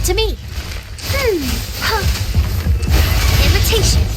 to me. Invitation.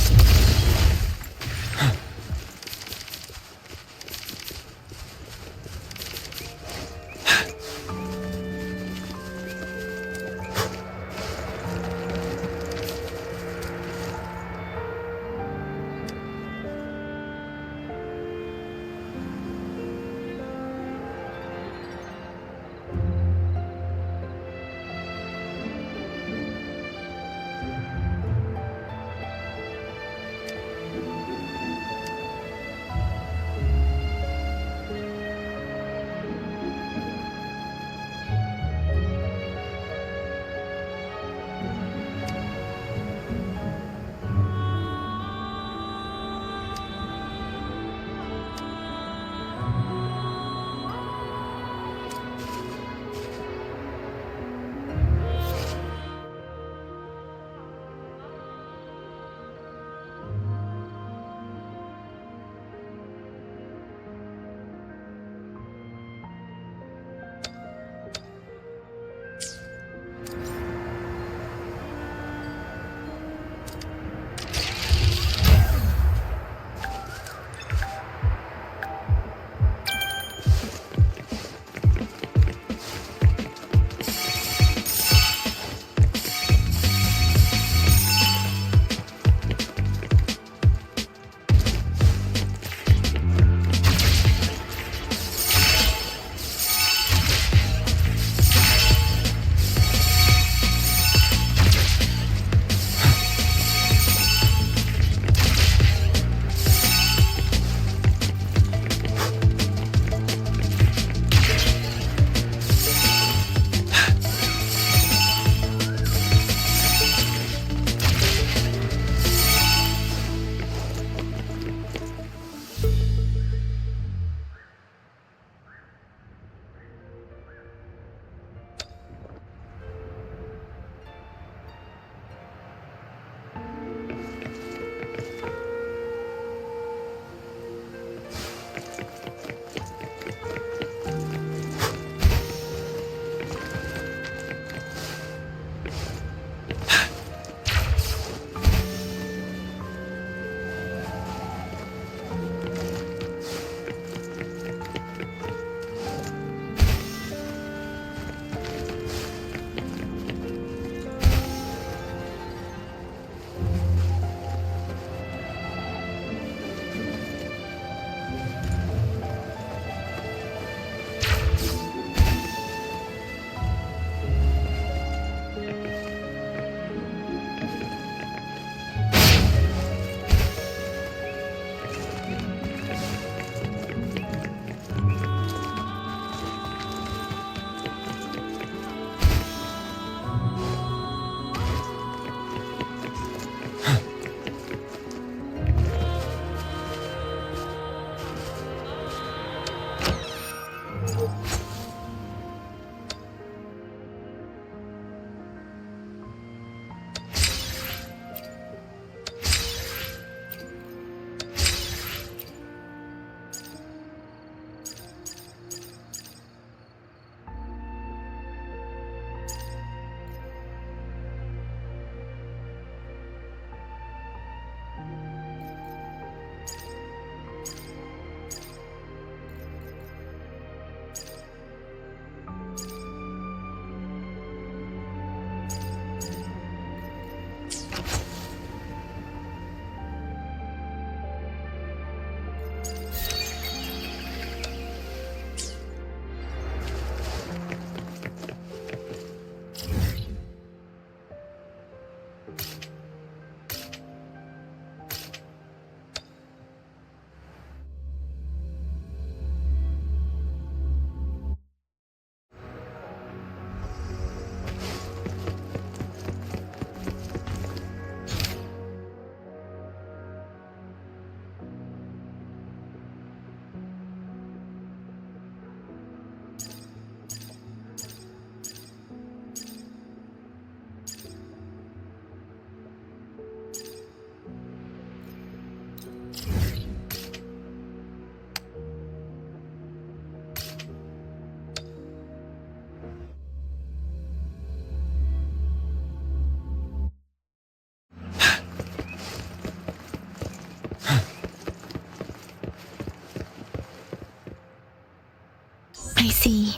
I see.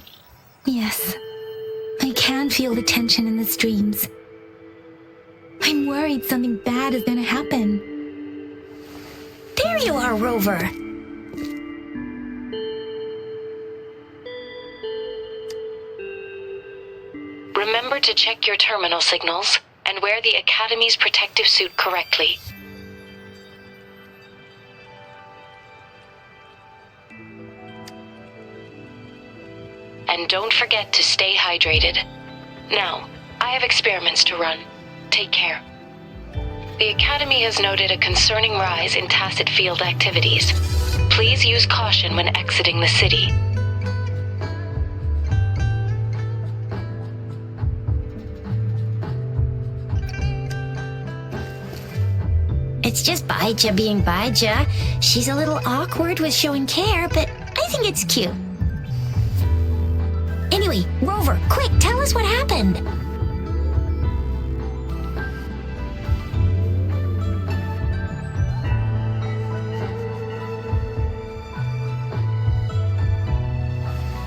Yes. I can feel the tension in the streams. I'm worried something bad is gonna happen. There you are, Rover. Remember to check your terminal signals and wear the Academy's protective suit correctly. And don't forget to stay hydrated. Now, I have experiments to run. Take care. The Academy has noted a concerning rise in tacit field activities. Please use caution when exiting the city. It's just Baija being Baija. She's a little awkward with showing care, but I think it's cute. Anyway, Rover, quick, tell us what happened.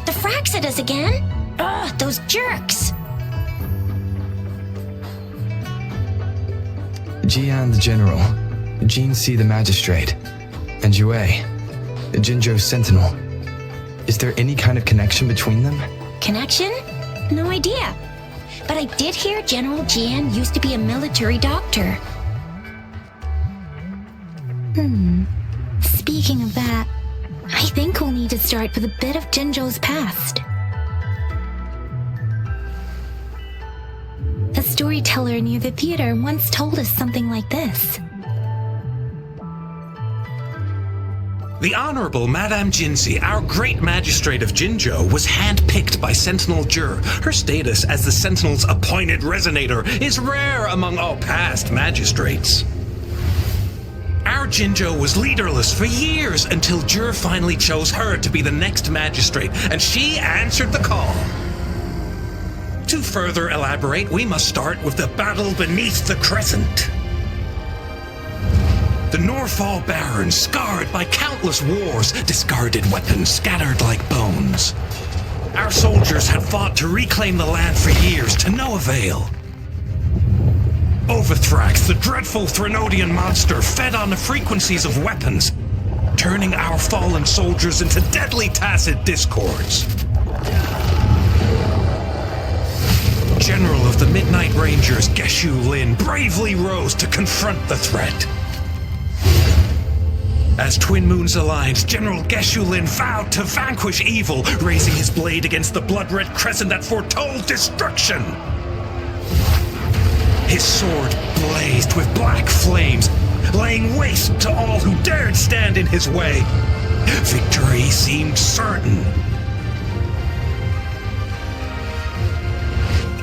The frags at us again? Ugh, those jerks. Jian the General, Jean C the Magistrate, and Yue, Jinzhou's Sentinel. Is there any kind of connection between them? Connection? No idea. But I did hear General Jian used to be a military doctor. Speaking of that, I think we'll need to start with a bit of Jinzhou's past. A storyteller near the theater once told us something like this. The Honorable Madame Jinzi, our great magistrate of Jinzhou, was handpicked by Sentinel Jur. Her status as the Sentinel's appointed Resonator is rare among all past magistrates. Our Jinzhou was leaderless for years until Jur finally chose her to be the next magistrate, and she answered the call. To further elaborate, we must start with the battle beneath the Crescent. The Norfall Barons, scarred by countless wars, discarded weapons scattered like bones. Our soldiers had fought to reclaim the land for years, to no avail. Overthrax, the dreadful Threnodian monster, fed on the frequencies of weapons, turning our fallen soldiers into deadly tacit discords. General of the Midnight Rangers, Geshu Lin, bravely rose to confront the threat. As Twin Moons aligned, General Geshu Lin vowed to vanquish evil, raising his blade against the blood-red crescent that foretold destruction. His sword blazed with black flames, laying waste to all who dared stand in his way. Victory seemed certain.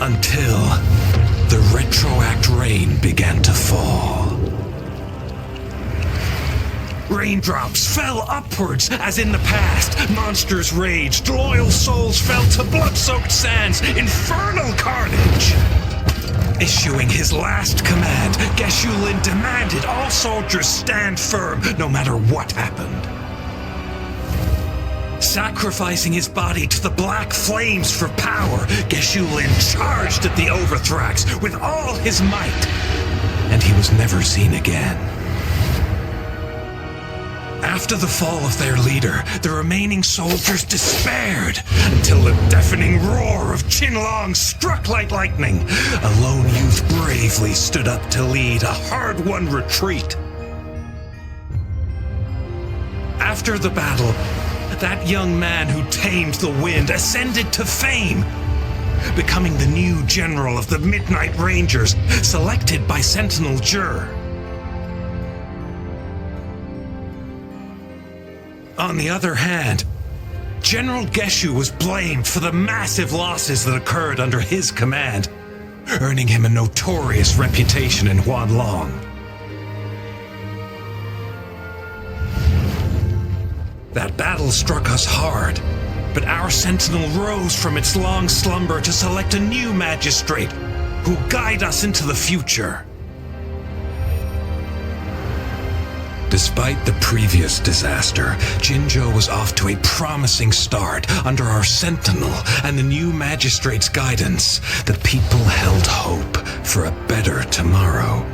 Until the retroact rain began to fall. Raindrops fell upwards as in the past. Monsters raged, loyal souls fell to blood-soaked sands, infernal carnage. Issuing his last command, Geshu Lin demanded all soldiers stand firm no matter what happened. Sacrificing his body to the black flames for power, Geshu Lin charged at the Overthrax with all his might, and he was never seen again. After the fall of their leader, the remaining soldiers despaired until the deafening roar of Qinlong struck like lightning. A lone youth bravely stood up to lead a hard-won retreat. After the battle, that young man who tamed the wind ascended to fame, becoming the new general of the Midnight Rangers, selected by Sentinel Jur. On the other hand, General Geshu was blamed for the massive losses that occurred under his command, earning him a notorious reputation in Huanlong. That battle struck us hard, but our Sentinel rose from its long slumber to select a new magistrate who'll guide us into the future. Despite the previous disaster, Jinzhou was off to a promising start under our Sentinel and the new Magistrate's guidance. The people held hope for a better tomorrow.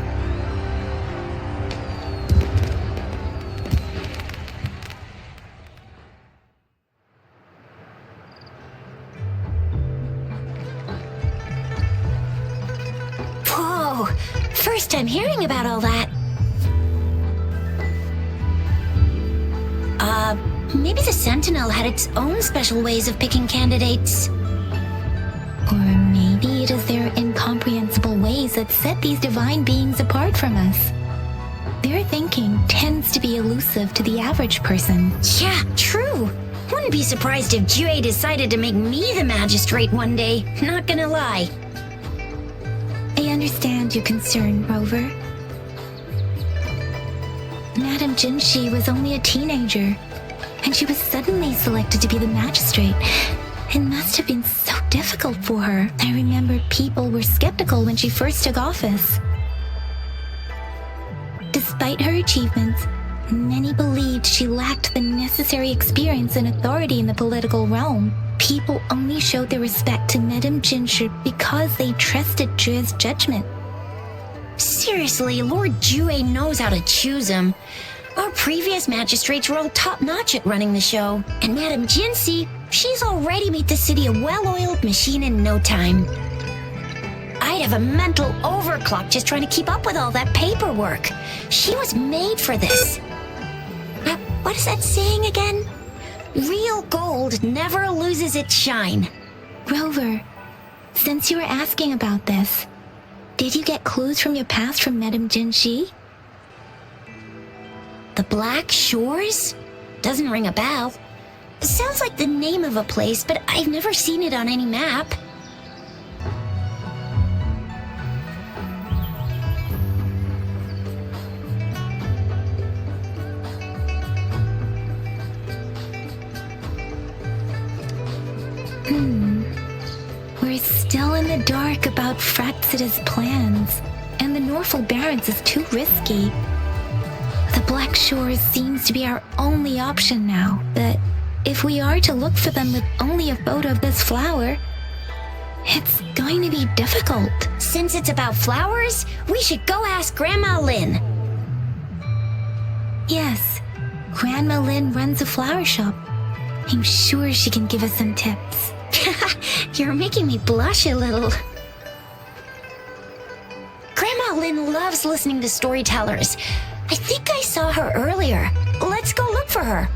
Whoa, first time hearing about all that. Maybe the Sentinel had its own special ways of picking candidates. Or maybe it is their incomprehensible ways that set these divine beings apart from us. Their thinking tends to be elusive to the average person. Yeah, true. Wouldn't be surprised if Jue decided to make me the magistrate one day. Not gonna lie. I understand your concern, Rover. Madame Jinshi was only a teenager, and she was suddenly selected to be the magistrate. It must have been so difficult for her. I remember people were skeptical when she first took office. Despite her achievements, many believed she lacked the necessary experience and authority in the political realm. People only showed their respect to Madame Jinshi because they trusted Jue's judgment. Seriously, Lord Jue knows how to choose him. Our previous magistrates were all top-notch at running the show. And Madame Jinsi, she's already made the city a well-oiled machine in no time. I'd have a mental overclock just trying to keep up with all that paperwork. She was made for this. What is that saying again? Real gold never loses its shine. Rover, since you were asking about this, did you get clues from your past from Madame Jinshi? The Black Shores? Doesn't ring a bell. Sounds like the name of a place, but I've never seen it on any map. We're still in the dark about Fraxida's plans, and the Norfolk Barrens is too risky. The Black Shores seems to be our only option now, but if we are to look for them with only a photo of this flower, it's going to be difficult. Since it's about flowers, we should go ask Grandma Lynn. Yes, Grandma Lynn runs a flower shop. I'm sure she can give us some tips. You're making me blush a little. Grandma Lynn loves listening to storytellers. I think I saw her earlier. Let's go look for her.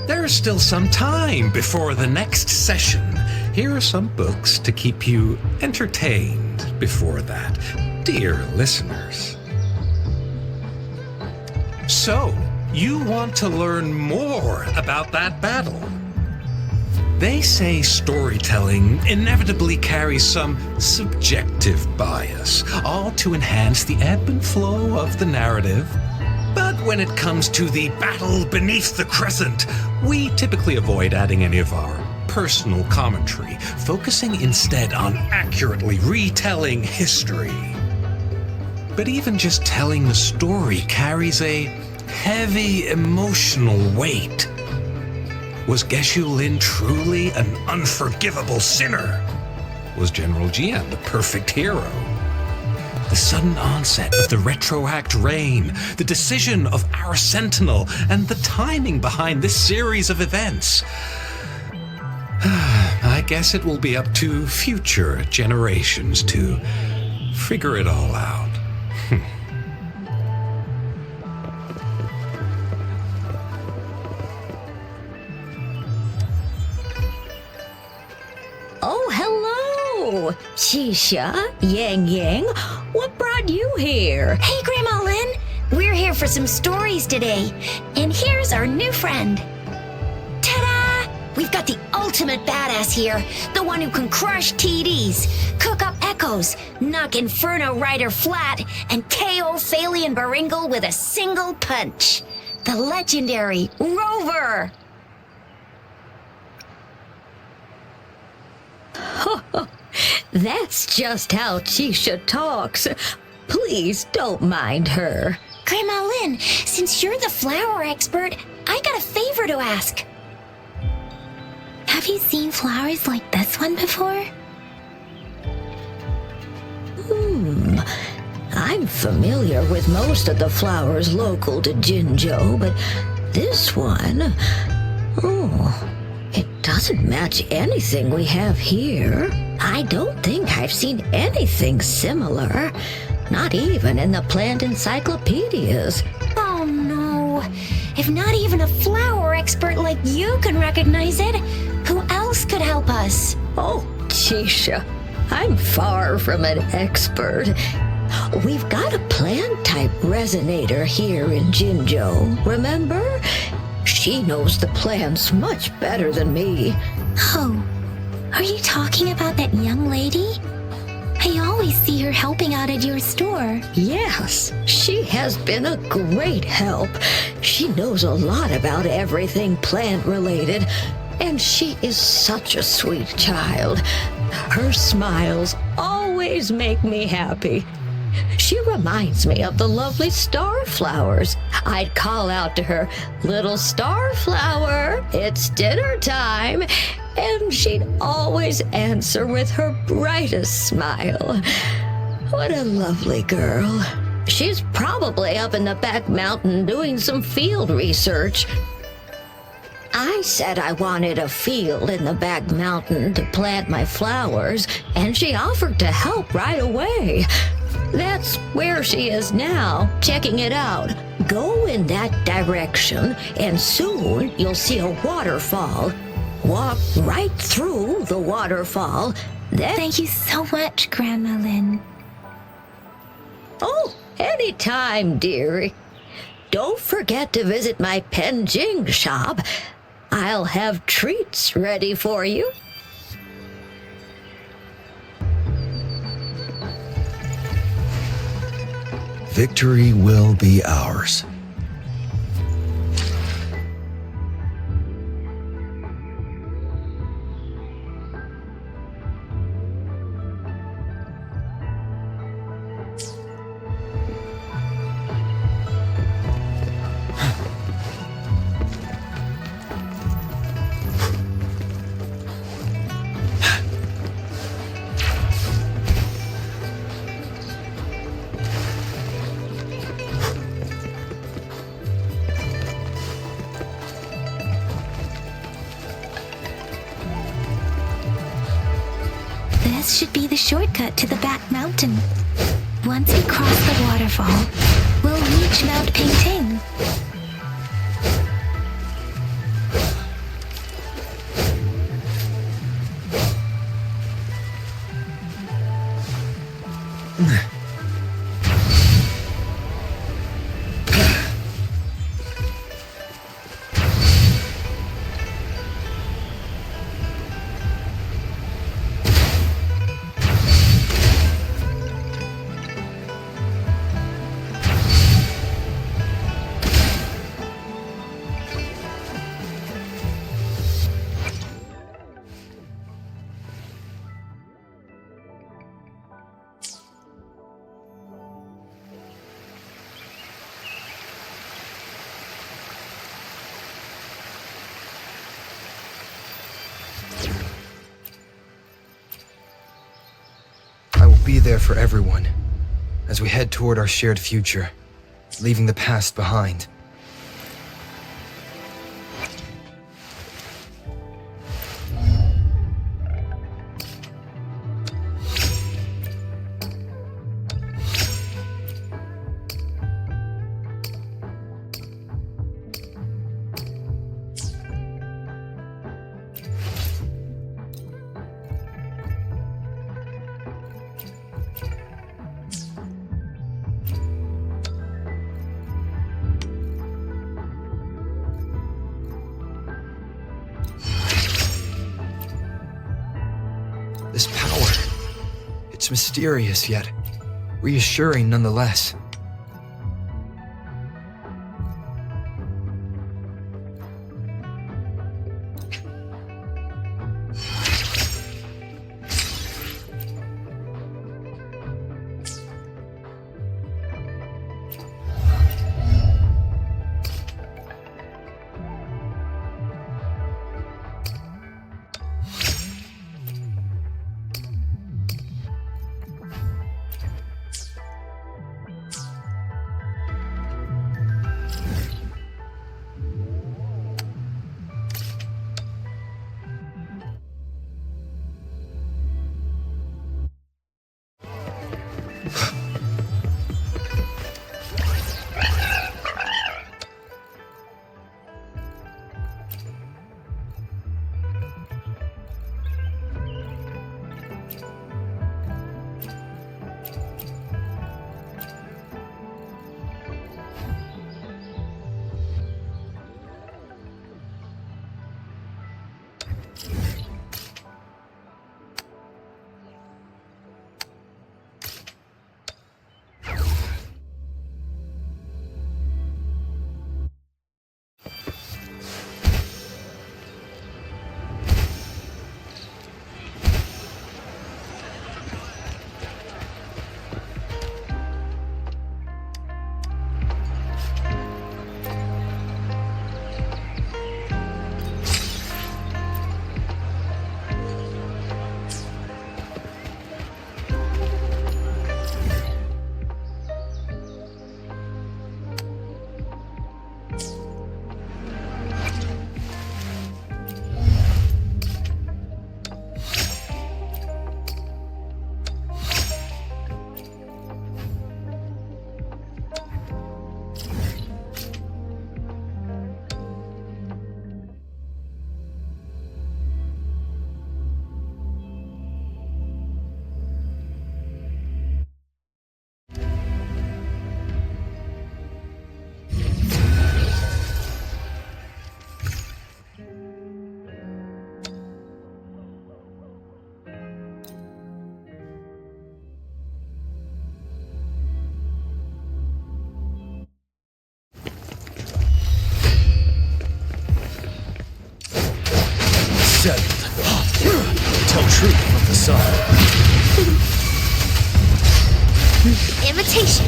There's still some time before the next session. Here are some books to keep you entertained before that, dear listeners. So, you want to learn more about that battle? They say storytelling inevitably carries some subjective bias, all to enhance the ebb and flow of the narrative. But when it comes to the battle beneath the crescent, we typically avoid adding any of our personal commentary, focusing instead on accurately retelling history. But even just telling the story carries a heavy emotional weight. Was Geshu Lin truly an unforgivable sinner? Was General Jian the perfect hero? The sudden onset of the retroact rain, the decision of our Sentinel, and the timing behind this series of events. I guess it will be up to future generations to figure it all out. Oh, hello! Shisha, Yang Yang, what brought you here? Hey, Grandma Lynn. We're here for some stories today, and here's our new friend. Ta-da! We've got the ultimate badass here, the one who can crush TDs, cook up echoes, knock Inferno Rider flat, and KO Phalian Baringle with a single punch. The legendary Rover! That's just how Chisha talks. Please don't mind her. Grandma Lynn, since you're the flower expert, I got a favor to ask. Have you seen flowers like this one before? I'm familiar with most of the flowers local to Jinzhou, but this one, it doesn't match anything we have here. I don't think I've seen anything similar, not even in the plant encyclopedias. Oh no. If not even a flower expert like you can recognize it, who else could help us? Oh, Chisha, I'm far from an expert. We've got a plant-type resonator here in Jinzhou, remember? She knows the plants much better than me. Oh, are you talking about that young lady? I always see her helping out at your store. Yes, she has been a great help. She knows a lot about everything plant-related, and she is such a sweet child. Her smiles always make me happy. She reminds me of the lovely starflowers. I'd call out to her, "Little starflower, it's dinner time," and she'd always answer with her brightest smile. What a lovely girl. She's probably up in the back mountain doing some field research. I said I wanted a field in the back mountain to plant my flowers, and she offered to help right away. That's where she is now, checking it out. Go in that direction, and soon you'll see a waterfall. Walk right through the waterfall. Then... Thank you so much, Grandma Lynn. Oh, anytime, dearie. Don't forget to visit my Penjing shop. I'll have treats ready for you. Victory will be ours. This should be the shortcut to the back mountain. Once we cross the waterfall, we'll reach Mount Pingting. I will be there for everyone as we head toward our shared future, leaving the past behind. It's mysterious yet reassuring nonetheless. Tell truth from the sun. Imitation.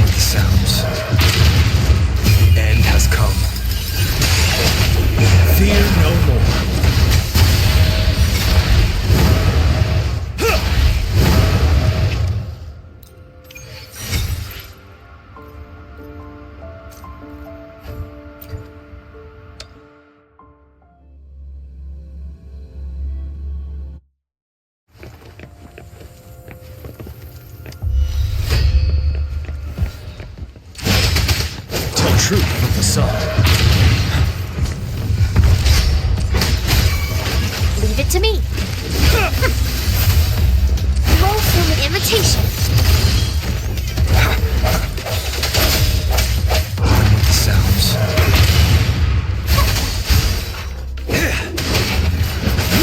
With the sounds. The end has come. Fear no more. Truth from the sun. Leave it to me. Roll from imitation. With the sounds.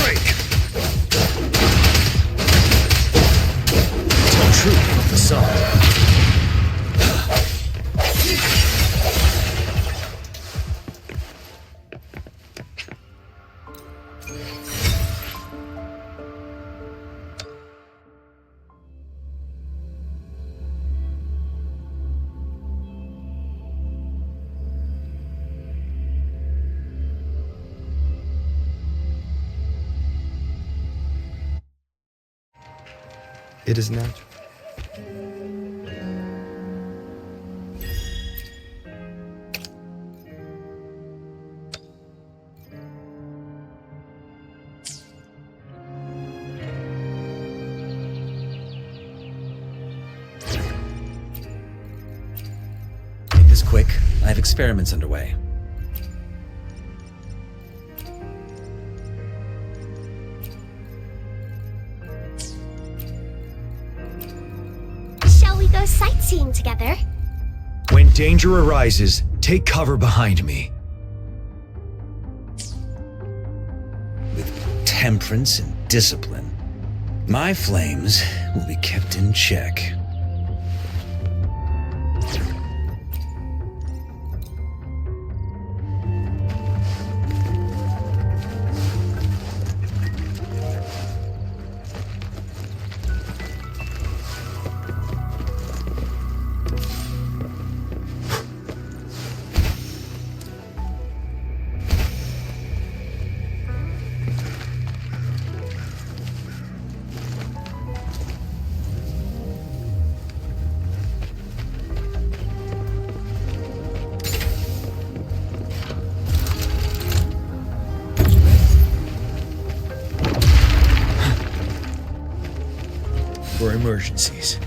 Break. Tell truth from the sun. It is natural. Make this quick. I have experiments underway. Go sightseeing together. When danger arises, take cover behind me. With temperance and discipline, my flames will be kept in check. For emergencies.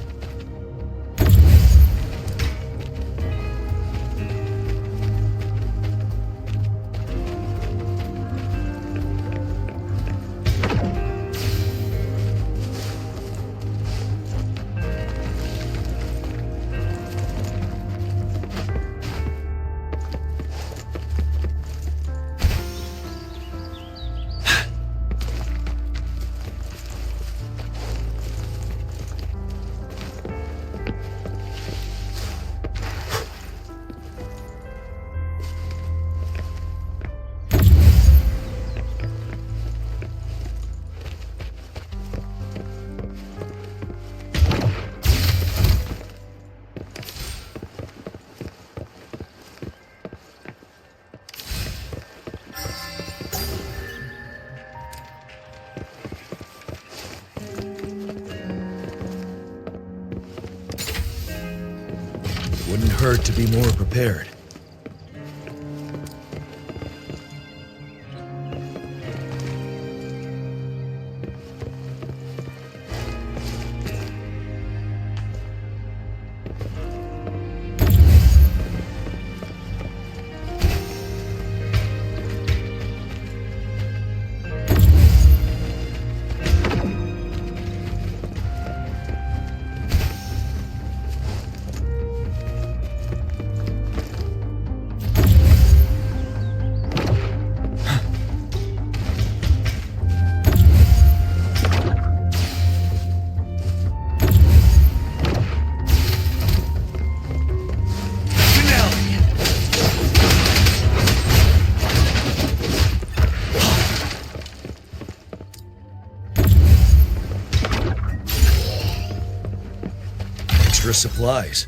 Wouldn't hurt to be more prepared. Extra supplies.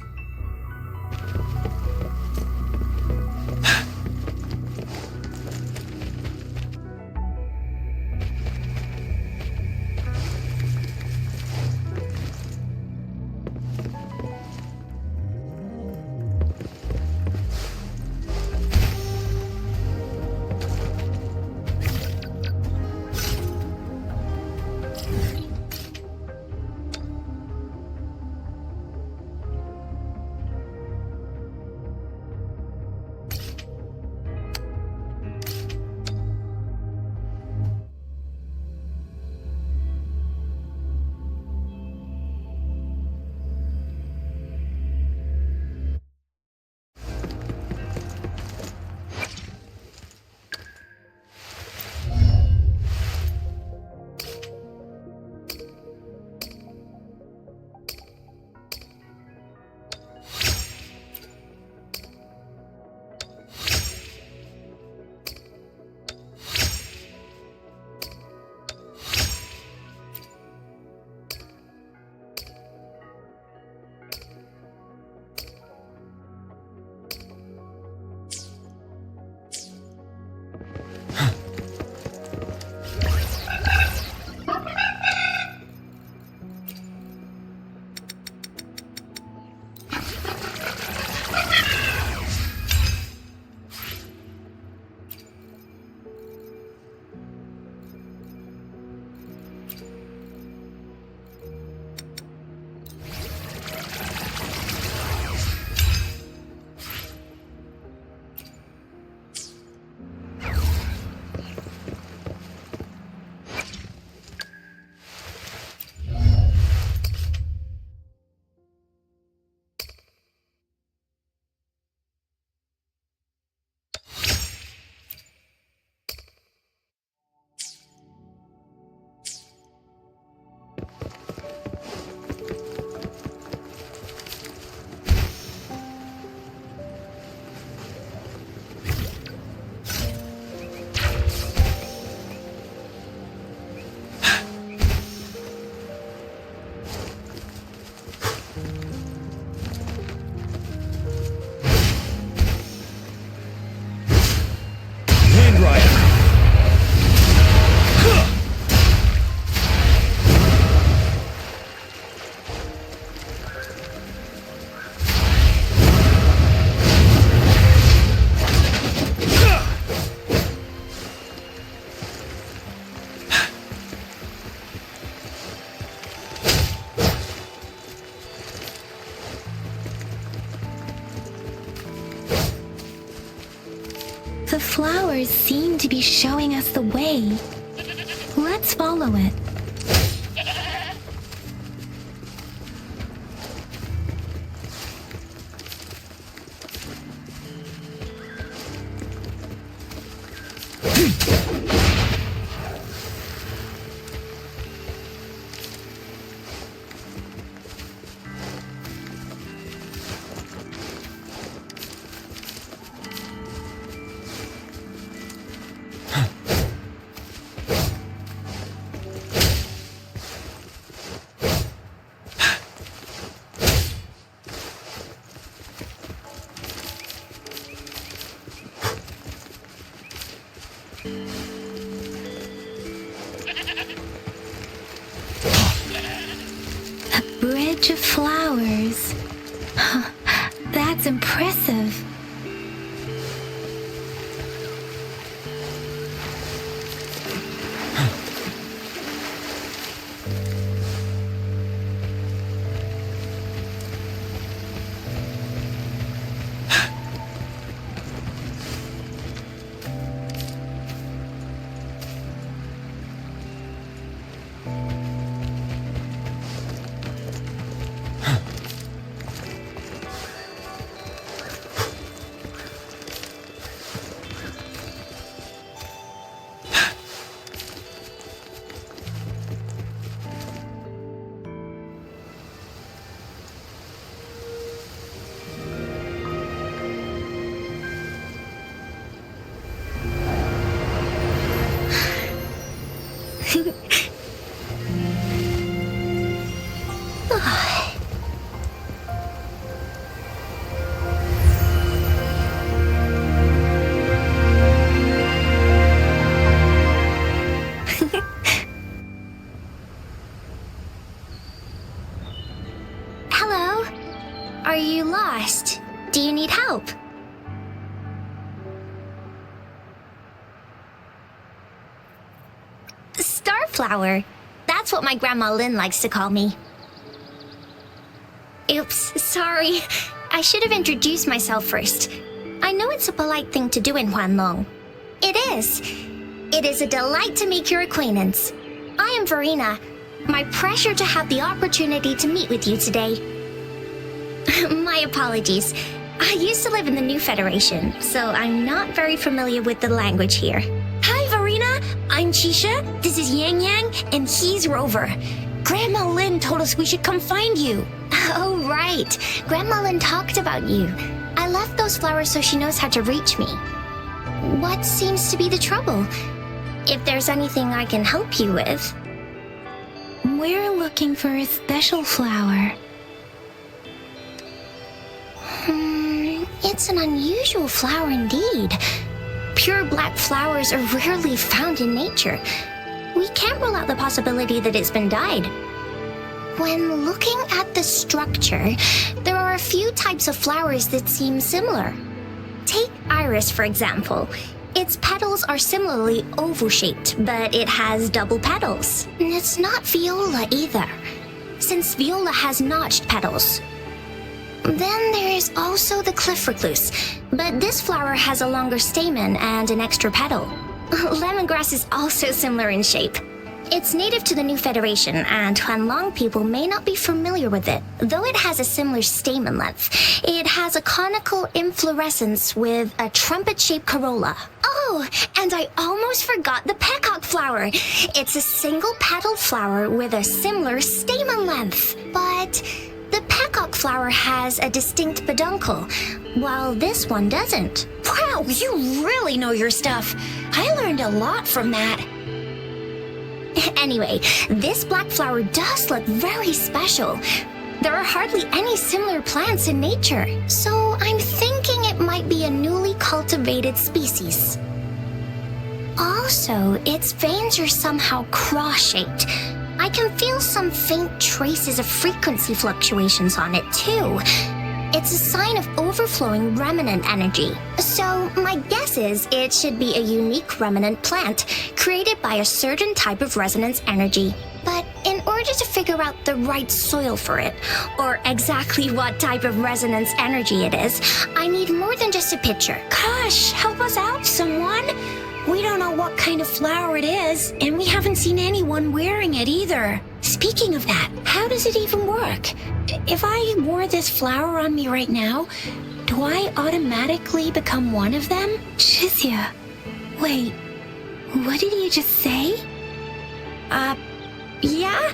The flowers seem to be showing us the way. Let's follow it. A bridge of flowers. That's impressive. Hello? Are you lost? Do you need help? Starflower. That's what my Grandma Lynn likes to call me. Oops, sorry. I should have introduced myself first. I know it's a polite thing to do in Huanlong. It is. It is a delight to make your acquaintance. I am Verena. My pleasure to have the opportunity to meet with you today. My apologies. I used to live in the New Federation, so I'm not very familiar with the language here. Hi, Verena. I'm Chisha. This is Yang Yang, and he's Rover. Grandma Lynn told us we should come find you. Oh, right. Grandma Lynn talked about you. I left those flowers so she knows how to reach me. What seems to be the trouble? If there's anything I can help you with. We're looking for a special flower. It's an unusual flower indeed. Pure black flowers are rarely found in nature. We can't rule out the possibility that it's been dyed. When looking at the structure, there are a few types of flowers that seem similar. Take iris, for example. Its petals are similarly oval-shaped, but it has double petals. And it's not viola either, since viola has notched petals. Then there is also the cliff recluse, but this flower has a longer stamen and an extra petal. Lemongrass is also similar in shape. It's native to the New Federation, and Huanlong people may not be familiar with it. Though it has a similar stamen length, it has a conical inflorescence with a trumpet-shaped corolla. Oh, and I almost forgot the peacock flower. It's a single-petaled flower with a similar stamen length, but the peacock flower has a distinct peduncle, while this one doesn't. Wow, you really know your stuff. I learned a lot from that. Anyway, this black flower does look very special. There are hardly any similar plants in nature, so I'm thinking it might be a newly cultivated species. Also, its veins are somehow cross-shaped. I can feel some faint traces of frequency fluctuations on it, too. It's a sign of overflowing remnant energy. So my guess is it should be a unique remnant plant created by a certain type of resonance energy. But in order order to figure out the right soil for it, or exactly what type of resonance energy it is, I need more than just a picture. Gosh, help us out, someone. We don't know what kind of flower it is, and we haven't seen anyone wearing it either. Speaking of that, how does it even work? If I wore this flower on me right now, do I automatically become one of them? Shizia, wait, what did you just say? Yeah?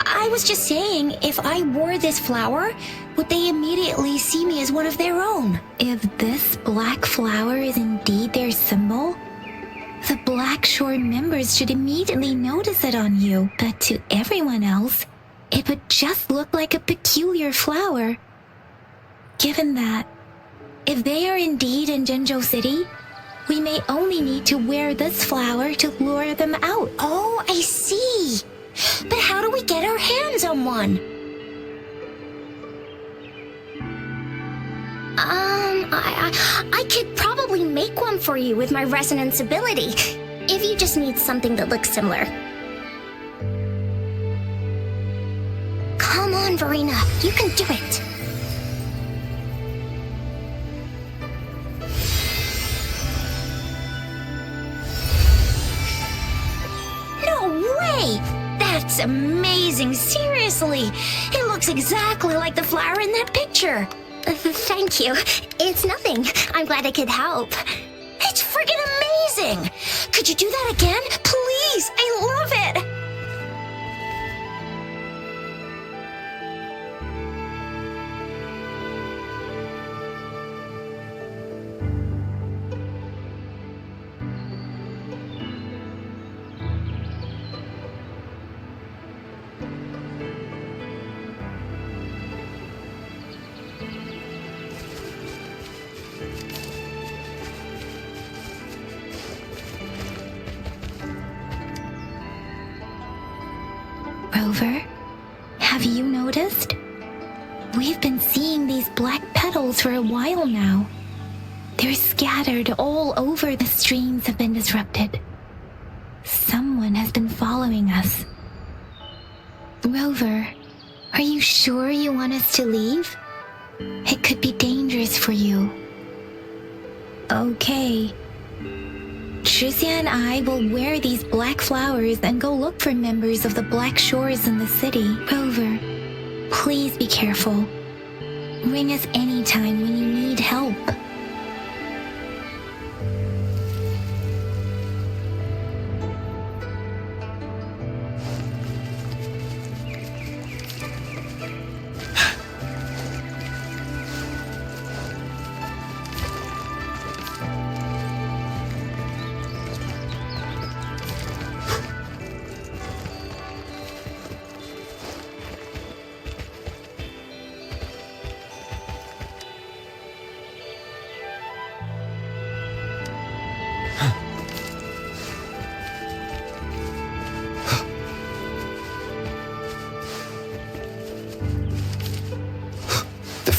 I was just saying, if I wore this flower, would they immediately see me as one of their own? If this black flower is indeed their symbol, the Black Shore members should immediately notice it on you, but to everyone else, it would just look like a peculiar flower. Given that, if they are indeed in Jinzhou City, we may only need to wear this flower to lure them out. Oh, I see. But how do we get our hands on one? I could probably make one for you with my resonance ability, if you just need something that looks similar. Come on, Verena, you can do it. No way! That's amazing, seriously. It looks exactly like the flower in that picture. Thank you. It's nothing. I'm glad I could help. It's friggin' amazing! Could you do that again? Please! I love it! Rover, have you noticed? We've been seeing these black petals for a while now. They're scattered all over. The streams have been disrupted. Someone has been following us. Rover, are you sure you want us to leave? It could be dangerous for you. Okay. Shizia and I will wear these black flowers and go look for members of the Black Shores in the city. Rover, please be careful. Ring us anytime when you need help.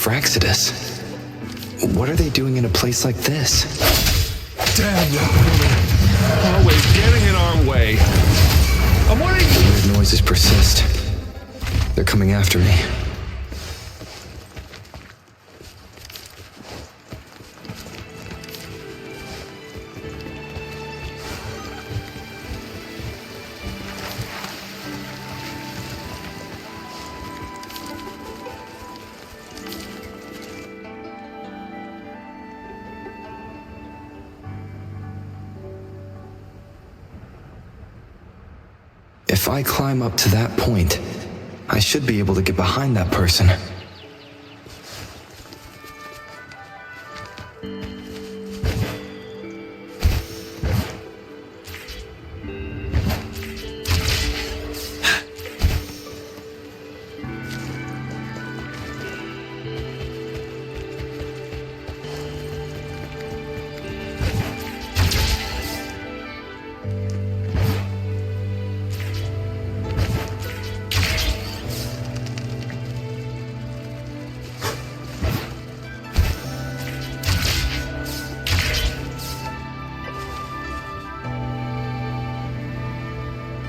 Fraxidus. What are they doing in a place like this? Damn you, Billy. Always getting in our way. I'm warning you. The weird noises persist. They're coming after me. If I climb up to that point, I should be able to get behind that person.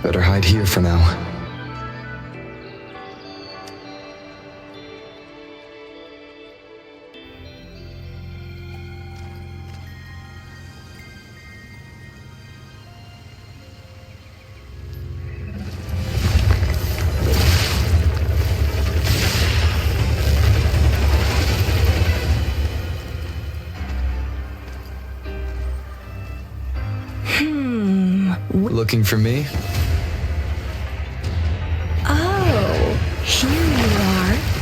Better hide here for now. Looking for me? Oh, here you are.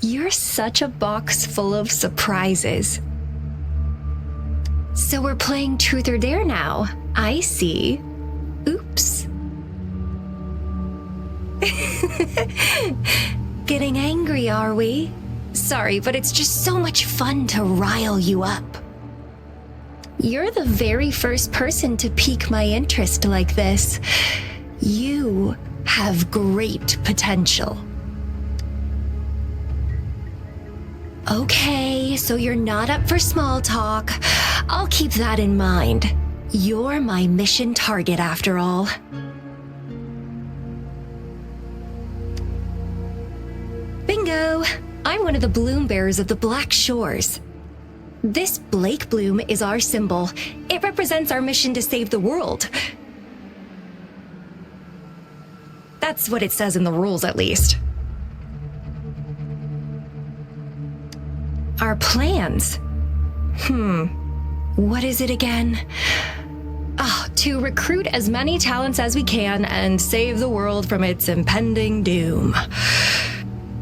You're such a box full of surprises. So we're playing Truth or Dare now. I see. Oops. Getting angry, are we? Sorry, but it's just so much fun to rile you up. You're the very first person to pique my interest like this. You have great potential. Okay, so you're not up for small talk. I'll keep that in mind. You're my mission target after all. Bingo! I'm one of the bloom bearers of the Black Shores. This Blake bloom is our symbol. It represents our mission to save the world. That's what it says in the rules, at least. Our plans? What is it again? To recruit as many talents as we can and save the world from its impending doom.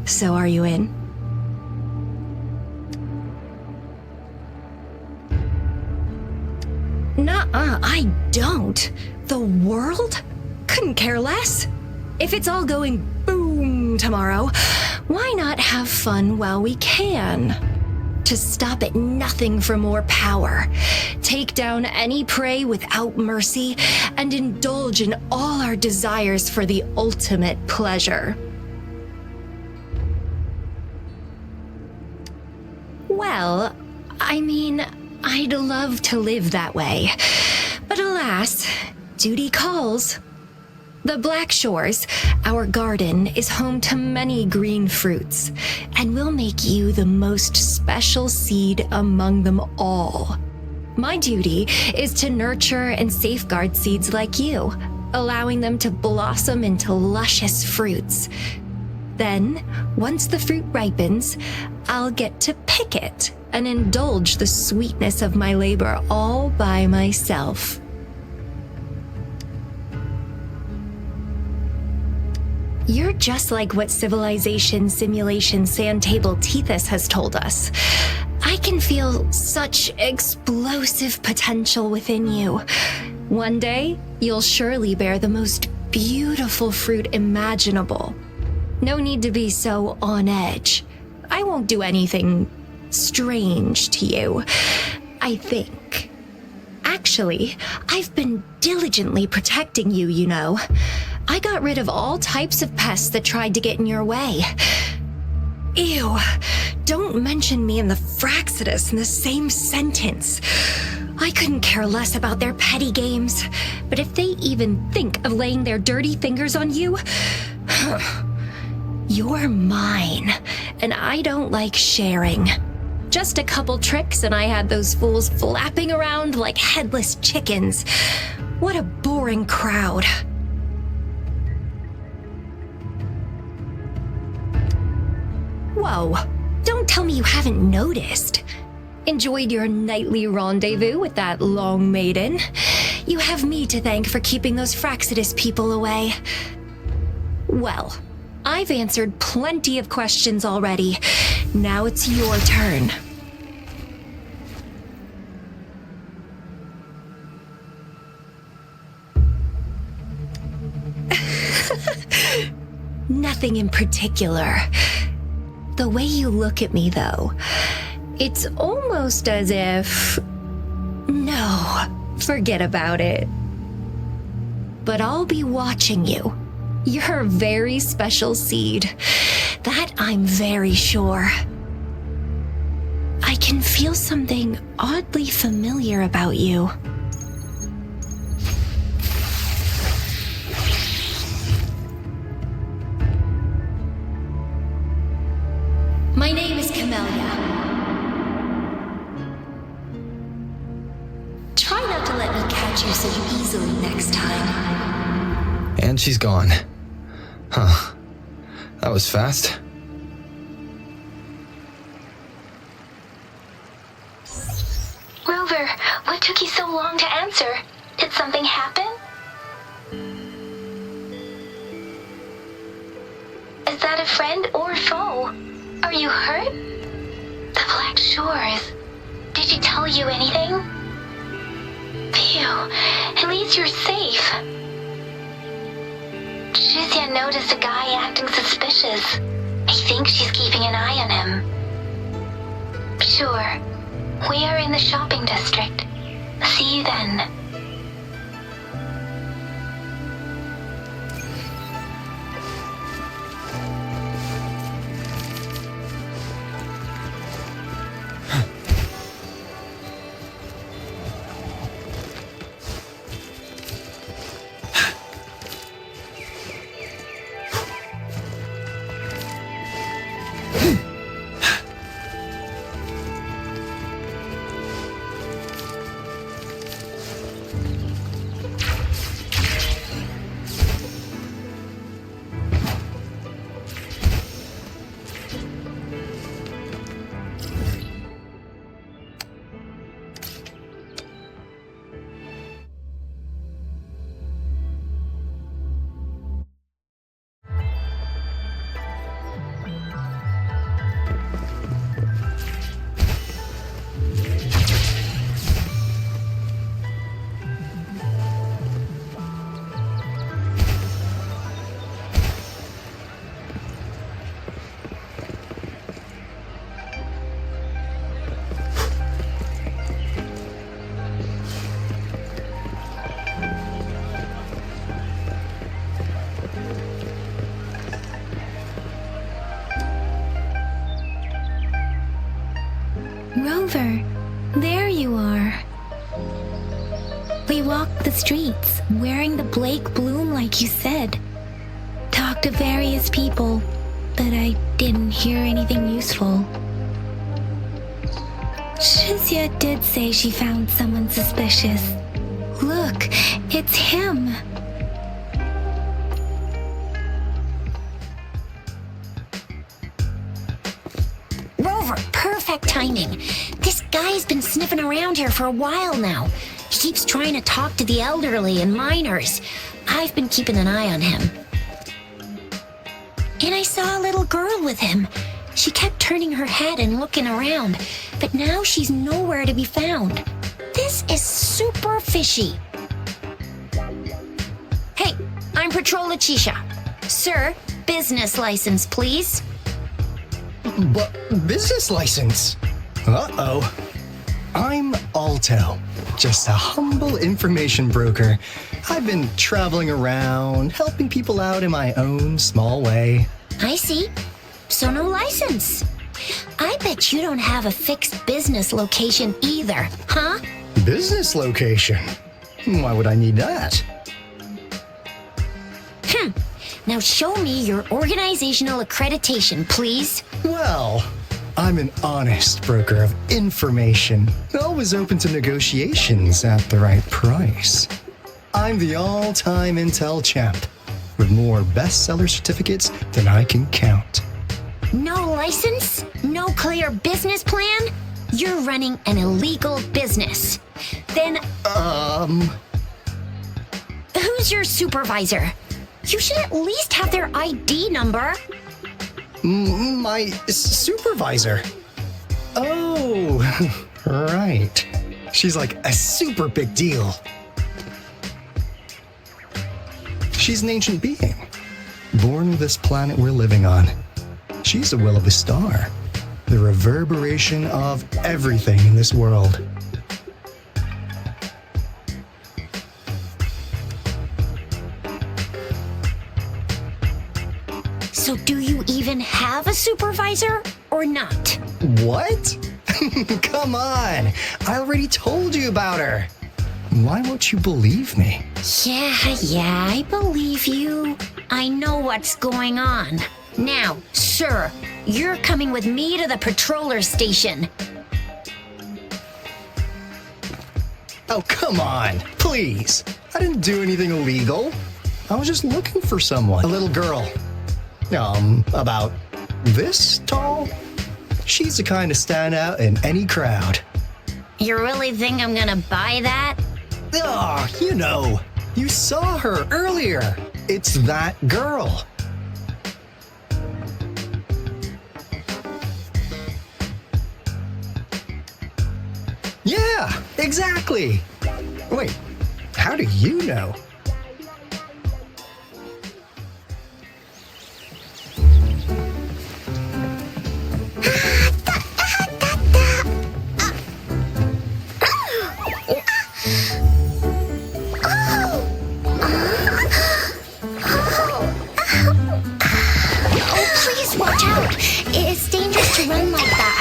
So are you in? Nuh-uh, I don't. The world? Couldn't care less. If it's all going boom tomorrow, why not have fun while we can? To stop at nothing for more power, take down any prey without mercy, and indulge in all our desires for the ultimate pleasure. Well, I mean, I'd love to live that way, but alas, duty calls. The Black Shores, our garden, is home to many green fruits, and will make you the most special seed among them all. My duty is to nurture and safeguard seeds like you, allowing them to blossom into luscious fruits. Then, once the fruit ripens, I'll get to pick it and indulge the sweetness of my labor all by myself. You're just like what Civilization Simulation Sandtable Tethys has told us. I can feel such explosive potential within you. One day, you'll surely bear the most beautiful fruit imaginable. No need to be so on edge. I won't do anything strange to you, I think. Actually, I've been diligently protecting you, you know. I got rid of all types of pests that tried to get in your way. Ew, don't mention me and the Fraxidus in the same sentence. I couldn't care less about their petty games, but if they even think of laying their dirty fingers on you, you're mine, and I don't like sharing. Just a couple tricks and I had those fools flapping around like headless chickens. What a boring crowd. Whoa, don't tell me you haven't noticed. Enjoyed your nightly rendezvous with that long maiden. You have me to thank for keeping those Fraxidus people away. Well, I've answered plenty of questions already. Now it's your turn. Nothing in particular. The way you look at me, though, it's almost as if... No, forget about it. But I'll be watching you. You're a very special seed. That I'm very sure. I I can feel something oddly familiar about you. My name is Camellia. Try not to let me catch you so easily next time. And she's gone. Huh. That was fast. Rover, what took you so long to answer? Did something happen? Is that a friend or foe? Are you hurt? The Black Shores. Did she tell you anything? Phew, at least you're safe. Shizia noticed a guy acting suspicious. I think she's keeping an eye on him. Sure. We are in the shopping district. See you then. Rover, there you are. We walked the streets, wearing the Blake bloom like you said. Talked to various people, but I didn't hear anything useful. Shizia did say she found someone suspicious. Look, it's him. Rover, perfect timing. This guy's been sniffing around here for a while now. He keeps trying to talk to the elderly and minors. I've been keeping an eye on him. And I saw a little girl with him. She kept turning her head and looking around, but now she's nowhere to be found. This is super fishy. Hey, I'm Patrol Letitia. Sir, business license, please. But business license? Uh-oh. I'm Alto, just a humble information broker. I've been traveling around, helping people out in my own small way. I see. So no license. I bet you don't have a fixed business location either, huh? Business location? Why would I need that? Now show me your organizational accreditation, please. Well, I'm an honest broker of information, always open to negotiations at the right price. I'm the all-time Intel champ, with more bestseller certificates than I can count. No license? No clear business plan? You're running an illegal business. Then, who's your supervisor? You should at least have their ID number. My supervisor? Oh, right. She's like a super big deal. She's an ancient being, born with this planet we're living on. She's the will of the star, the reverberation of everything in this world. So do you even have a supervisor or not? What? Come on. I already told you about her. Why won't you believe me? Yeah, I believe you. I know what's going on. Now, sir, you're coming with me to the patroller station. Oh, come on. Please. I didn't do anything illegal. I was just looking for someone. A little girl. About this tall. She's the kind to stand out in any crowd. You really think I'm gonna buy that? Oh, you know. You saw her earlier. It's that girl. Yeah, exactly. Wait, how do you know? Oh, please watch out. It's dangerous to run like that.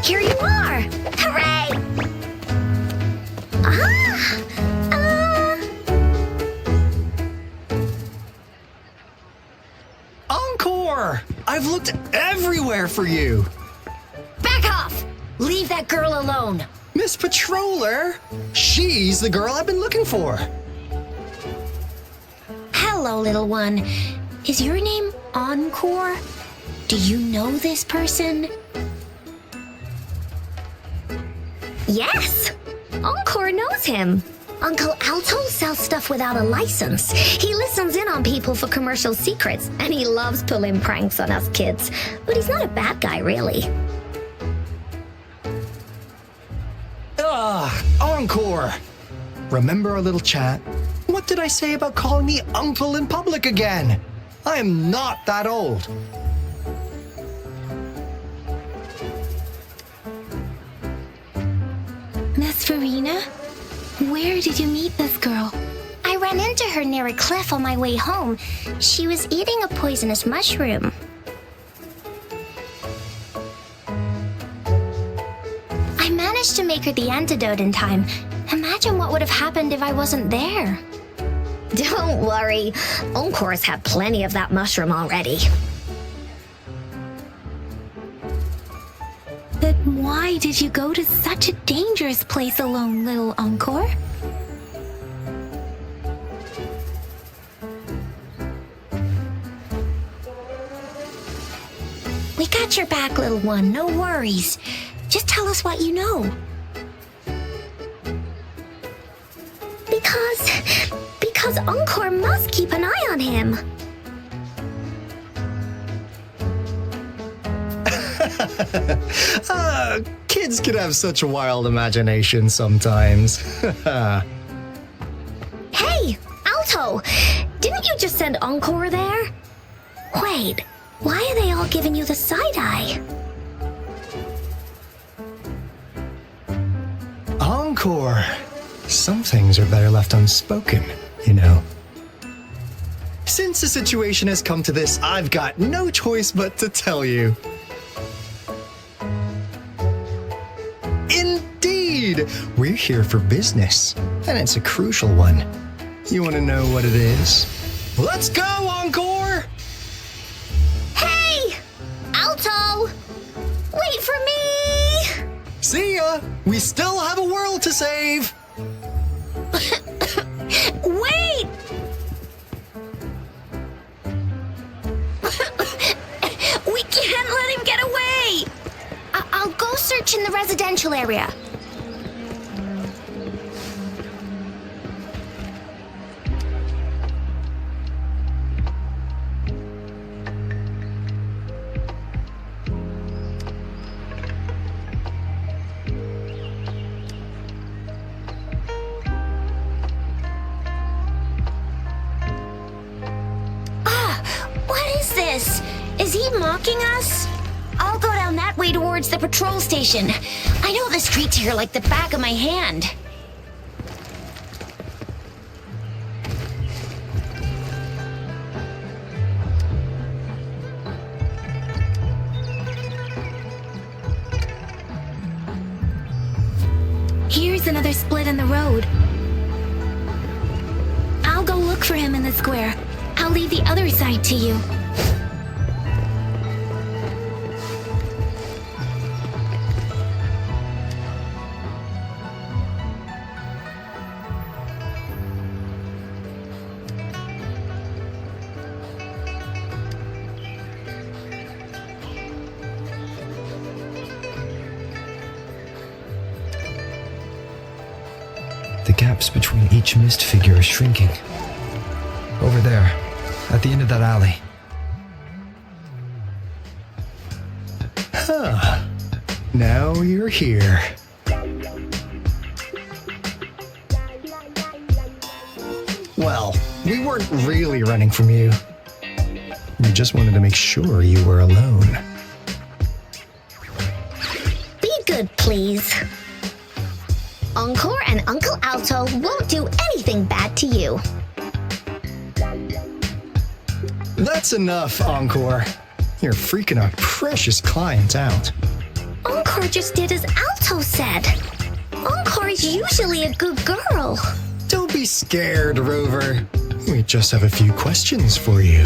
Here you are. Hooray. Encore! I've looked everywhere for you. Back off! Leave that girl alone. Miss Patroller, she's the girl I've been looking for. Hello, little one. Is your name Encore? Do you know this person? Yes. Encore knows him. Uncle Alto sells stuff without a license. He listens in on people for commercial secrets, and he loves pulling pranks on us kids. But he's not a bad guy, really. Encore! Remember our little chat? What did I say about calling me uncle in public again? I am not that old. Miss Farina, where did you meet this girl? I ran into her near a cliff on my way home. She was eating a poisonous mushroom. I managed to make her the antidote in time. Imagine what would have happened if I wasn't there. Don't worry. Encore's had plenty of that mushroom already. But why did you go to such a dangerous place alone, little Encore? We got your back, little one. No worries. Just tell us what you know. Because Encore must keep an eye on him. Kids can have such a wild imagination sometimes. Hey, Alto! Didn't you just send Encore there? Wait, why are they all giving you the side eye? Encore! Some things are better left unspoken, you know. Since the situation has come to this, I've got no choice but to tell you. Indeed! We're here for business, and it's a crucial one. You want to know what it is? Let's go, Encore! Hey! Alto! Wait for me! See ya! We still have a world to save! Wait! We can't let him get away! I'll go search in the residential area. Is he mocking us? I'll go down that way towards the patrol station. I know the streets here like the back of my hand. Here's another split in the road. I'll go look for him in the square. I'll leave the other side to you. The gaps between each mist figure are shrinking. Over there, at the end of that alley. Huh. Now you're here. Well, we weren't really running from you. We just wanted to make sure you were alone. Be good, please. Encore and Uncle Alto won't do anything bad to you. That's enough, Encore. You're freaking our precious client out. Encore just did as Alto said. Encore is usually a good girl. Don't be scared, Rover. We just have a few questions for you.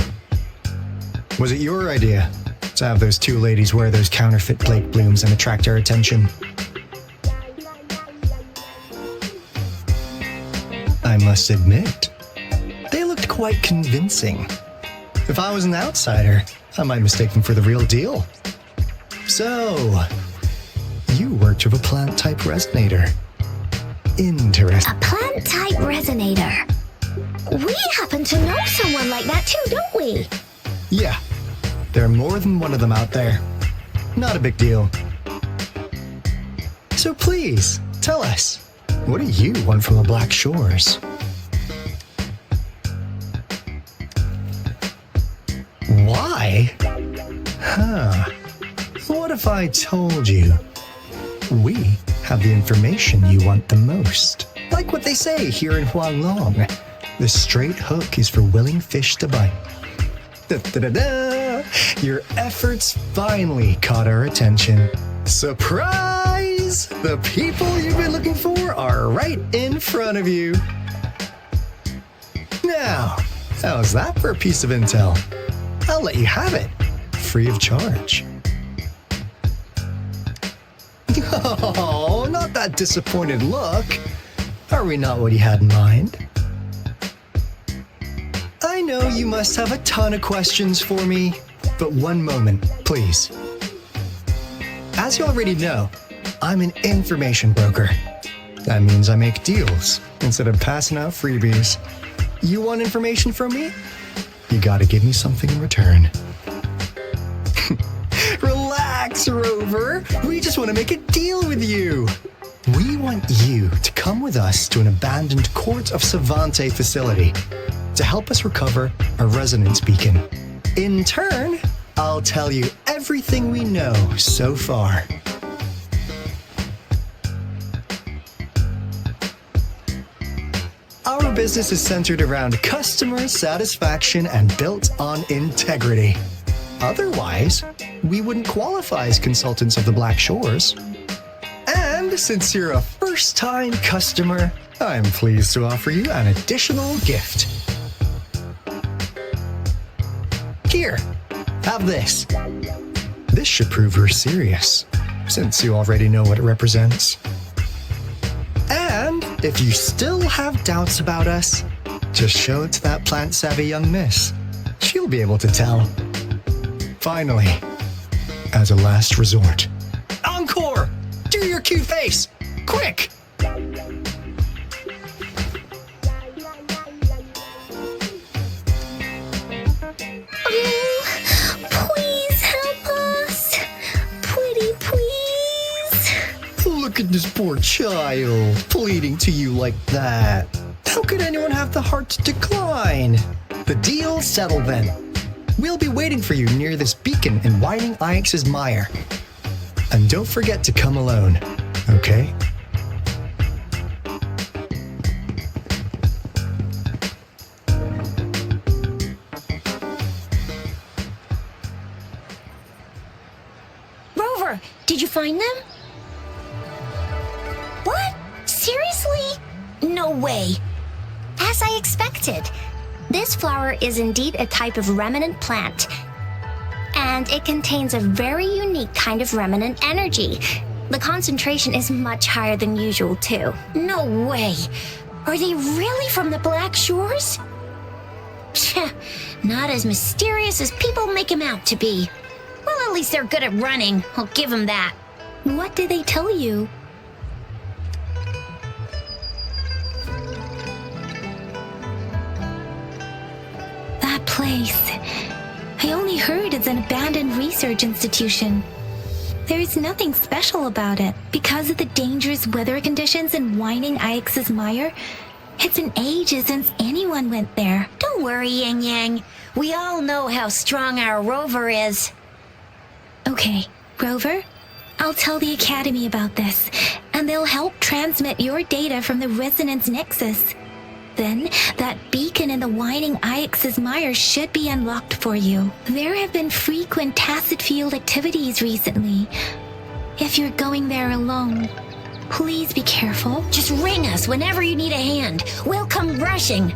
Was it your idea to have those two ladies wear those counterfeit Blake blooms and attract our attention? I must admit, they looked quite convincing. If I was an outsider, I might mistake them for the real deal. So, you worked with a plant-type resonator. Interesting. A plant-type resonator. We happen to know someone like that too, don't we? Yeah, there are more than one of them out there. Not a big deal. So please, tell us, what do you want from the Black Shores? Why? Huh. What if I told you we have the information you want the most? Like what they say here in Huanglong, the straight hook is for willing fish to bite. Da-da-da-da! Your efforts finally caught our attention. Surprise! The people you've been looking for are right in front of you. Now, how's that for a piece of intel? I'll let you have it, free of charge. Oh, not that disappointed look. Are we not what you had in mind? I know you must have a ton of questions for me, but one moment, please. As you already know, I'm an information broker. That means I make deals instead of passing out freebies. You want information from me? You gotta give me something in return. Relax, Rover. We just want to make a deal with you. We want you to come with us to an abandoned Court of Savante facility to help us recover a resonance beacon. In turn, I'll tell you everything we know so far. Our business is centered around customer satisfaction and built on integrity. Otherwise, we wouldn't qualify as consultants of the Black Shores. And since you're a first-time customer, I'm pleased to offer you an additional gift. Here, have this. This should prove you're serious, since you already know what it represents. And if you still have doubts about us, just show it to that plant-savvy young miss. She'll be able to tell. Finally, as a last resort, Encore! Do your cute face! Quick! Please help us. Pretty please. Look at this poor child, pleading to you like that. How could anyone have the heart to decline? The deal's settled then. We'll be waiting for you near this beacon in Whining Ix's mire. And don't forget to come alone, okay? Rover, did you find them? What? No way. As I expected. This flower is indeed a type of remnant plant, and it contains a very unique kind of remnant energy. The concentration is much higher than usual, too. No way. Are they really from the Black Shores? Tch, not as mysterious as people make him out to be. Well, at least they're good at running. I'll give them that. What did they tell you? That place. I only heard it's an abandoned research institution. There is nothing special about it. Because of the dangerous weather conditions and winding Ix's mire, it's been ages since anyone went there. Don't worry, Yang Yang. We all know how strong our rover is. Okay, Rover, I'll tell the Academy about this, and they'll help transmit your data from the Resonance Nexus. Then, that beacon in the winding Ix's mire should be unlocked for you. There have been frequent tacit field activities recently. If you're going there alone, please be careful. Just ring us whenever you need a hand. We'll come rushing.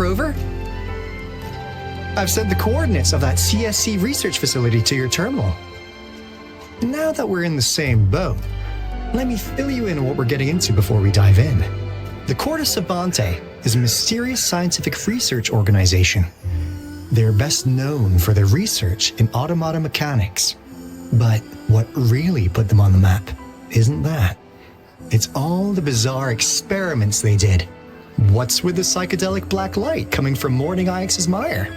Rover? I've sent the coordinates of that CSC research facility to your terminal. Now that we're in the same boat, let me fill you in on what we're getting into before we dive in. The Corda Savante is a mysterious scientific research organization. They're best known for their research in automata mechanics. But what really put them on the map isn't that. It's all the bizarre experiments they did. What's with the psychedelic black light coming from Morning Ix's mire?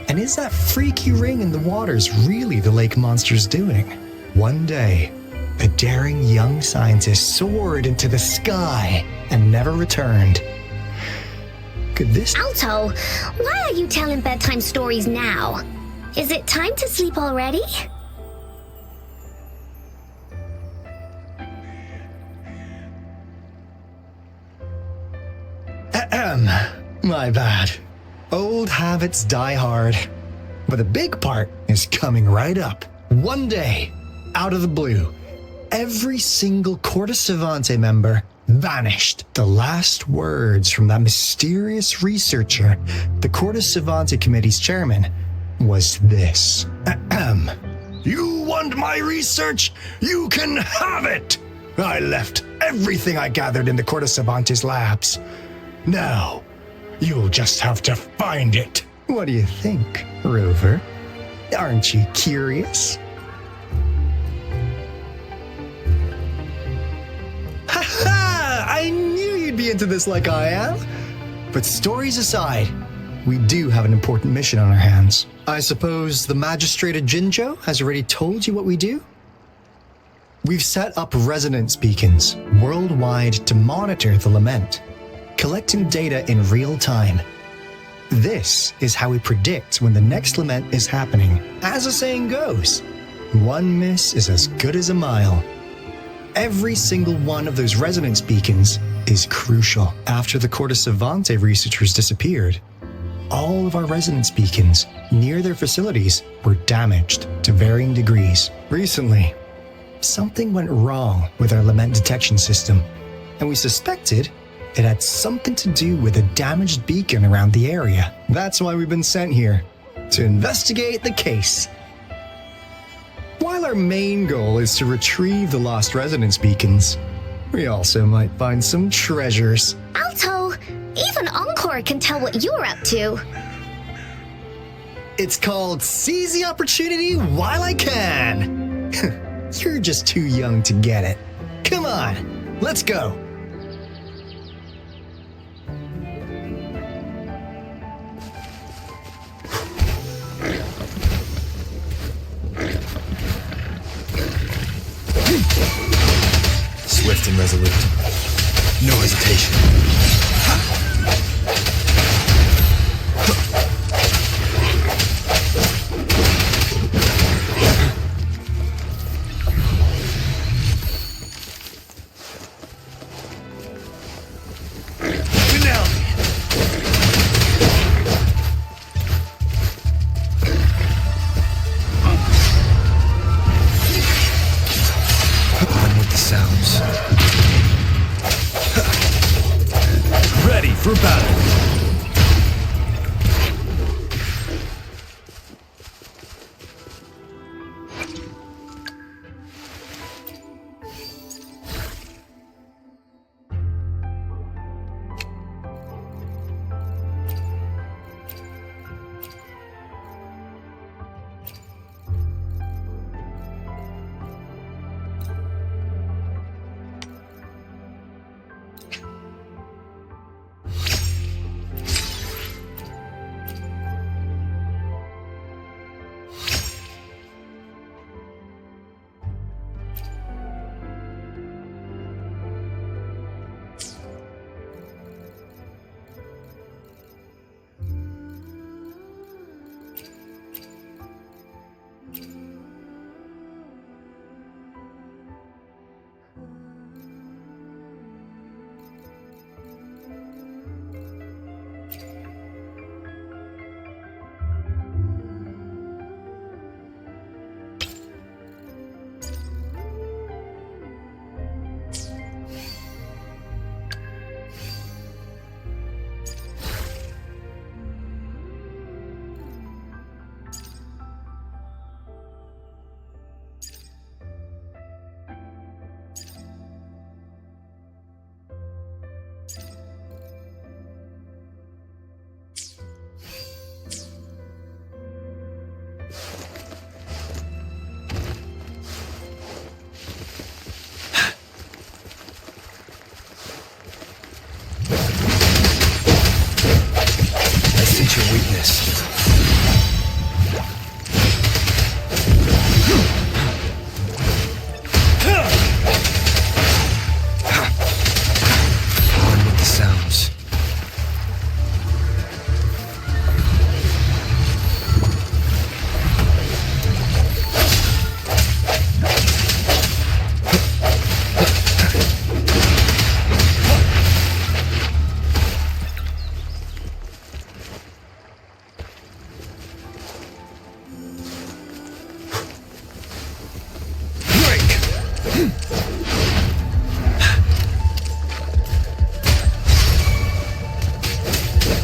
And is that freaky ring in the waters really the lake monster's doing? One day, a daring young scientist soared into the sky and never returned. Could this— Alto, why are you telling bedtime stories now? Is it time to sleep already? My bad. Old habits die hard. But the big part is coming right up. One day, out of the blue, every single Corda Savante member vanished. The last words from that mysterious researcher, the Corda Savante Committee's chairman, was this. You want my research? You can have it! I left everything I gathered in the Corda Savante's labs. Now, you'll just have to find it. What do you think, Rover? Aren't you curious? Ha! I knew you'd be into this like I am. But stories aside, we do have an important mission on our hands. I suppose the Magistrate of Jinzhou has already told you what we do? We've set up resonance beacons worldwide to monitor the Lament, collecting data in real time. This is how we predict when the next Lament is happening. As the saying goes, one miss is as good as a mile. Every single one of those resonance beacons is crucial. After the Corda Savante researchers disappeared, all of our resonance beacons near their facilities were damaged to varying degrees. Recently, something went wrong with our Lament detection system, and we suspected it had something to do with a damaged beacon around the area. That's why we've been sent here, to investigate the case. While our main goal is to retrieve the lost resonance beacons, we also might find some treasures. Alto, even Encore can tell what you're up to. It's called Seize the Opportunity While I Can. You're just too young to get it. Come on, let's go. Swift and resolute. No hesitation. On with the sounds. Ready for battle.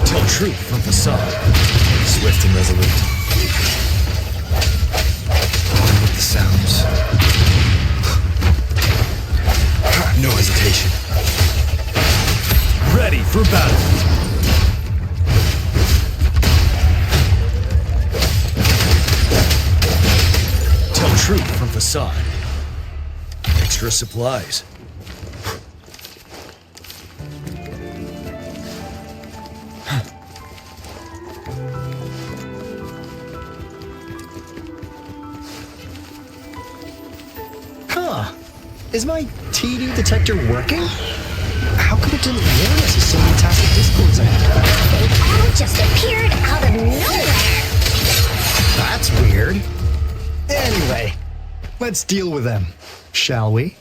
Tell truth from facade. Swift and resolute. On with the sounds. No hesitation. Ready for battle. Tell truth from facade. Extra supplies. Huh. Is my TD detector working? How come it didn't warn us of so many tacit discords ahead? They all just appeared out of nowhere. That's weird. Anyway, let's deal with them, shall we?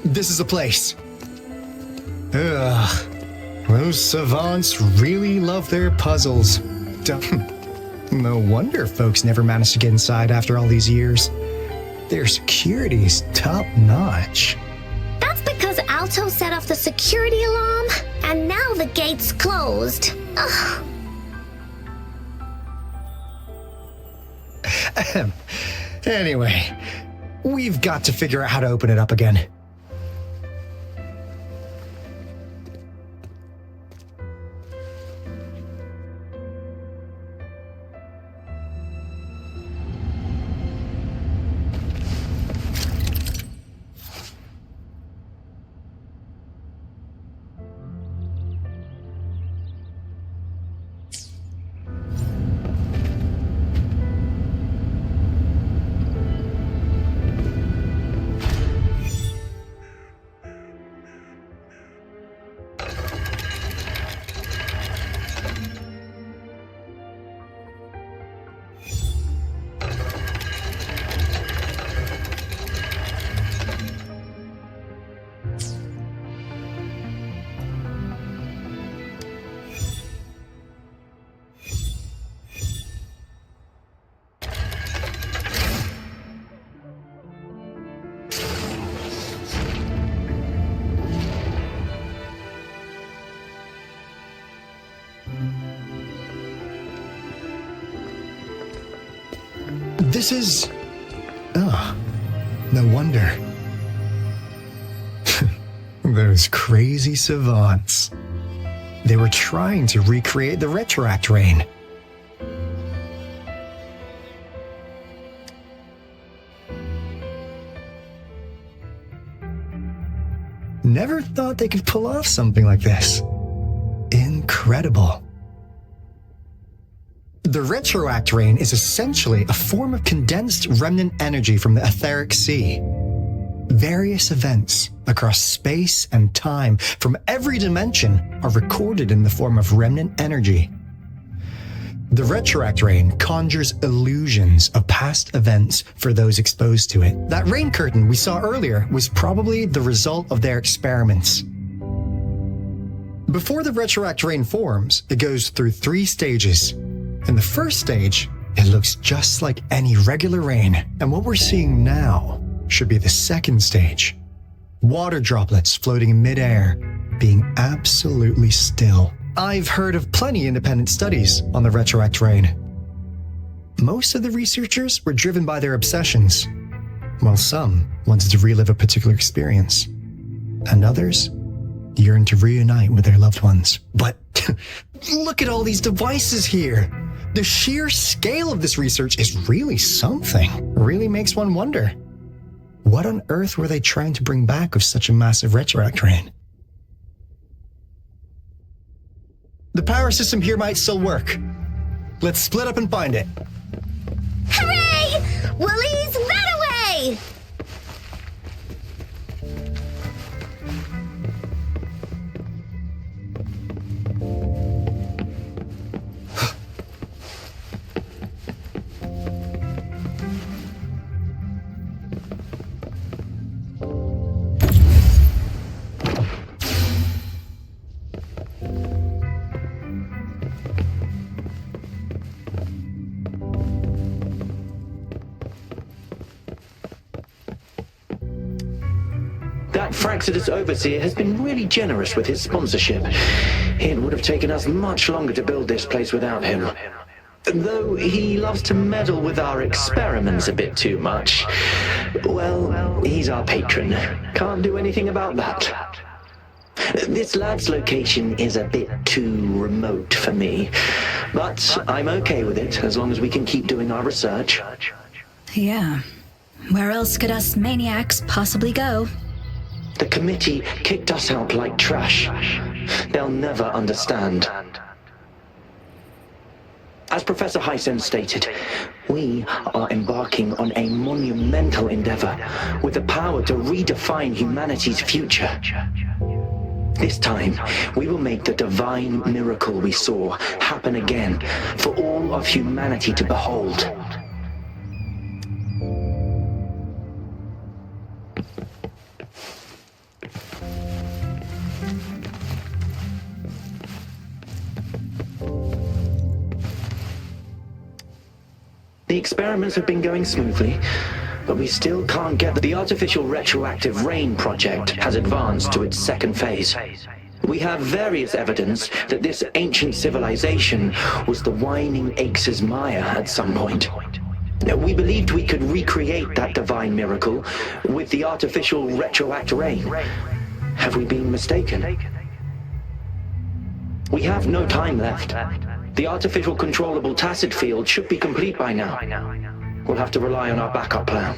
This is the place. Ugh. Those savants really love their puzzles. No wonder folks never managed to get inside after all these years. Their security's top-notch. That's because Alto set off the security alarm, and now the gate's closed. Ugh. Anyway, we've got to figure out how to open it up again. This is... Oh, no wonder. Those crazy savants. They were trying to recreate the retroact rain. Never thought they could pull off something like this. Incredible. The retroact rain is essentially a form of condensed remnant energy from the etheric sea. Various events across space and time from every dimension are recorded in the form of remnant energy. The retroact rain conjures illusions of past events for those exposed to it. That rain curtain we saw earlier was probably the result of their experiments. Before the retroact rain forms, it goes through 3 stages. In the first stage, it looks just like any regular rain, and what we're seeing now should be the second stage. Water droplets floating in midair, being absolutely still. I've heard of plenty independent studies on the retroact rain. Most of the researchers were driven by their obsessions, while some wanted to relive a particular experience, and others yearned to reunite with their loved ones. But look at all these devices here. The sheer scale of this research is really something. It really makes one wonder. What on earth were they trying to bring back with such a massive retroact rain? The power system here might still work. Let's split up and find it. Hooray! Woolie's that away! That Fraxidus overseer has been really generous with his sponsorship. It would have taken us much longer to build this place without him. Though he loves to meddle with our experiments a bit too much. Well, he's our patron. Can't do anything about that. This lab's location is a bit too remote for me, but I'm okay with it as long as we can keep doing our research. Yeah. Where else could us maniacs possibly go? The committee kicked us out like trash. They'll never understand. As Professor Hysen stated, we are embarking on a monumental endeavor with the power to redefine humanity's future. This time, we will make the divine miracle we saw happen again for all of humanity to behold. The experiments have been going smoothly, but we still can't get the artificial retroactive rain project has advanced to its second phase. We have various evidence that this ancient civilization was the whining ACER's Maya at some point. We believed we could recreate that divine miracle with the artificial retroact rain. Have we been mistaken? We have no time left. The artificial controllable tacit field should be complete by now. We'll have to rely on our backup plan.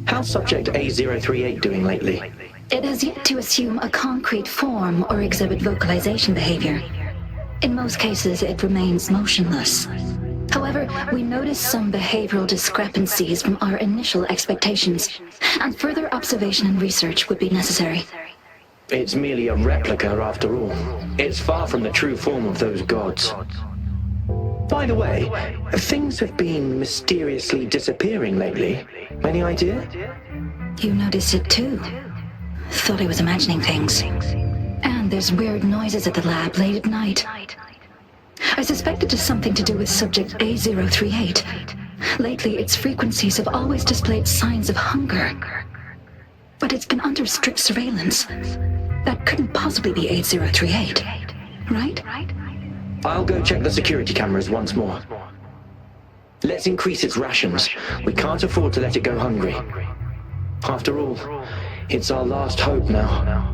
How's Subject A038 doing lately? It has yet to assume a concrete form or exhibit vocalization behavior. In most cases, it remains motionless. However, we notice some behavioral discrepancies from our initial expectations, and further observation and research would be necessary. It's merely a replica after all. It's far from the true form of those gods. By the way, things have been mysteriously disappearing lately. Any idea? You noticed it too. Thought I was imagining things. And there's weird noises at the lab late at night. I suspect it is something to do with subject A038. Lately, its frequencies have always displayed signs of hunger. But it's been under strict surveillance. That couldn't possibly be A038, right? I'll go check the security cameras once more. Let's increase its rations. We can't afford to let it go hungry. After all, it's our last hope now.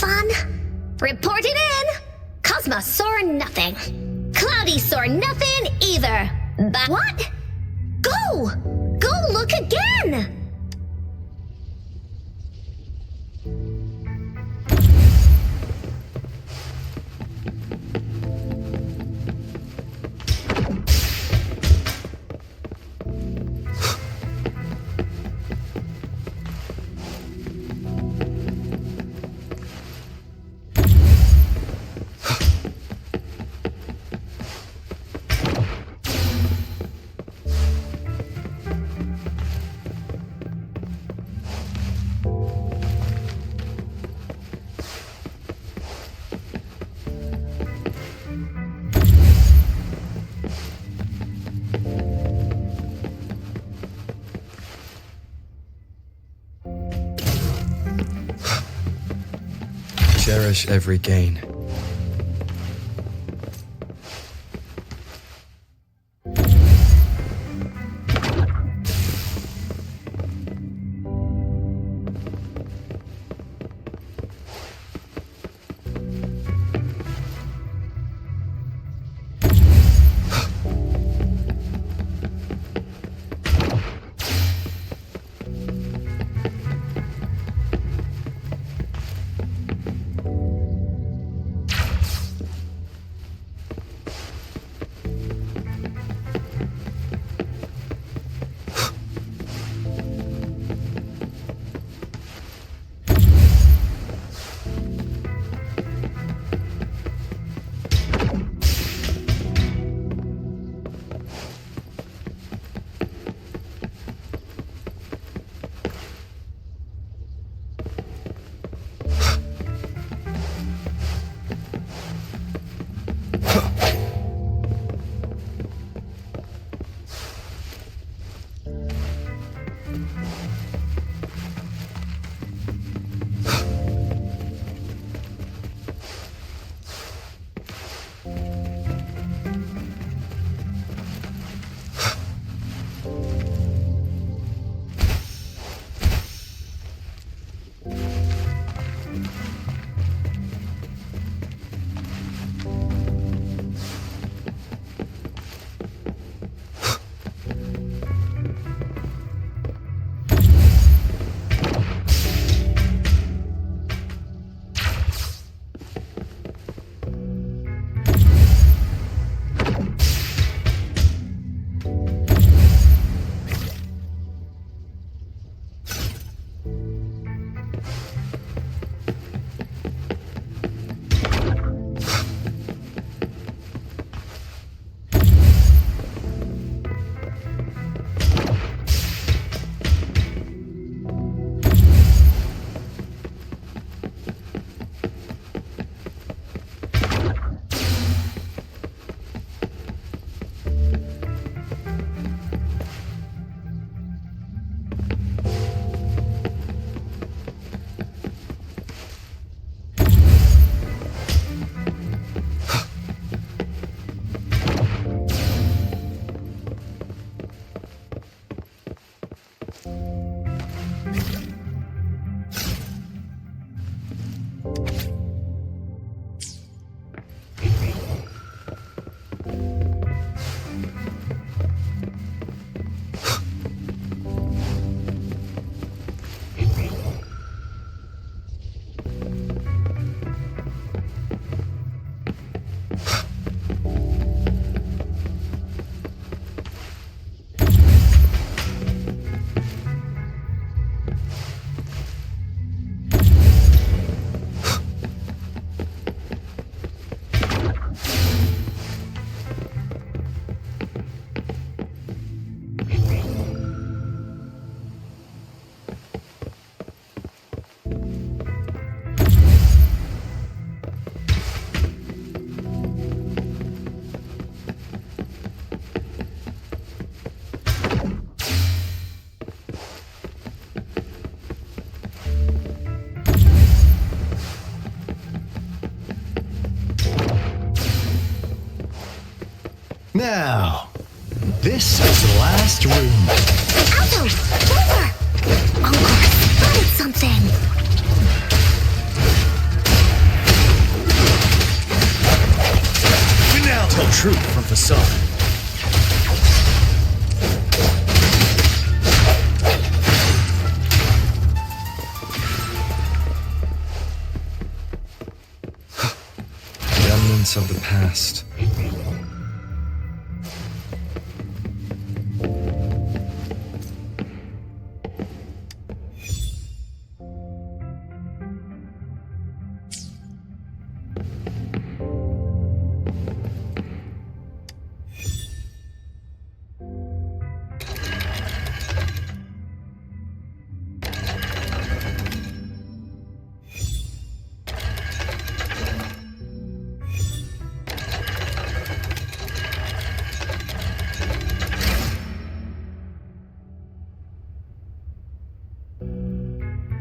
Fun? Report it in! Cosmos saw nothing. Cloudy saw nothing either. But what? Go! Go look again! Cherish every gain. Now, this is the last room. Alto! Over! Encore spotted something! We now tell truth from facade. Remnants of the past.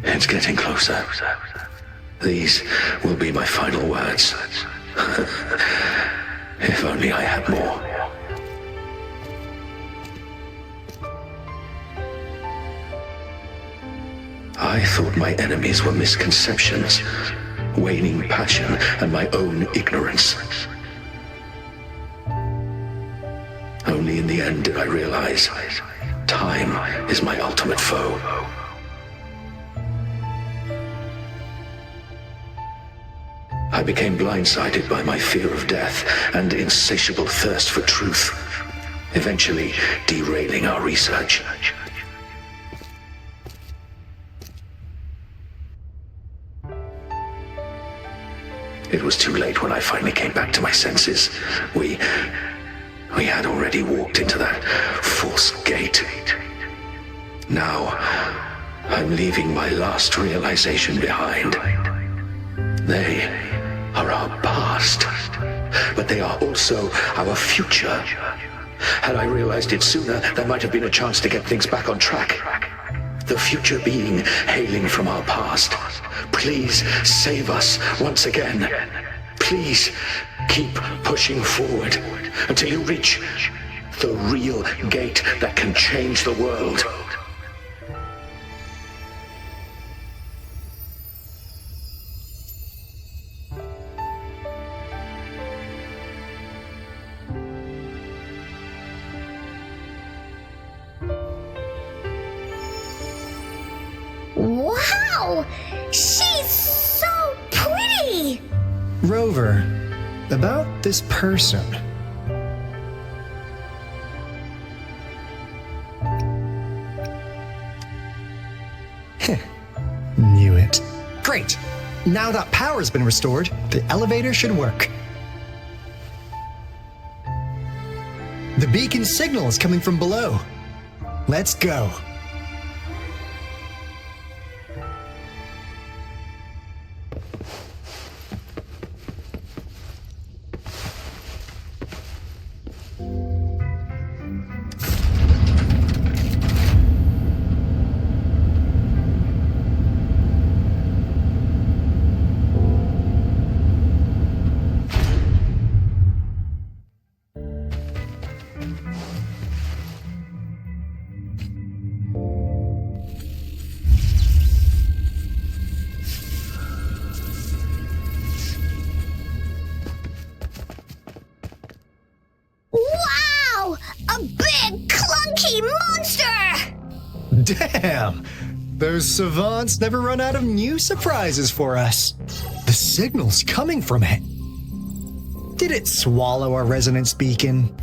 It's getting closer. These will be my final words. If only I had more. I thought my enemies were misconceptions, waning passion, and my own ignorance. Only in the end did I realize time is my ultimate foe. I became blindsided by my fear of death and insatiable thirst for truth, eventually derailing our research. It was too late when I finally came back to my senses. We had already walked into that false gate. Now, I'm leaving my last realization behind. They are our past, but they are also our future. Had I realized it sooner, there might have been a chance to get things back on track. The future being hailing from our past. Please save us once again. Please keep pushing forward until you reach the real gate that can change the world. Wow! She's so pretty! Rover, about this person. Knew it. Great! Now that power's been restored, the elevator should work. The beacon signal is coming from below. Let's go. Wow! A big, clunky monster! Damn! Those savants never run out of new surprises for us. The signal's coming from it. Did it swallow our resonance beacon?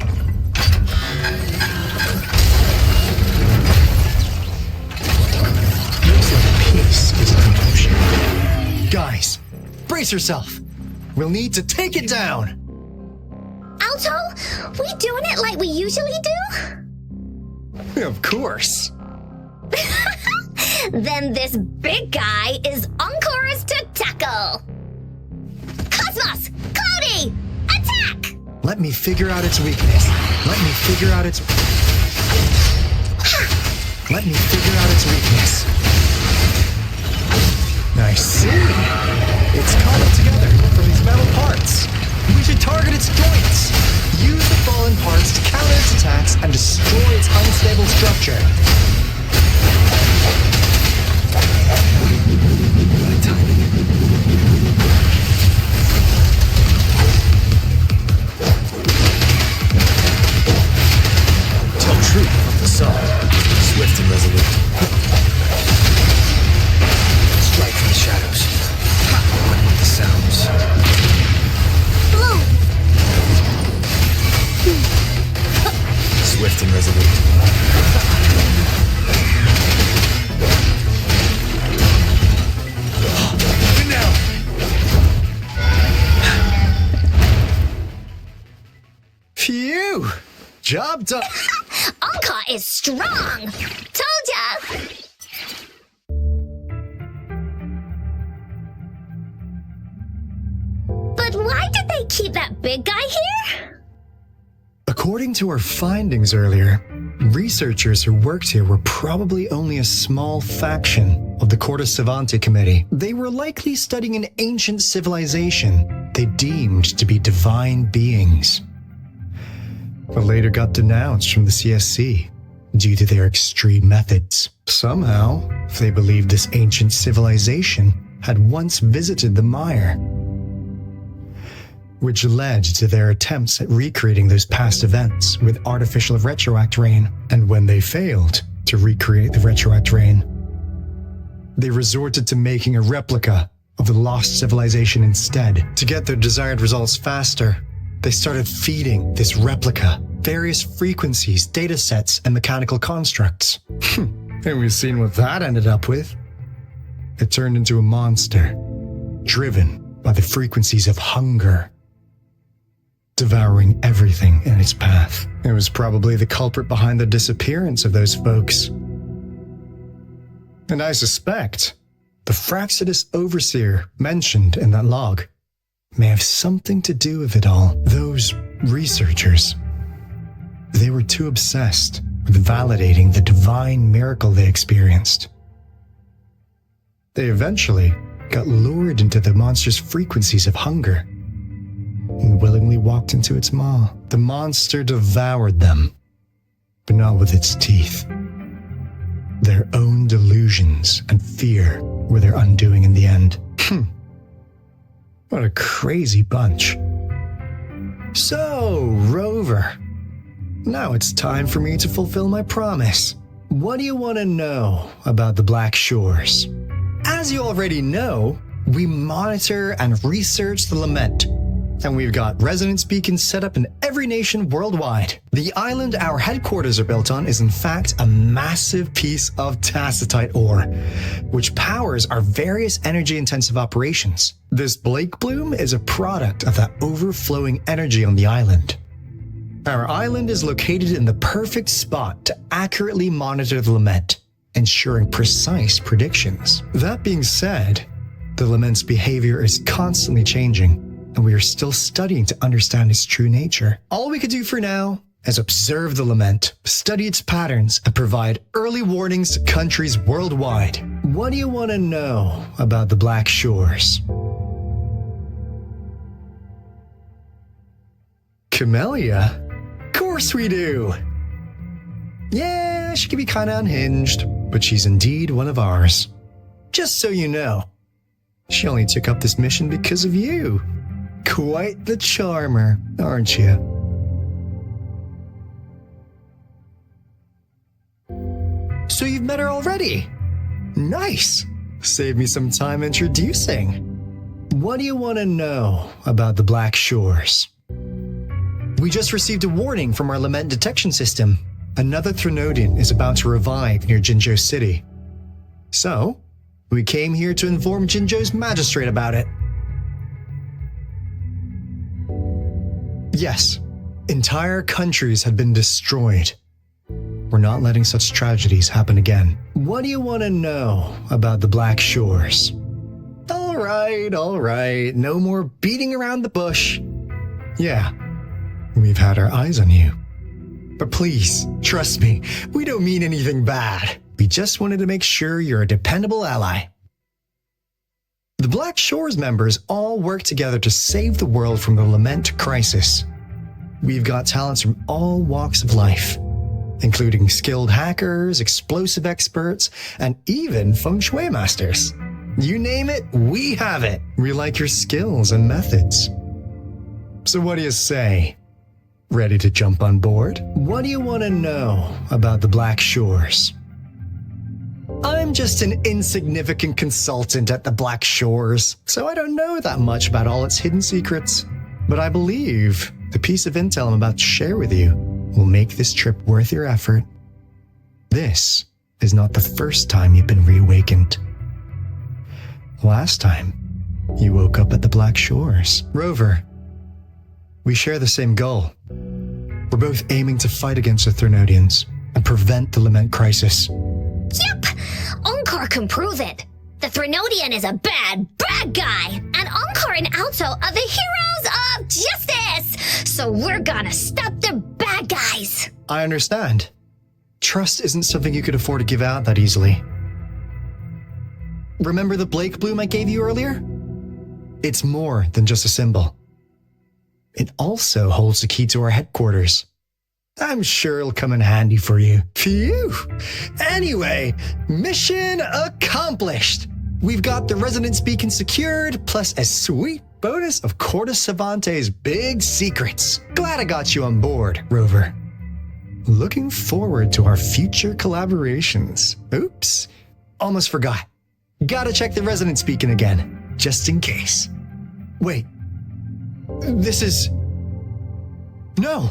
Looks like a piece is in motion. Guys, brace yourself. We'll need to take it down. Alto, we doing it like we usually do? Of course. Then this big guy is Encore's to tackle. Cosmos! Cloudy! Attack! Let me figure out its weakness. Let me figure out its weakness. I see. It's cobbled together from these metal parts. We should target its joints. Use the fallen parts attacks and destroy its unstable structure. Tell truth from facade. Swift and resolute. Strike from the shadows. One with the sounds. Swift and resolute. Now! Phew! Job done. Anka is strong! Told ya! But why did they keep that big guy here? According to our findings earlier, researchers who worked here were probably only a small faction of the Corte Savante Committee. They were likely studying an ancient civilization they deemed to be divine beings, but later got denounced from the CSC due to their extreme methods. Somehow, they believed this ancient civilization had once visited the mire, which led to their attempts at recreating those past events with artificial retroact rain. And when they failed to recreate the retroact rain, they resorted to making a replica of the lost civilization instead. To get their desired results faster, they started feeding this replica various frequencies, datasets, and mechanical constructs. And we've seen what that ended up with. It turned into a monster, driven by the frequencies of hunger, devouring everything in its path. It was probably the culprit behind the disappearance of those folks. And I suspect the Fraxidus Overseer mentioned in that log may have something to do with it all. Those researchers, they were too obsessed with validating the divine miracle they experienced. They eventually got lured into the monster's frequencies of hunger and willingly walked into its maw. The monster devoured them, but not with its teeth. Their own delusions and fear were their undoing in the end. What a crazy bunch. So, Rover, now it's time for me to fulfill my promise. What do you want to know about the Black Shores? As you already know, we monitor and research the Lament, and we've got resonance beacons set up in every nation worldwide. The island our headquarters are built on is in fact a massive piece of tacitite ore, which powers our various energy-intensive operations. This Blake Bloom is a product of that overflowing energy on the island. Our island is located in the perfect spot to accurately monitor the Lament, ensuring precise predictions. That being said, the Lament's behavior is constantly changing, and we are still studying to understand its true nature. All we could do for now is observe the Lament, study its patterns, and provide early warnings to countries worldwide. What do you want to know about the Black Shores? Camellia? Of course we do! Yeah, she can be kinda unhinged, but she's indeed one of ours. Just so you know, she only took up this mission because of you. Quite the charmer, aren't you? So you've met her already? Nice! Save me some time introducing. What do you want to know about the Black Shores? We just received a warning from our Lament detection system. Another Threnodian is about to revive near Jinzhou City. So, we came here to inform Jinzhou's magistrate about it. Yes, entire countries had been destroyed. We're not letting such tragedies happen again. What do you want to know about the Black Shores? All right, no more beating around the bush. Yeah, we've had our eyes on you. But please, trust me, we don't mean anything bad. We just wanted to make sure you're a dependable ally. The Black Shores members all work together to save the world from the Lament crisis. We've got talents from all walks of life, including skilled hackers, explosive experts, and even feng shui masters. You name it, we have it. We like your skills and methods. So what do you say? Ready to jump on board? What do you want to know about the Black Shores? I'm just an insignificant consultant at the Black Shores, so I don't know that much about all its hidden secrets. But I believe the piece of intel I'm about to share with you will make this trip worth your effort. This is not the first time you've been reawakened. Last time, you woke up at the Black Shores. Rover, we share the same goal. We're both aiming to fight against the Threnodians and prevent the Lament crisis. Yep! Encore can prove it. The Threnodian is a bad, bad guy, and Encore and Alto are the heroes of justice! So we're gonna stop the bad guys! I understand. Trust isn't something you could afford to give out that easily. Remember the Blake bloom I gave you earlier? It's more than just a symbol. It also holds the key to our headquarters. I'm sure it'll come in handy for you. Phew! Anyway, mission accomplished! We've got the resonance beacon secured, plus a sweet bonus of Cortus Savante's big secrets. Glad I got you on board, Rover. Looking forward to our future collaborations. Oops, almost forgot. Gotta check the resonance beacon again, just in case. Wait, this is... No,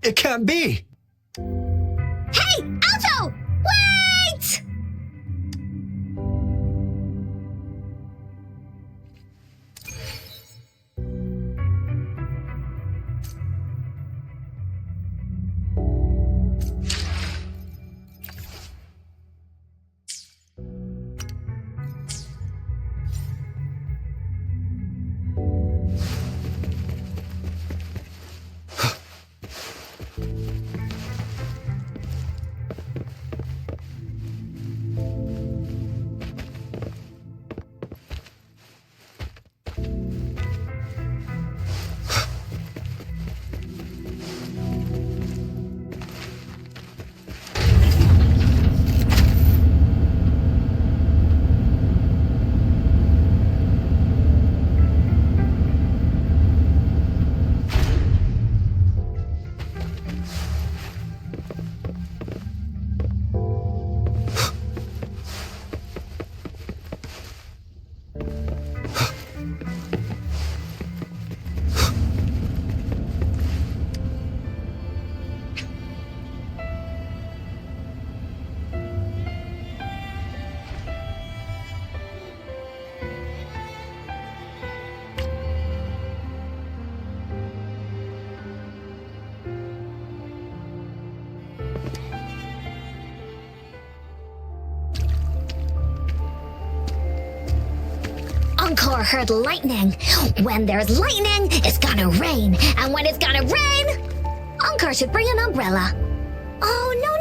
it can't be. Hey, Alto! Wait! Encore heard lightning. When there's lightning, it's gonna rain. And when it's gonna rain, Encore should bring an umbrella. Oh, no.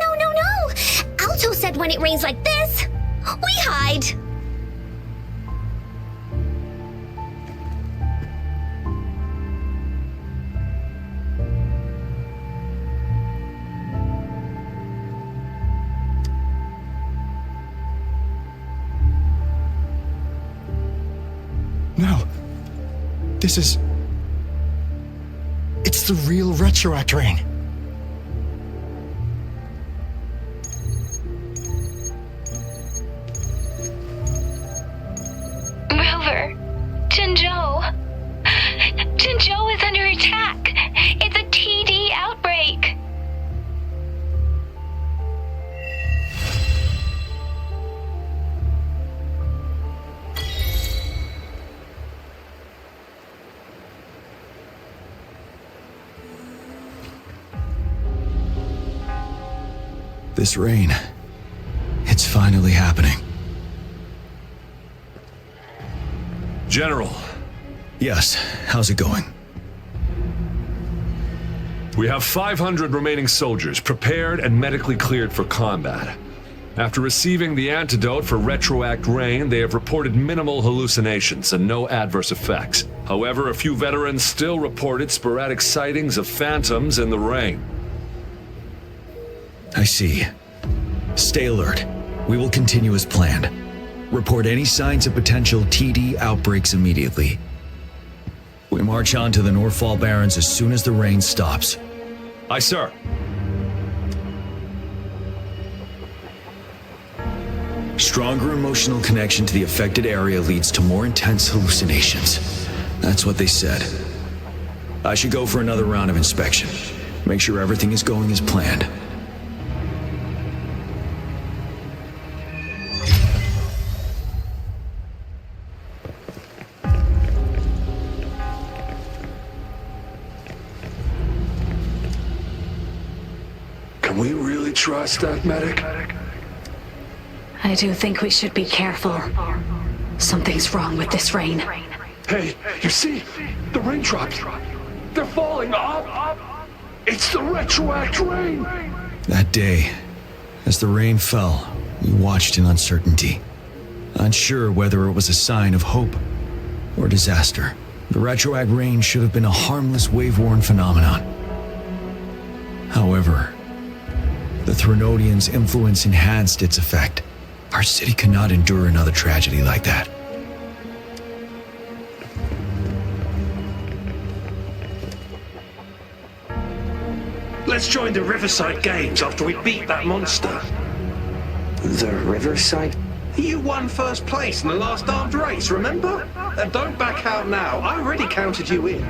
Alto said when it rains like this, we hide. No. This is... It's the real Retroact ring. Rover, Jinzhou is under attack. It's a TD outbreak. This rain, it's finally happening. General. Yes, how's it going? We have 500 remaining soldiers prepared and medically cleared for combat. After receiving the antidote for retroact rain, they have reported minimal hallucinations and no adverse effects. However, a few veterans still reported sporadic sightings of phantoms in the rain. I see. Stay alert. We will continue as planned. Report any signs of potential TD outbreaks immediately. We march on to the Northfall Barrens as soon as the rain stops. Aye, sir. Stronger emotional connection to the affected area leads to more intense hallucinations. That's what they said. I should go for another round of inspection. Make sure everything is going as planned. Can we really trust that medic? I do think we should be careful. Something's wrong with this rain. Hey, you see? The raindrops. They're falling up. It's the retroact rain. That day, as the rain fell, we watched in uncertainty. Unsure whether it was a sign of hope or disaster. The retroact rain should have been a harmless wave-worn phenomenon. However, the Threnodians' influence enhanced its effect. Our city cannot endure another tragedy like that. Let's join the Riverside Games after we beat that monster. The Riverside? You won first place in the last armed race, remember? Don't back out now. I already counted you in.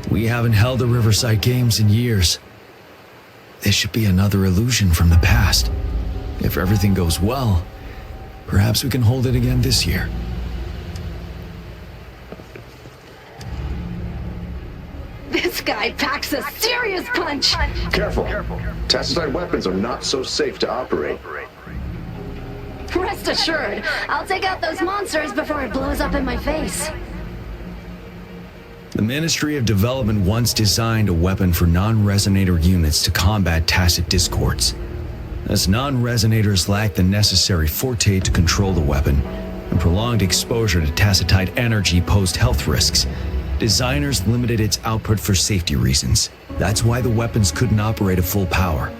We haven't held the Riverside Games in years. This should be another illusion from the past. If everything goes well, perhaps we can hold it again this year. This guy packs a serious punch! Careful. Tacitite weapons are not so safe to operate. Rest assured, I'll take out those monsters before it blows up in my face. The Ministry of Development once designed a weapon for non-resonator units to combat tacit discords. As non-resonators lack the necessary forte to control the weapon, and prolonged exposure to tacitite energy posed health risks, designers limited its output for safety reasons. That's why the weapons couldn't operate at full power.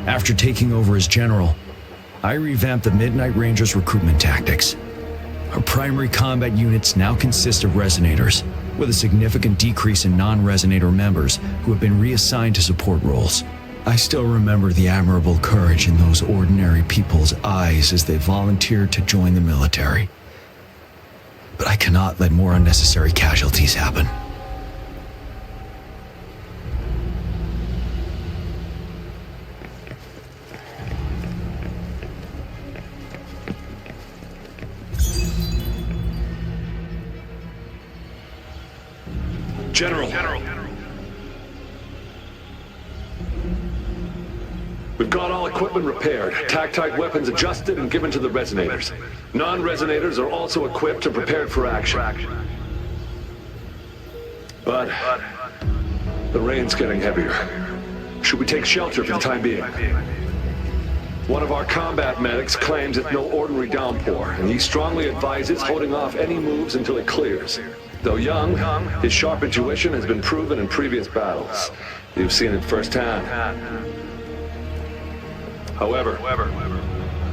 After taking over as general, I revamped the Midnight Rangers' recruitment tactics. Our primary combat units now consist of resonators, with a significant decrease in non-resonator members who have been reassigned to support roles. I still remember the admirable courage in those ordinary people's eyes as they volunteered to join the military. But I cannot let more unnecessary casualties happen. General. We've got all equipment repaired, tactite weapons adjusted and given to the resonators. Non-resonators are also equipped and prepared for action. But the rain's getting heavier. Should we take shelter for the time being? One of our combat medics claims it's no ordinary downpour, and he strongly advises holding off any moves until it clears. Though young, his sharp intuition has been proven in previous battles. You've seen it firsthand. However,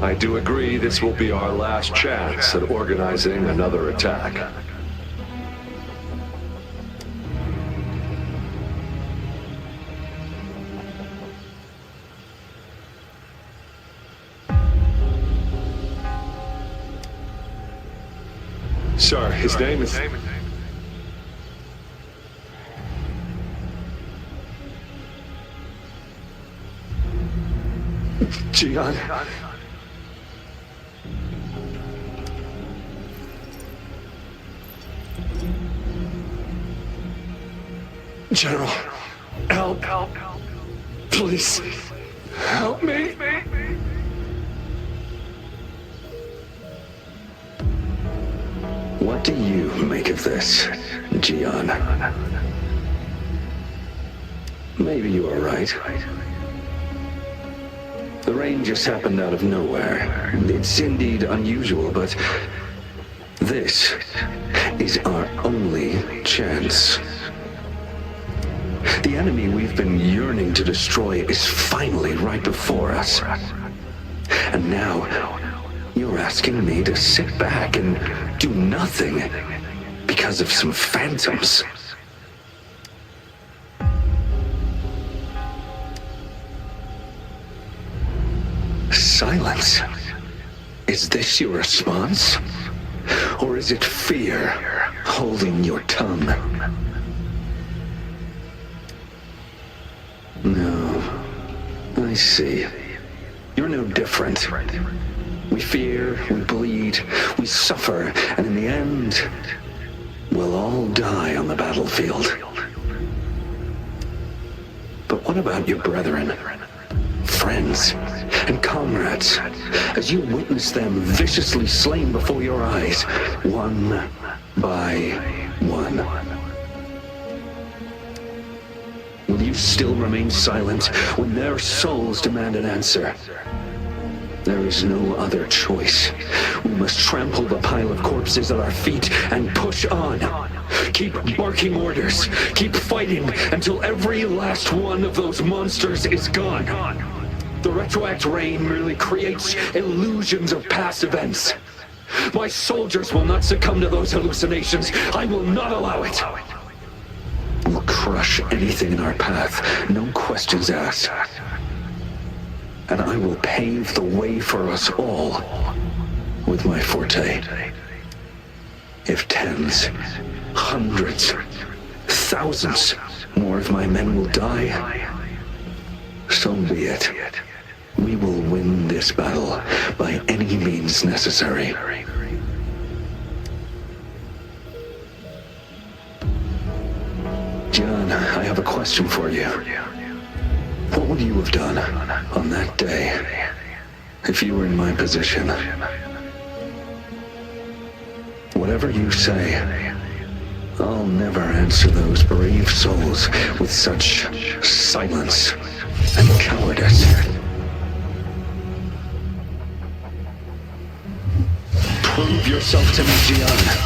I do agree this will be our last chance at organizing another attack. Sir, his name is... Gian. General, help. Please, help me. What do you make of this, Gian? Maybe you are right. The rain just happened out of nowhere. It's indeed unusual, but this is our only chance. The enemy we've been yearning to destroy is finally right before us. And now, you're asking me to sit back and do nothing because of some phantoms. Silence. Is this your response? Or is it fear holding your tongue? No. I see. You're no different. We fear, we bleed, we suffer, and in the end, we'll all die on the battlefield. But what about your brethren, friends, and comrades, as you witness them viciously slain before your eyes, one by one? Will you still remain silent when their souls demand an answer? There is no other choice. We must trample the pile of corpses at our feet and push on. Keep barking orders. Keep fighting until every last one of those monsters is gone. The retroact rain merely creates illusions of past events. My soldiers will not succumb to those hallucinations. I will not allow it. We'll crush anything in our path, no questions asked. And I will pave the way for us all with my forte. If tens, hundreds, thousands more of my men will die, so be it. We will win this battle by any means necessary. John, I have a question for you. What would you have done on that day if you were in my position? Whatever you say, I'll never answer those brave souls with such silence and cowardice. Prove yourself to me, Gian.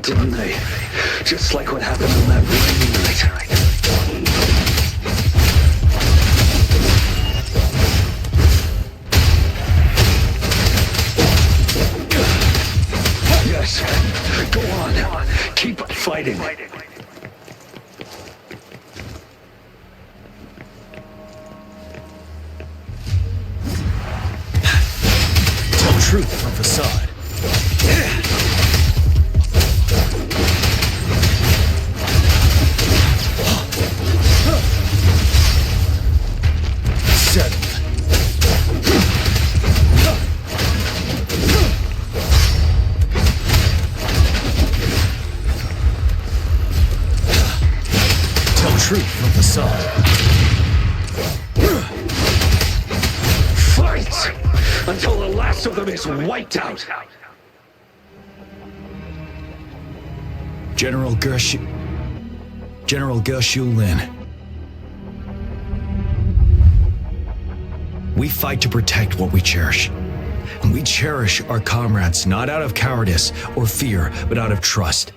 Didn't they? Just like what happened on that rainy night. Yes, go on. Keep fighting. Tell truth from facade. Truth from facade. Fight until the last of them is wiped out. General Gershu Lin. We fight to protect what we cherish. And we cherish our comrades not out of cowardice or fear, but out of trust.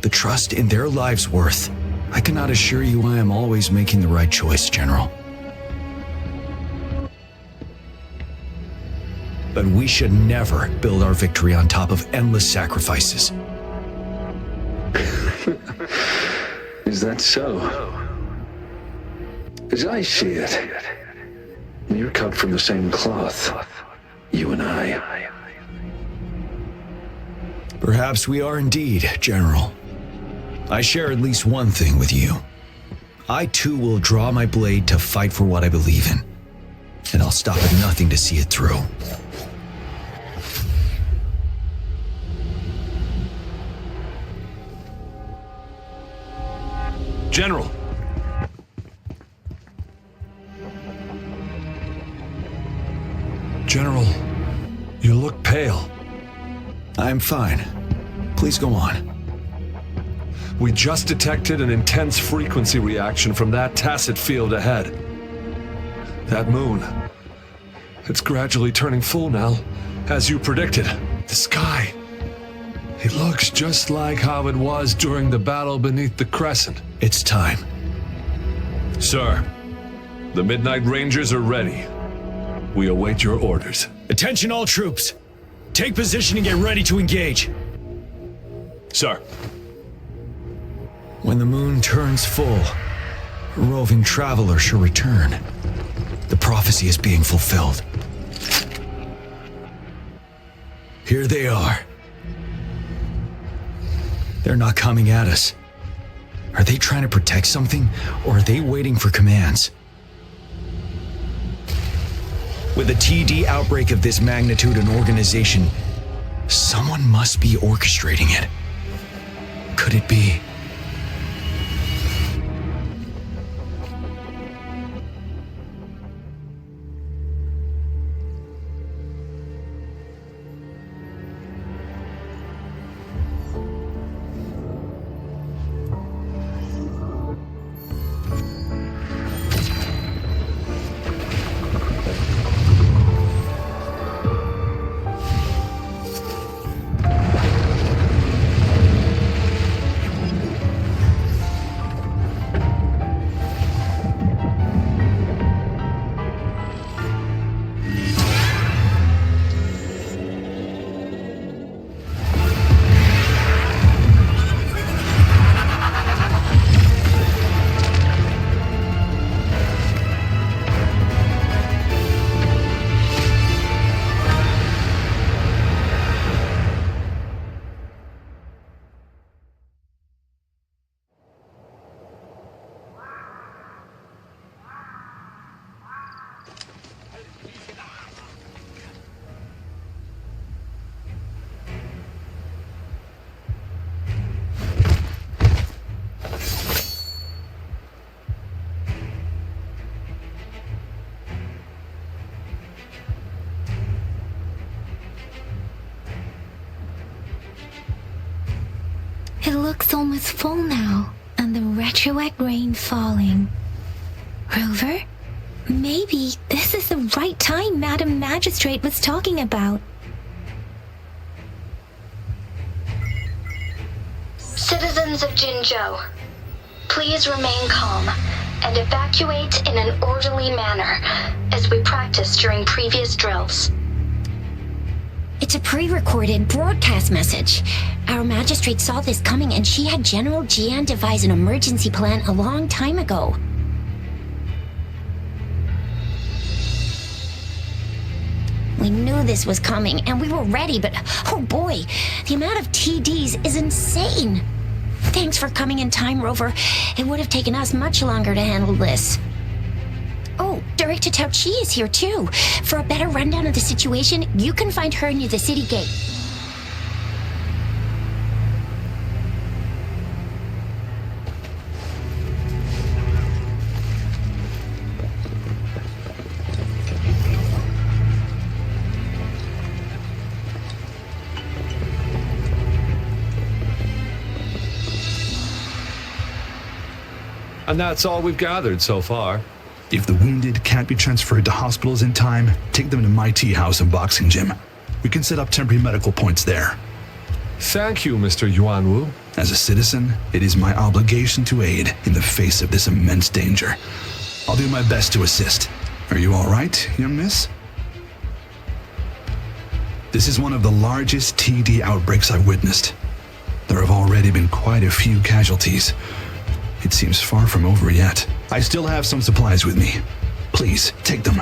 The trust in their lives' worth. I cannot assure you I am always making the right choice, General. But we should never build our victory on top of endless sacrifices. Is that so? As I see it, you're cut from the same cloth, you and I. Perhaps we are indeed, General. I share at least one thing with you. I too will draw my blade to fight for what I believe in. And I'll stop at nothing to see it through. General. General, you look pale. I'm fine. Please go on. We just detected an intense frequency reaction from that tacit field ahead. That moon, it's gradually turning full now, as you predicted. The sky, it looks just like how it was during the battle beneath the crescent. It's time. Sir, the Midnight Rangers are ready. We await your orders. Attention all troops. Take position and get ready to engage. Sir. When the moon turns full, a roving traveler shall return. The prophecy is being fulfilled. Here they are. They're not coming at us. Are they trying to protect something, or are they waiting for commands? With a TD outbreak of this magnitude and organization, someone must be orchestrating it. Could it be? It looks almost full now, and the retroact rain falling. Rover, maybe this is the right time Madam Magistrate was talking about. Citizens of Jinzhou, please remain calm and evacuate in an orderly manner as we practiced during previous drills. It's a pre-recorded broadcast message. Our magistrate saw this coming and she had General Jian devise an emergency plan a long time ago. We knew this was coming and we were ready, but oh boy, the amount of TDs is insane. Thanks for coming in time, Rover. It would have taken us much longer to handle this. Oh, Director Tao Chi is here too. For a better rundown of the situation, you can find her near the city gate. And that's all we've gathered so far. If the wounded can't be transferred to hospitals in time, take them to my tea house and boxing gym. We can set up temporary medical points there. Thank you, Mr. Yuanwu. As a citizen, it is my obligation to aid in the face of this immense danger. I'll do my best to assist. Are you all right, young miss? This is one of the largest TD outbreaks I've witnessed. There have already been quite a few casualties. It seems far from over yet. I still have some supplies with me. Please, take them.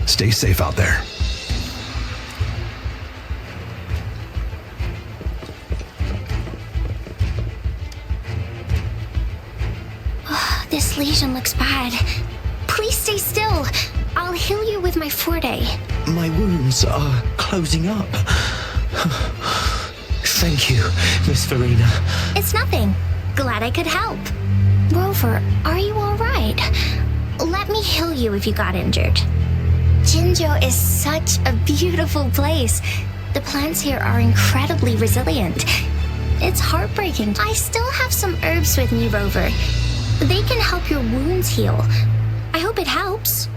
Stay safe out there. This lesion looks bad. Please stay still. I'll heal you with my Forte. My wounds are closing up. Thank you, Miss Verena. It's nothing. Glad I could help. Rover, are you all right? Let me heal you if you got injured. Jinzhou is such a beautiful place. The plants here are incredibly resilient. It's heartbreaking. I still have some herbs with me, Rover. They can help your wounds heal. I hope it helps.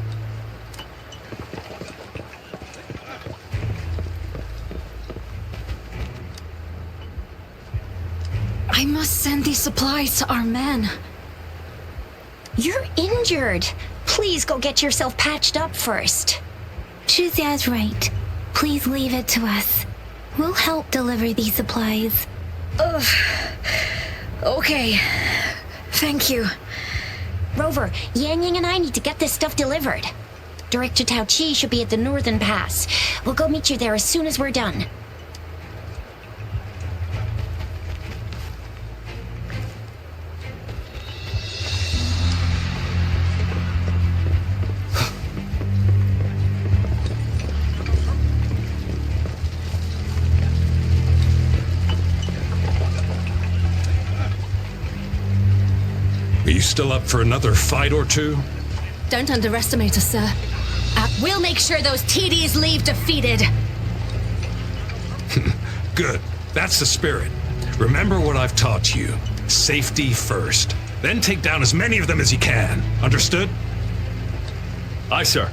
I must send these supplies to our men. You're injured. Please go get yourself patched up first. Shuxia's right. Please leave it to us. We'll help deliver these supplies. Ugh. Okay. Thank you. Rover, Yang Yang and I need to get this stuff delivered. Director Tao Chi should be at the Northern Pass. We'll go meet you there as soon as we're done. Are you still up for another fight or two? Don't underestimate us, sir. We'll make sure those TDs leave defeated. Good. That's the spirit. Remember what I've taught you. Safety first. Then take down as many of them as you can. Understood? Aye, sir.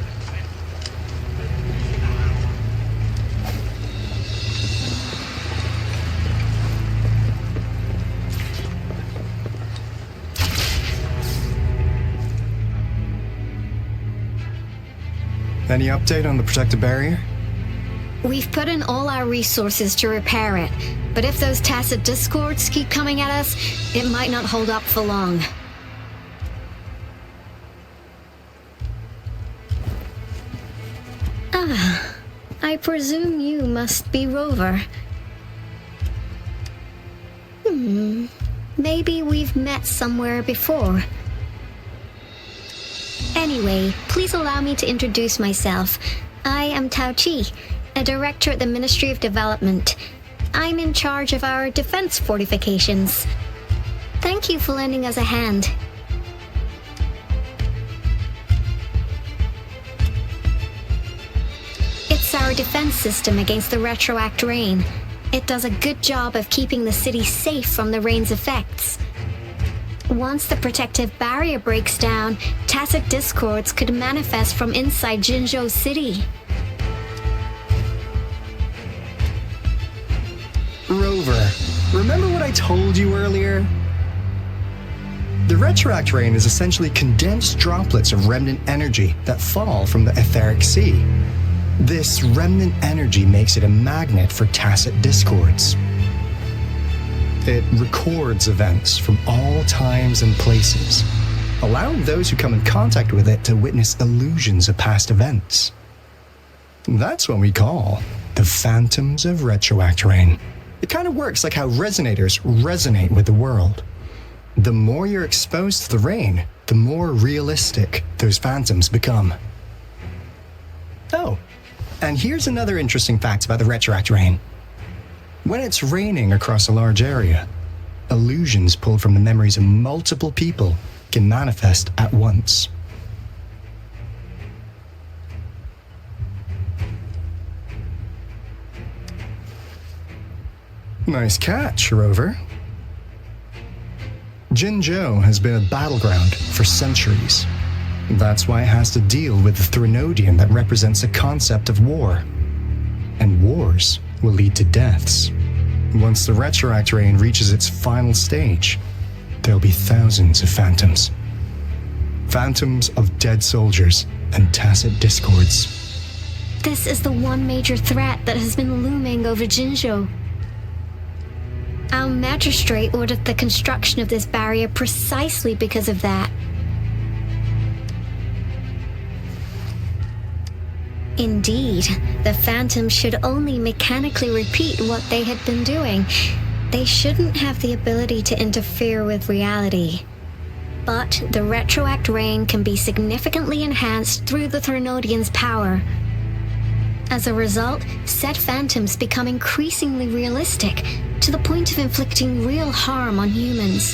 Any update on the protective barrier? We've put in all our resources to repair it, but if those tacit discords keep coming at us, it might not hold up for long. Ah, I presume you must be Rover. Maybe we've met somewhere before. Anyway, please allow me to introduce myself. I am Tao Chi, a director at the Ministry of Development. I'm in charge of our defense fortifications. Thank you for lending us a hand. It's our defense system against the retroact rain. It does a good job of keeping the city safe from the rain's effects. Once the protective barrier breaks down, tacit discords could manifest from inside Jinzhou City. Rover, remember what I told you earlier? The retroact rain is essentially condensed droplets of remnant energy that fall from the etheric sea. This remnant energy makes it a magnet for tacit discords. It records events from all times and places, allowing those who come in contact with it to witness illusions of past events. That's what we call the phantoms of retroact rain. It kind of works like how resonators resonate with the world. The more you're exposed to the rain, the more realistic those phantoms become. Oh, and here's another interesting fact about the retroact rain. When it's raining across a large area, illusions pulled from the memories of multiple people can manifest at once. Nice catch, Rover. Jinzhou has been a battleground for centuries. That's why it has to deal with the Threnodian that represents the concept of war. And wars will lead to deaths. Once the retroact rain reaches its final stage, there'll be thousands of phantoms. Phantoms of dead soldiers and tacit discords. This is the one major threat that has been looming over Jinzhou. Our magistrate ordered the construction of this barrier precisely because of that. Indeed, the phantoms should only mechanically repeat what they had been doing. They shouldn't have the ability to interfere with reality. But the retroact rain can be significantly enhanced through the Threnodian's power. As a result, said phantoms become increasingly realistic, to the point of inflicting real harm on humans.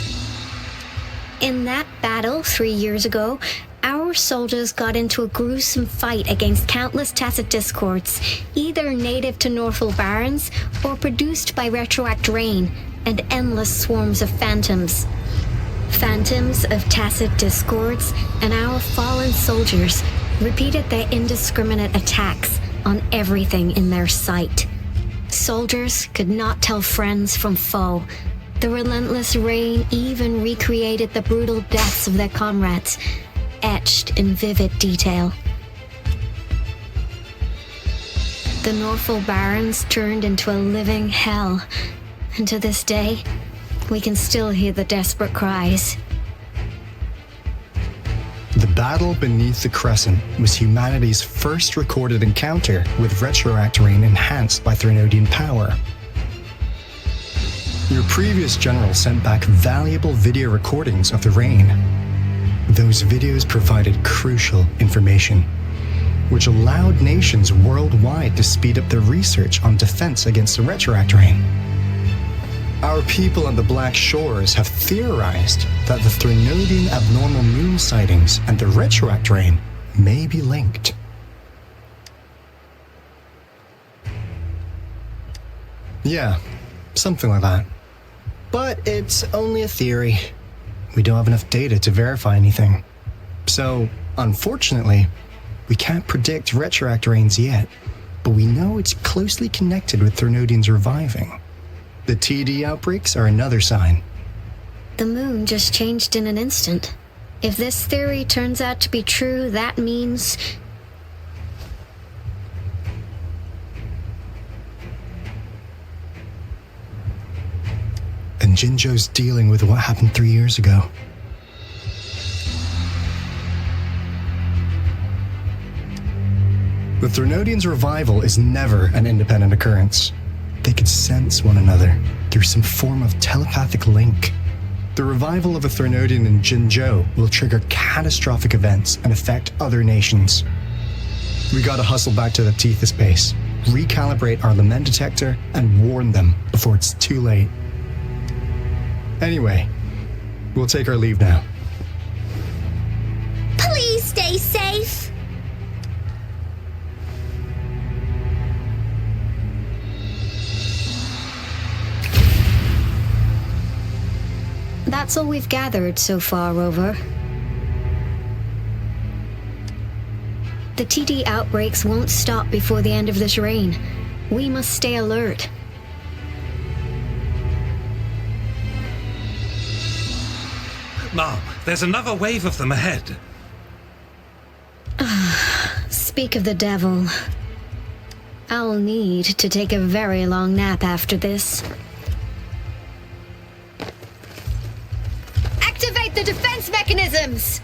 In that battle 3 years ago, our our soldiers got into a gruesome fight against countless Tacet discords, either native to Northel Barrens or produced by retroact rain and endless swarms of phantoms. Phantoms of Tacet discords and our fallen soldiers repeated their indiscriminate attacks on everything in their sight. Soldiers could not tell friends from foe. The relentless rain even recreated the brutal deaths of their comrades, etched in vivid detail. The Northel Barrens turned into a living hell, and to this day, we can still hear the desperate cries. The battle beneath the Crescent was humanity's first recorded encounter with retroact rain enhanced by Threnodian power. Your previous general sent back valuable video recordings of the rain. Those videos provided crucial information, which allowed nations worldwide to speed up their research on defense against the retroact rain. Our people on the Black Shores have theorized that the Threnodian abnormal moon sightings and the retroact rain may be linked. Yeah, something like that. But it's only a theory. We don't have enough data to verify anything. So, unfortunately, we can't predict retroact rains yet, but we know it's closely connected with Threnodians reviving. The TD outbreaks are another sign. The moon just changed in an instant. If this theory turns out to be true, that means... And Jinzhou's dealing with what happened 3 years ago. The Threnodians' revival is never an independent occurrence. They could sense one another through some form of telepathic link. The revival of a Threnodian in Jinzhou will trigger catastrophic events and affect other nations. We gotta hustle back to the Tethys base, recalibrate our Lament detector, and warn them before it's too late. Anyway, we'll take our leave now. Please stay safe! That's all we've gathered so far, Rover. The TD outbreaks won't stop before the end of this reign. We must stay alert. Mom, there's another wave of them ahead. Speak of the devil. I'll need to take a very long nap after this. Activate the defense mechanisms!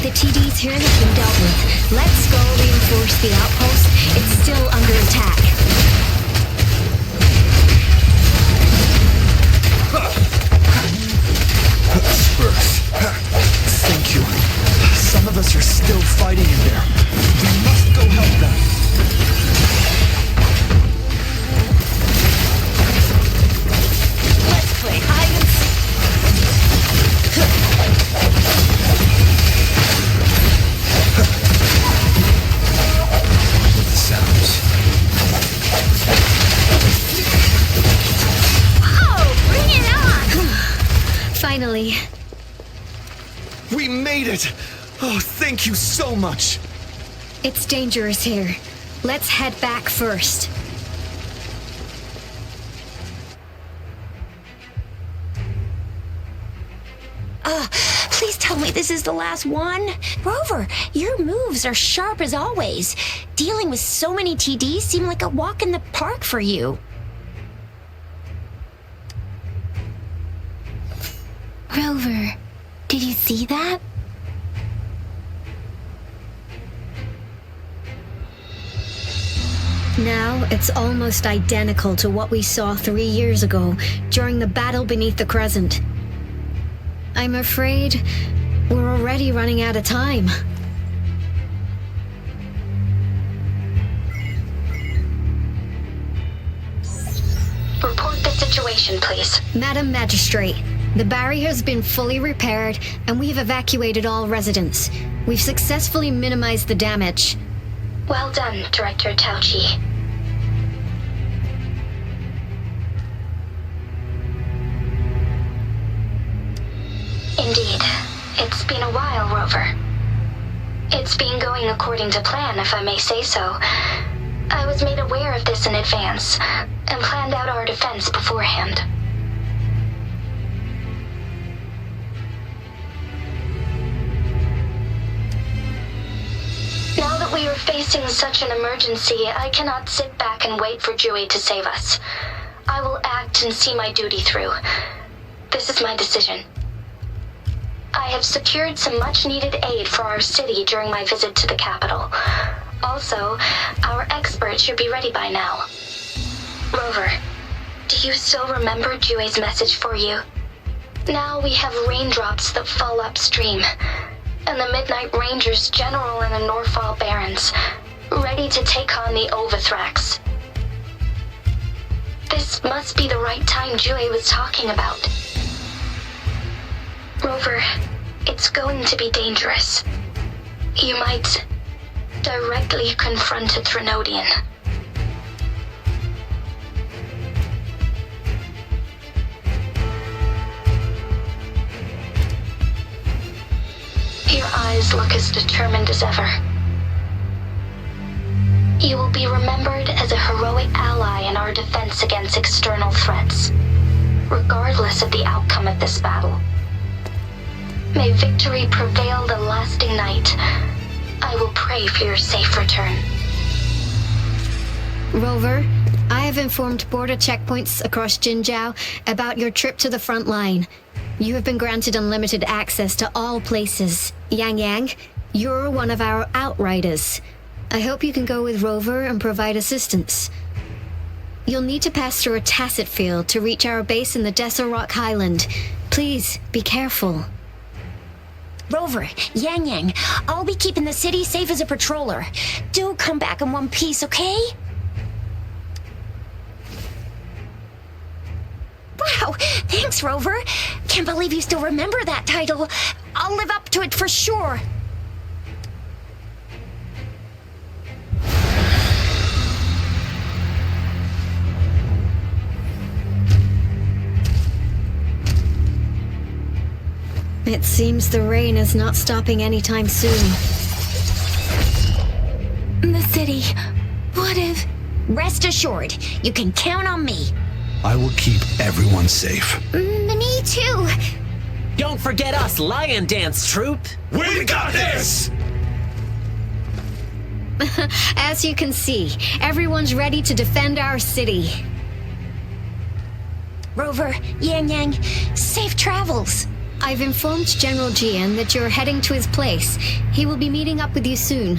The TDs here have been dealt with. Let's go reinforce the outpost. It's still under attack. Spurs. Thank you. Some of us are still fighting in there. We must go help them. Let's play hide and seek. Finally. We made it! Oh, thank you so much! It's dangerous here. Let's head back first. Please tell me this is the last one. Rover, your moves are sharp as always. Dealing with so many TDs seem like a walk in the park for you. Rover, did you see that? Now it's almost identical to what we saw 3 years ago during the battle beneath the Crescent. I'm afraid we're already running out of time. Report the situation, please. Madam Magistrate, the barrier has been fully repaired and we've evacuated all residents. We've successfully minimized the damage. Well done, Director Tauchi. Indeed. It's been a while, Rover. It's been going according to plan, if I may say so. I was made aware of this in advance, and planned out our defense beforehand. Now that we are facing such an emergency, I cannot sit back and wait for Jue to save us. I will act and see my duty through. This is my decision. I have secured some much-needed aid for our city during my visit to the capital. Also, our expert should be ready by now. Rover, do you still remember Jue's message for you? Now we have raindrops that fall upstream, and the Midnight Rangers General and the Norfall Barons, ready to take on the Overthrax. This must be the right time Jue was talking about. Rover, it's going to be dangerous. You might directly confront a Trinodian. Your eyes look as determined as ever. You will be remembered as a heroic ally in our defense against external threats, regardless of the outcome of this battle. May victory prevail the lasting night. I will pray for your safe return. Rover, I have informed border checkpoints across Jinzhou about your trip to the front line. You have been granted unlimited access to all places. Yang Yang, you're one of our outriders. I hope you can go with Rover and provide assistance. You'll need to pass through a tacit field to reach our base in the Desert Rock Highland. Please, be careful. Rover, Yang Yang, I'll be keeping the city safe as a patroller. Do come back in one piece, okay? Wow, thanks, Rover. Can't believe you still remember that title. I'll live up to it for sure. It seems the rain is not stopping anytime soon. The city. What if... Rest assured, you can count on me. I will keep everyone safe. Me too. Don't forget us, Lion Dance Troop. We got this! As you can see, everyone's ready to defend our city. Rover, Yang Yang, safe travels. I've informed General Jian that you're heading to his place. He will be meeting up with you soon.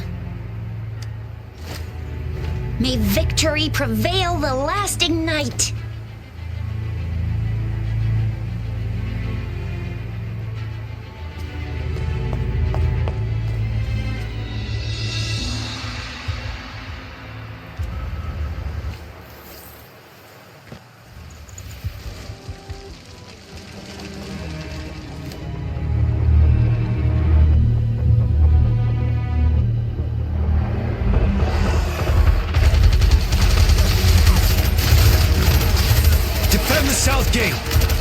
May victory prevail the lasting night. South gate.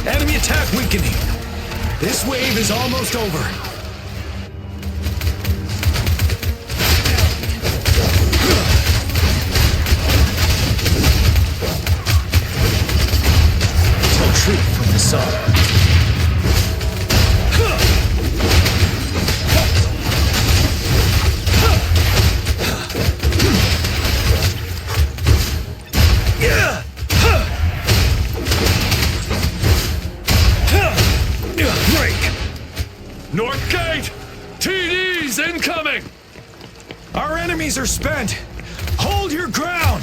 Enemy attack weakening. This wave is almost over. Tell truth from the sun. North Gate! TDs incoming! Our enemies are spent! Hold your ground!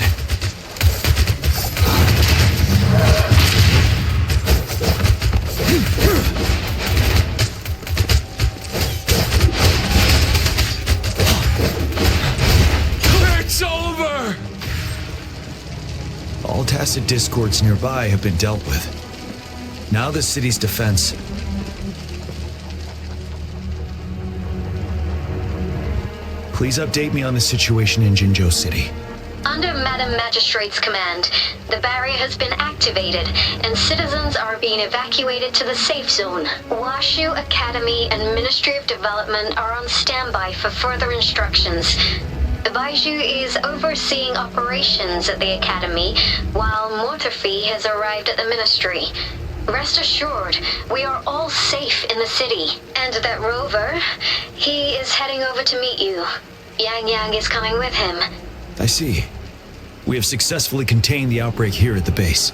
It's over! All tacit discords nearby have been dealt with. Now the city's defense. Please update me on the situation in Jinzhou City. Under Madam Magistrate's command, the barrier has been activated, and citizens are being evacuated to the safe zone. Washu Academy and Ministry of Development are on standby for further instructions. The Baiju is overseeing operations at the Academy, while Mortophy has arrived at the Ministry. Rest assured, we are all safe in the city. And that rover, he is heading over to meet you. Yang Yang is coming with him. I see. We have successfully contained the outbreak here at the base.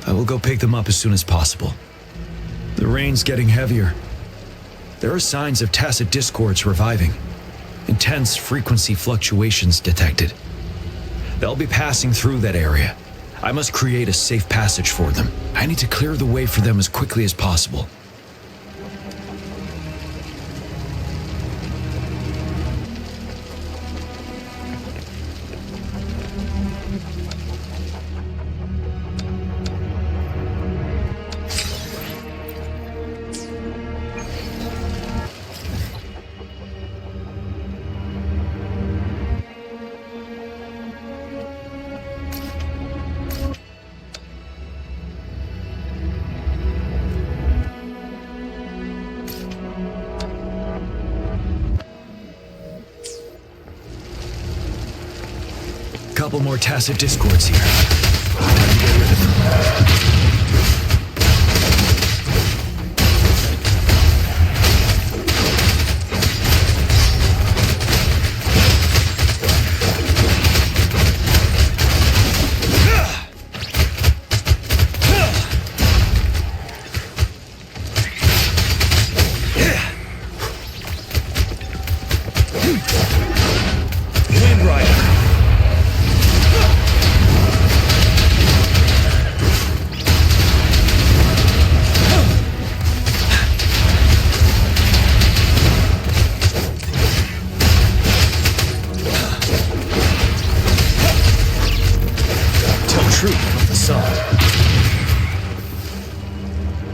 I will go pick them up as soon as possible. The rain's getting heavier. There are signs of tacit discords reviving. Intense frequency fluctuations detected. They'll be passing through that area. I must create a safe passage for them. I need to clear the way for them as quickly as possible. Couple more tacit discords here. Time to get rid of them.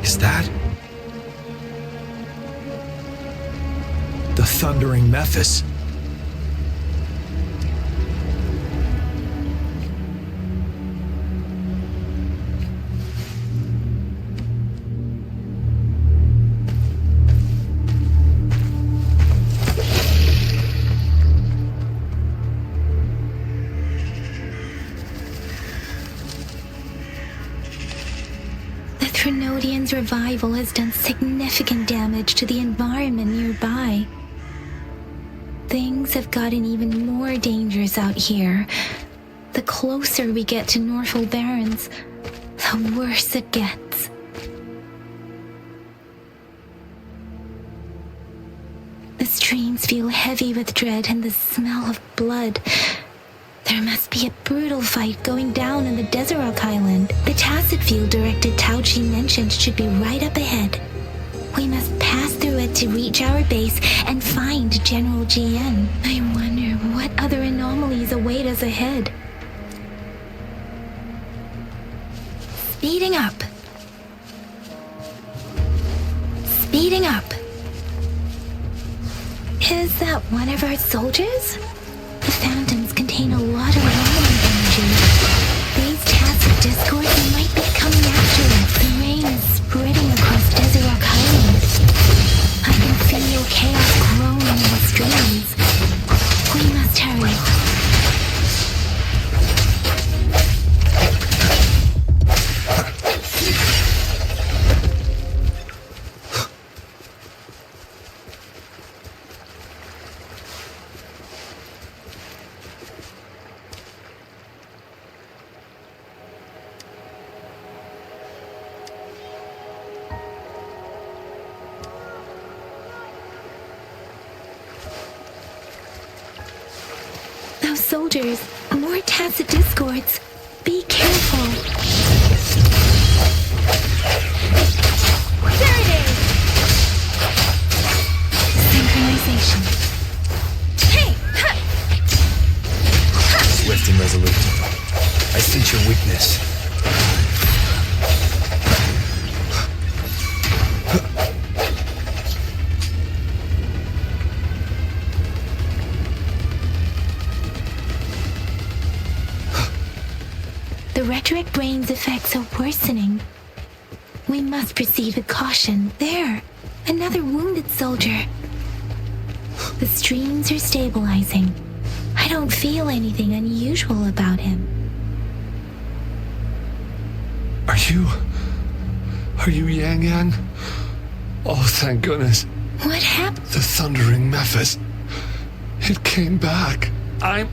Is that the thundering Memphis? Trinodian's revival has done significant damage to the environment nearby. Things have gotten even more dangerous out here. The closer we get to Norfolk Barrens, the worse it gets. The streams feel heavy with dread and the smell of blood. There must be a brutal fight going down in the Desert Rock Island. The tacit field directed Tao Chi mentioned should be right up ahead. We must pass through it to reach our base and find General GN. I wonder what other anomalies await us ahead. Speeding up. Speeding up. Is that one of our soldiers? The phantoms contain a lot of anomaly energy. These tacit discords might be coming after us. The rain is spreading across Desert Rock Island. soldiers, more tacit discords. Be careful. There it is! Synchronization. Hey! Ha! Ha! Swift and resolute. I sense your weakness. The rhetoric brain's effects are worsening. We must proceed with caution. There, another wounded soldier. The streams are stabilizing. I don't feel anything unusual about him. Are you Yang Yang? Oh, thank goodness. What happened? The thundering Memphis. It came back. I'm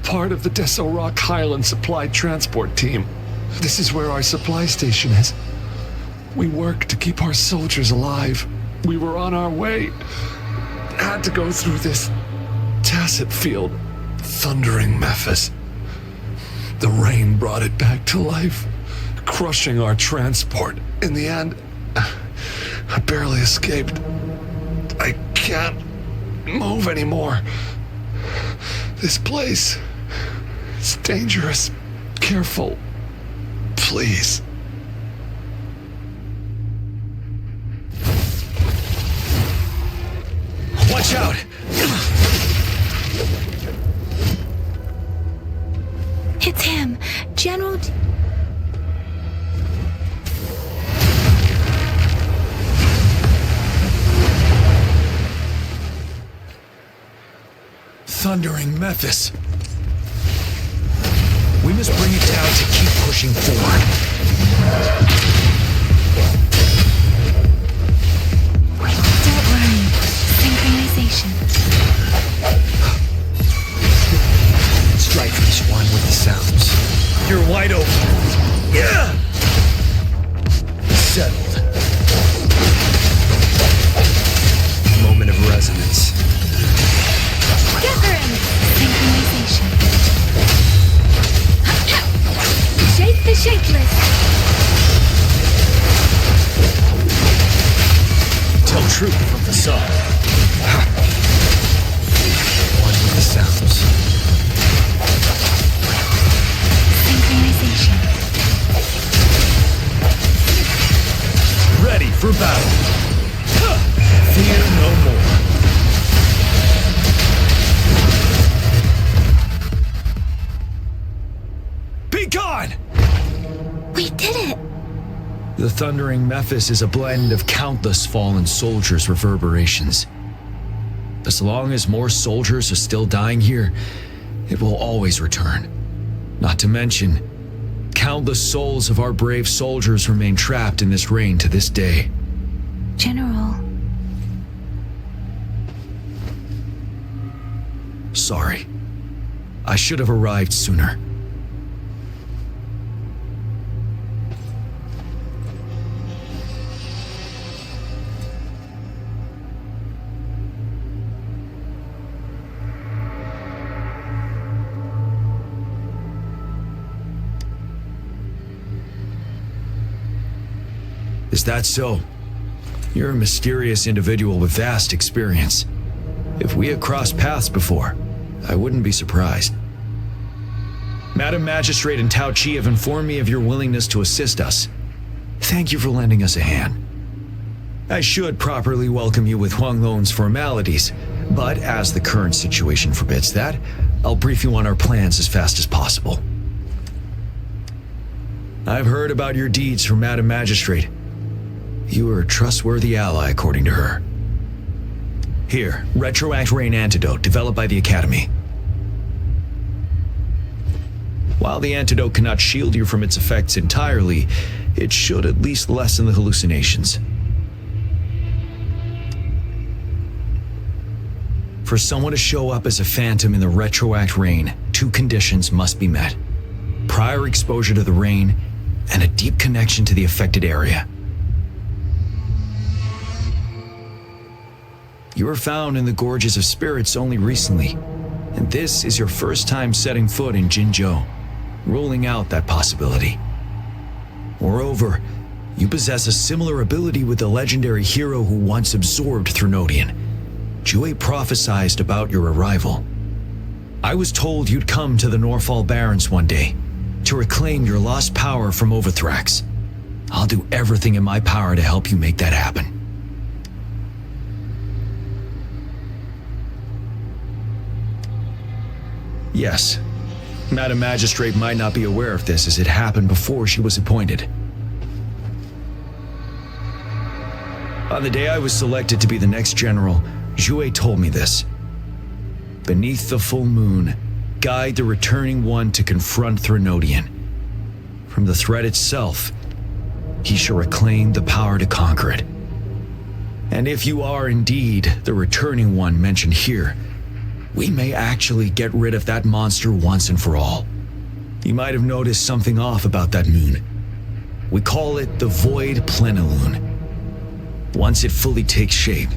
part of the Deso Rock Highland Supply Transport Team. This is where our supply station is. We work to keep our soldiers alive. We were on our way. Had to go through this tacit field. Thundering Memphis. The rain brought it back to life, crushing our transport. In the end, I barely escaped. I can't move anymore. This place, it's dangerous. Careful, please. Watch out! It's him, General... Thundering Memphis. We must bring it down to keep pushing forward. Don't worry. Synchronization. Strike each one with the sounds. You're wide open. Yeah! Settled. Moment of resonance. Wuthering! Synchronization. Shake the shapeless. Tell truth from the sun. One with the sounds. Synchronization. Ready for battle. Fear no more. Be gone! We did it! The thundering Memphis is a blend of countless fallen soldiers' reverberations. As long as more soldiers are still dying here, it will always return. Not to mention, countless souls of our brave soldiers remain trapped in this rain to this day. General. Sorry. I should have arrived sooner. Is that so? You're a mysterious individual with vast experience. If we had crossed paths before, I wouldn't be surprised. Madam Magistrate and Tao Chi have informed me of your willingness to assist us. Thank you for lending us a hand. I should properly welcome you with Huang Lon's formalities, but as the current situation forbids that, I'll brief you on our plans as fast as possible. I've heard about your deeds from Madam Magistrate. You are a trustworthy ally, according to her. Here, Retroact Rain Antidote, developed by the Academy. While the antidote cannot shield you from its effects entirely, it should at least lessen the hallucinations. For someone to show up as a phantom in the Retroact Rain, 2 conditions must be met. Prior exposure to the rain, and a deep connection to the affected area. You were found in the Gorges of Spirits only recently. And this is your first time setting foot in Jinzhou, ruling out that possibility. Moreover, you possess a similar ability with the legendary hero who once absorbed Threnodian. Jue prophesied about your arrival. I was told you'd come to the Norfall Barrens one day to reclaim your lost power from Overthrax. I'll do everything in my power to help you make that happen. Yes, Madam Magistrate might not be aware of this as it happened before she was appointed. On the day I was selected to be the next general, Jue told me this. Beneath the full moon, guide the returning one to confront Threnodian. From the threat itself, he shall reclaim the power to conquer it. And if you are indeed the returning one mentioned here, we may actually get rid of that monster once and for all. You might have noticed something off about that moon. We call it the Void Plenilune. Once it fully takes shape,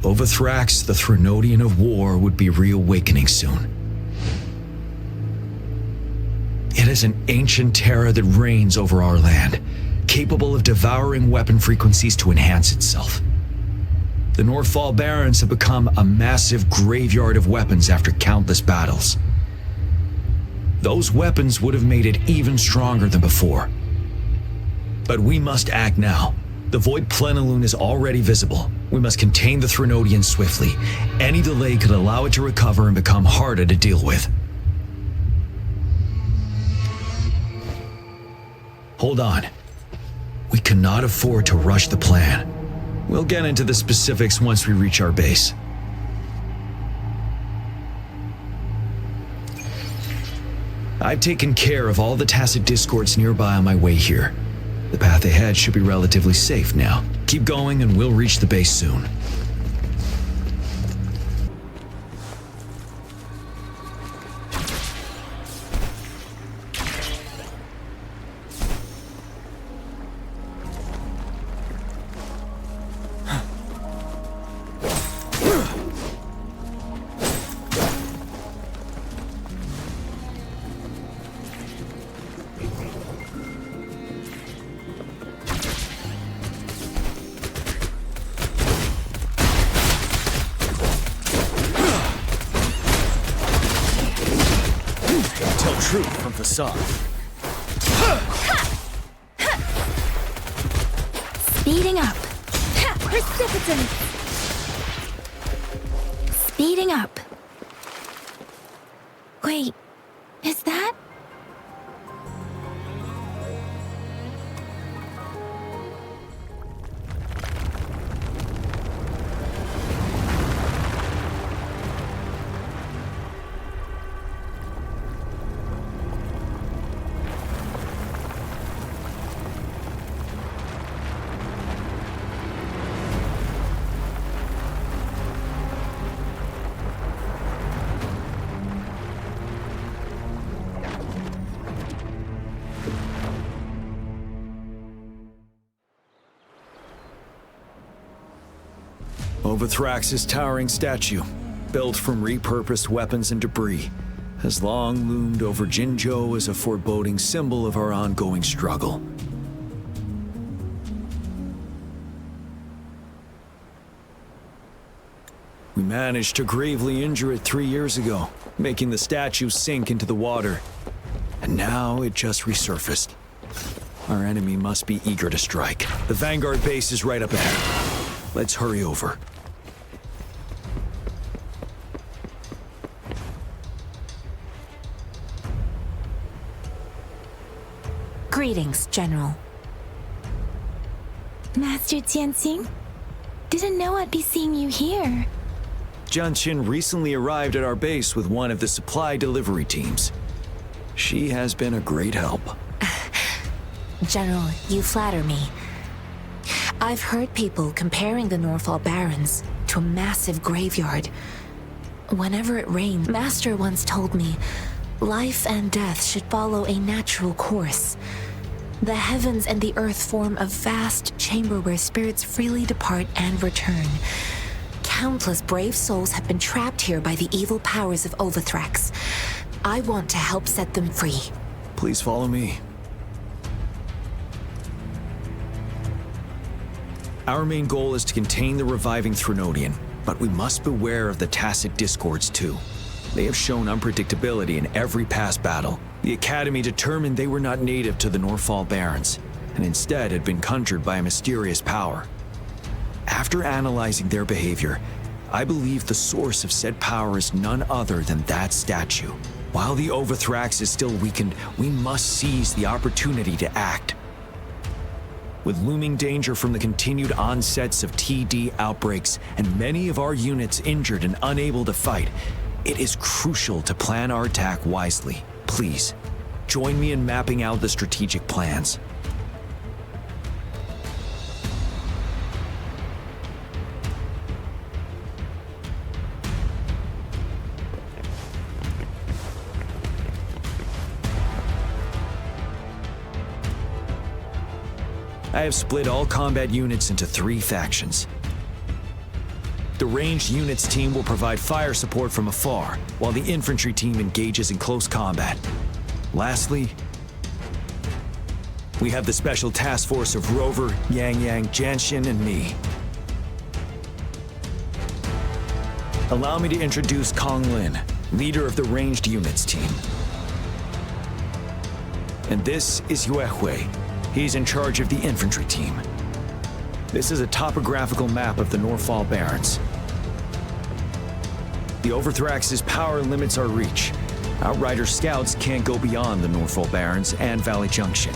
Overthrax, the Threnodian of war, would be reawakening soon. It is an ancient terror that reigns over our land, capable of devouring weapon frequencies to enhance itself. The Norfall Barrens have become a massive graveyard of weapons after countless battles. Those weapons would have made it even stronger than before. But we must act now. The Void Plenilune is already visible. We must contain the Threnodian swiftly. Any delay could allow it to recover and become harder to deal with. Hold on. We cannot afford to rush the plan. We'll get into the specifics once we reach our base. I've taken care of all the tacit discords nearby on my way here. The path ahead should be relatively safe now. Keep going and we'll reach the base soon. Truth from facade. Speeding up. Precipitant. Speeding up. Wait, is that? Overthrax's towering statue, built from repurposed weapons and debris, has long loomed over Jinzhou as a foreboding symbol of our ongoing struggle. We managed to gravely injure it 3 years ago, making the statue sink into the water. And now it just resurfaced. Our enemy must be eager to strike. The Vanguard base is right up ahead. Let's hurry over. Greetings, General. Master Tianxing? Didn't know I'd be seeing you here. Jianqin recently arrived at our base with one of the supply delivery teams. She has been a great help. General, you flatter me. I've heard people comparing the Norfall Barrens to a massive graveyard. Whenever it rains, Master once told me, life and death should follow a natural course. The heavens and the earth form a vast chamber where spirits freely depart and return. countless brave souls have been trapped here by the evil powers of Overthrax. I want to help set them free. Please follow me. Our main goal is to contain the reviving Threnodian, but we must beware of the tacit discords too. They have shown unpredictability in every past battle. The Academy determined they were not native to the Norfall Barrens, and instead had been conjured by a mysterious power. After analyzing their behavior, I believe the source of said power is none other than that statue. While the Overthrax is still weakened, we must seize the opportunity to act. With looming danger from the continued onsets of TD outbreaks and many of our units injured and unable to fight, it is crucial to plan our attack wisely. Please, join me in mapping out the strategic plans. I have split all combat units into 3 factions. The ranged units team will provide fire support from afar, while the infantry team engages in close combat. Lastly, we have the special task force of Rover, Yang Yang, Janshin, and me. Allow me to introduce Kong Lin, leader of the ranged units team. And this is Yue Hui. He's in charge of the infantry team. This is a topographical map of the Norfall Barrens. The Overthrax's power limits our reach. Outrider scouts can't go beyond the Norfall Barrens and Valley Junction.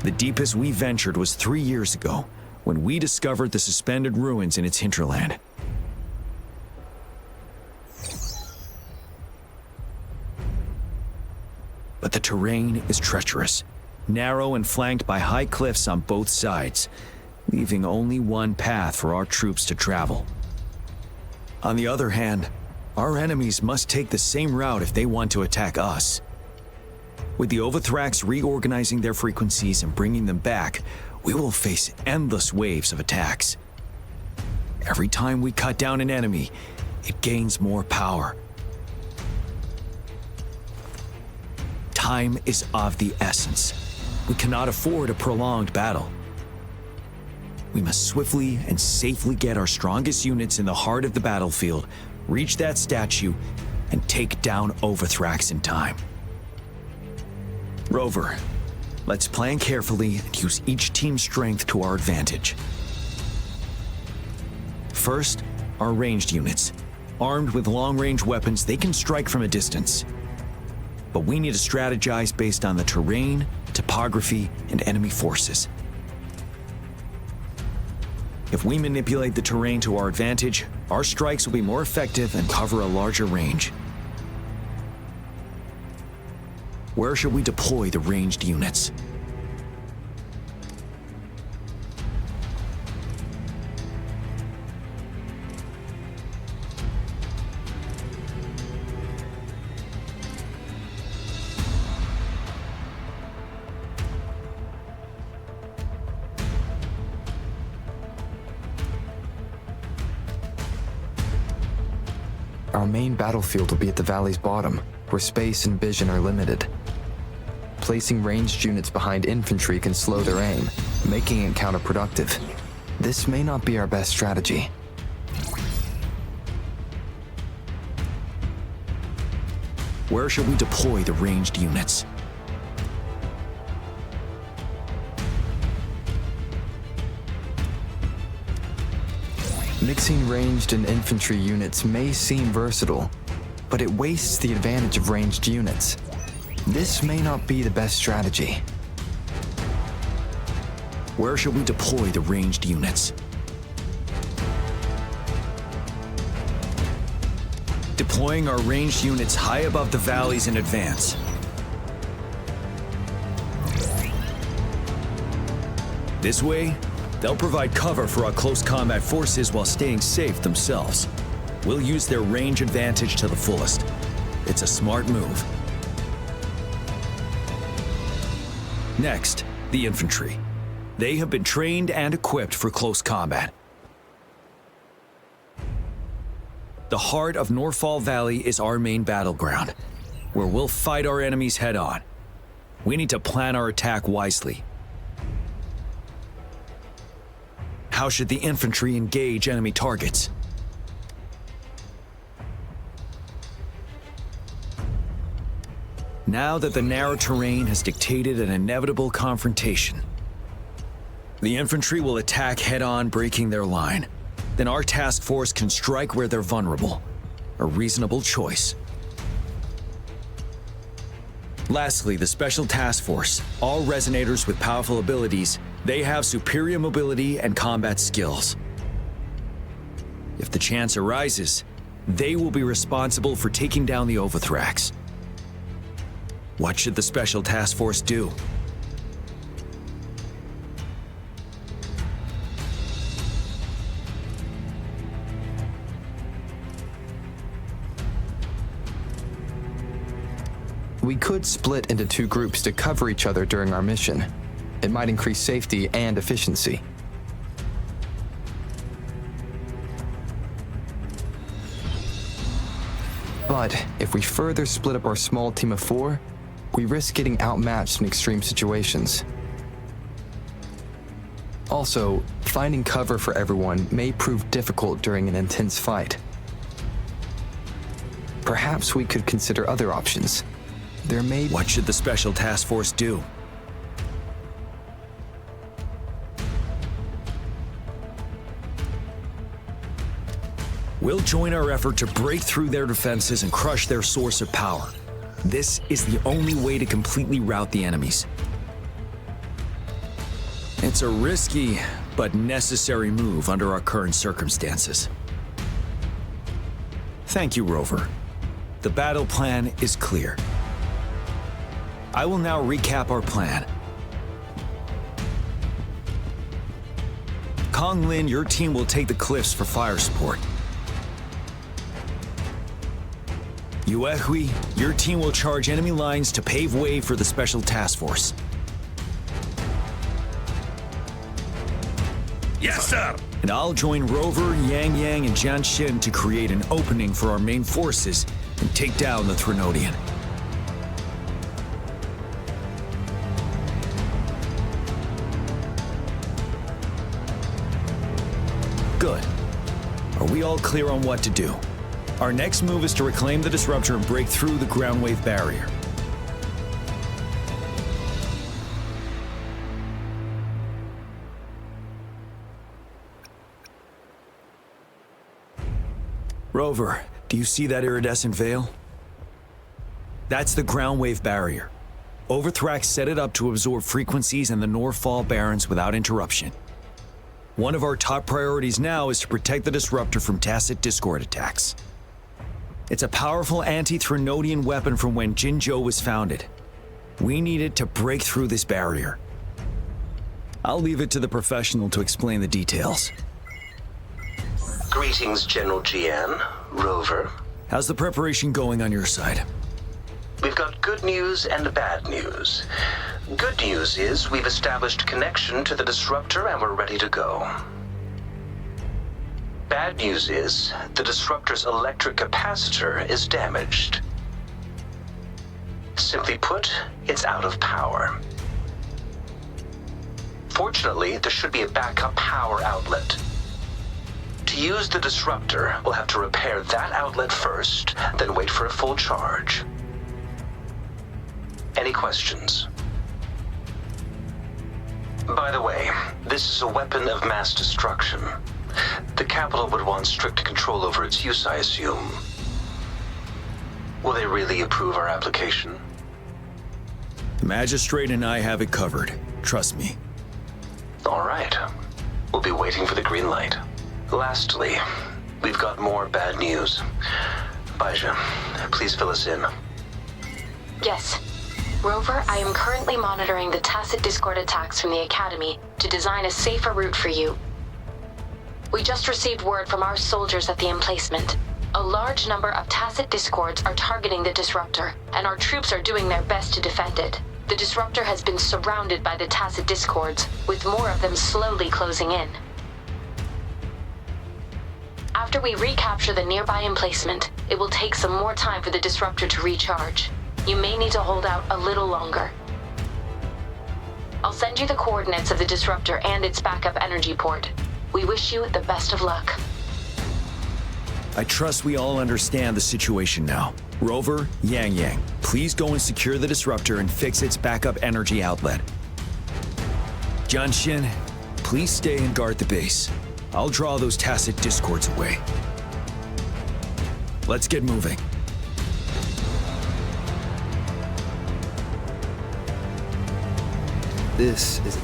The deepest we ventured was 3 years ago, when we discovered the suspended ruins in its hinterland. But the terrain is treacherous, narrow and flanked by high cliffs on both sides, leaving only one path for our troops to travel. On the other hand, our enemies must take the same route if they want to attack us. With the Overthrax reorganizing their frequencies and bringing them back, we will face endless waves of attacks. Every time we cut down an enemy, it gains more power. Time is of the essence. We cannot afford a prolonged battle. We must swiftly and safely get our strongest units in the heart of the battlefield, reach that statue, and take down Overthrax in time. Rover, let's plan carefully and use each team's strength to our advantage. First, our ranged units. Armed with long-range weapons, they can strike from a distance. But we need to strategize based on the terrain, topography, and enemy forces. If we manipulate the terrain to our advantage, our strikes will be more effective and cover a larger range. Where should we deploy the ranged units? Our main battlefield will be at the valley's bottom, where space and vision are limited. Placing ranged units behind infantry can slow their aim, making it counterproductive. This may not be our best strategy. Where should we deploy the ranged units? Mixing ranged and infantry units may seem versatile, but it wastes the advantage of ranged units. This may not be the best strategy. Where should we deploy the ranged units? Deploying our ranged units high above the valleys in advance. This way, they'll provide cover for our close combat forces while staying safe themselves. We'll use their range advantage to the fullest. It's a smart move. Next, the infantry. They have been trained and equipped for close combat. The heart of Norfall Valley is our main battleground, where we'll fight our enemies head on. We need to plan our attack wisely. How should the infantry engage enemy targets? Now that the narrow terrain has dictated an inevitable confrontation, the infantry will attack head-on, breaking their line. Then our task force can strike where they're vulnerable. A reasonable choice. Lastly, the Special Task Force. All Resonators with powerful abilities, they have superior mobility and combat skills. If the chance arises, they will be responsible for taking down the Overthrax. What should the Special Task Force do? We could split into 2 groups to cover each other during our mission. It might increase safety and efficiency. But if we further split up our small team of 4, we risk getting outmatched in extreme situations. Also, finding cover for everyone may prove difficult during an intense fight. Perhaps we could consider other options. What should the Special Task Force do? We'll join our effort to break through their defenses and crush their source of power. This is the only way to completely rout the enemies. It's a risky but necessary move under our current circumstances. Thank you, Rover. The battle plan is clear. I will now recap our plan. Kong Lin, your team will take the cliffs for fire support. Yuehui, your team will charge enemy lines to pave way for the Special Task Force. Yes, sir! And I'll join Rover, Yang Yang, and Jian Xin to create an opening for our main forces and take down the Threnodian. Good. Are we all clear on what to do? Our next move is to reclaim the disruptor and break through the ground wave barrier. Rover, do you see that iridescent veil? That's the ground wave barrier. Overthrax set it up to absorb frequencies in the Norfall Barrens without interruption. One of our top priorities now is to protect the disruptor from tacit discord attacks. It's a powerful anti-Threnodian weapon from when Jinzhou was founded. We need it to break through this barrier. I'll leave it to the professional to explain the details. Greetings, General Jian, Rover. How's the preparation going on your side? We've got good news and bad news. Good news is we've established connection to the disruptor and we're ready to go. Bad news is the disruptor's electric capacitor is damaged. Simply put, it's out of power. Fortunately, there should be a backup power outlet. To use the disruptor, we'll have to repair that outlet first, then wait for a full charge. Any questions? By the way, this is a weapon of mass destruction. The capital would want strict control over its use, I assume. Will they really approve our application? The magistrate and I have it covered. Trust me. All right. We'll be waiting for the green light. Lastly, we've got more bad news. Baija, please fill us in. Yes. Rover, I am currently monitoring the tacit discord attacks from the Academy to design a safer route for you. We just received word from our soldiers at the emplacement. A large number of tacit discords are targeting the disruptor, and our troops are doing their best to defend it. The disruptor has been surrounded by the tacit discords, with more of them slowly closing in. After we recapture the nearby emplacement, it will take some more time for the disruptor to recharge. You may need to hold out a little longer. I'll send you the coordinates of the disruptor and its backup energy port. We wish you the best of luck. I trust we all understand the situation now. Rover, Yang Yang, please go and secure the disruptor and fix its backup energy outlet. Jianshin, please stay and guard the base. I'll draw those tacit discords away. Let's get moving. This is...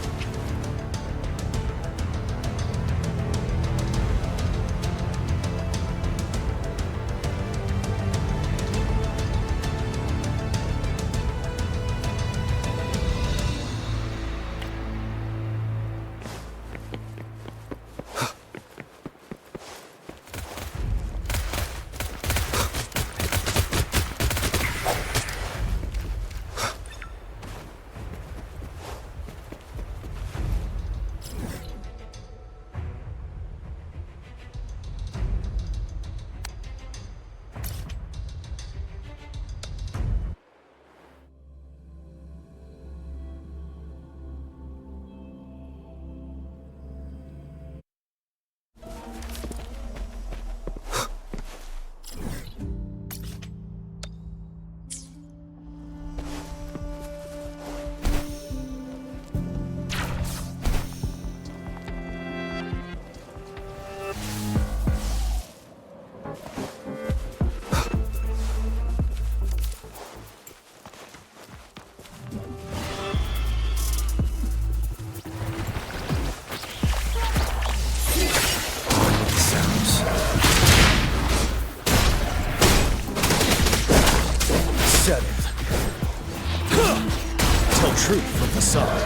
Truth from facade.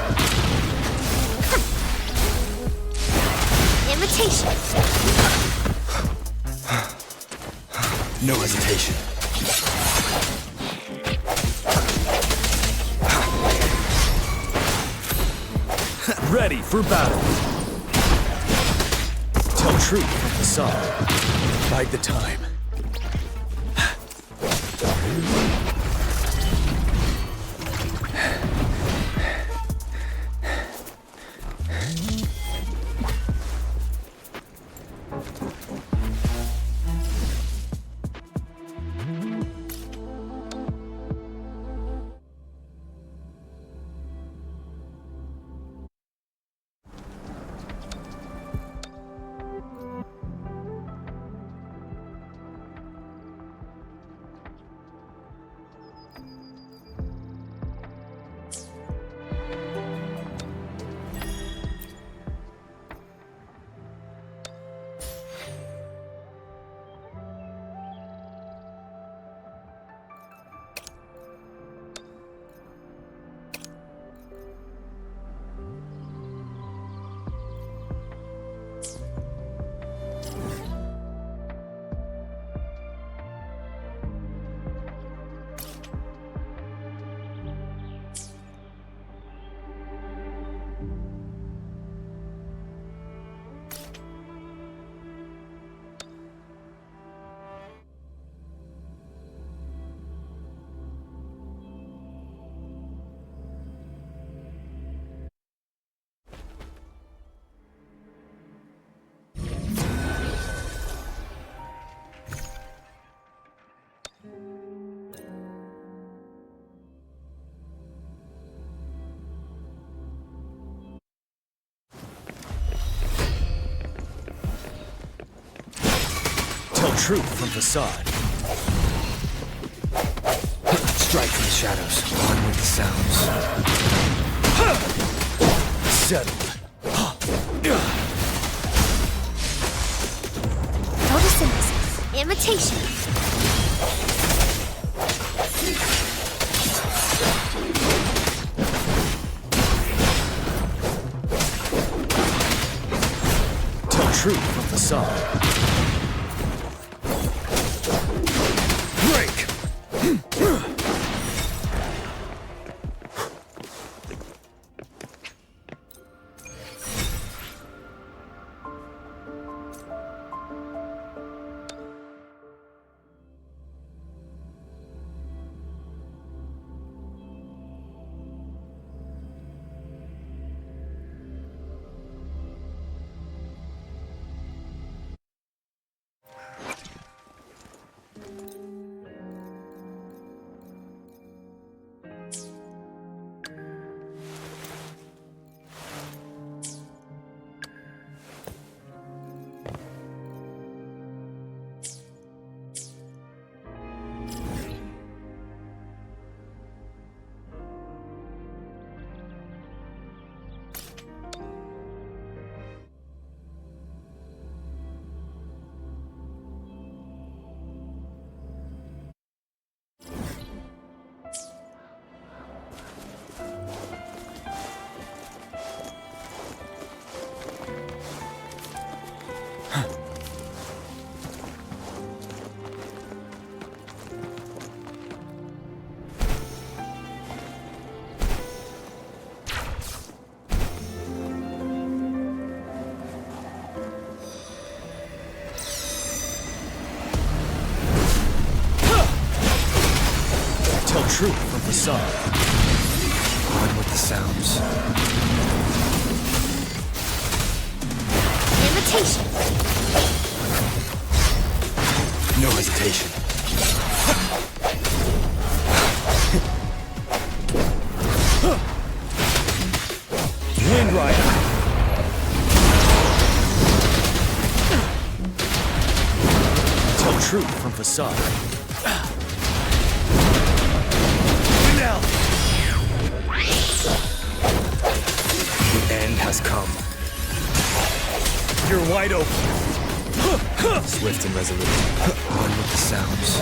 Imitation. No hesitation. Ready for battle. Tell truth from facade. Bide the time. Truth from facade. Strike from the shadows. One with the sounds. Settled. Photosynthesis. Imitation. Tell truth from facade. truth from facade. One with the sounds. Imitation. No hesitation. Wind Rider. Tell truth from facade. Now. The end has come. You're wide open. Swift and resolute. One with the sounds.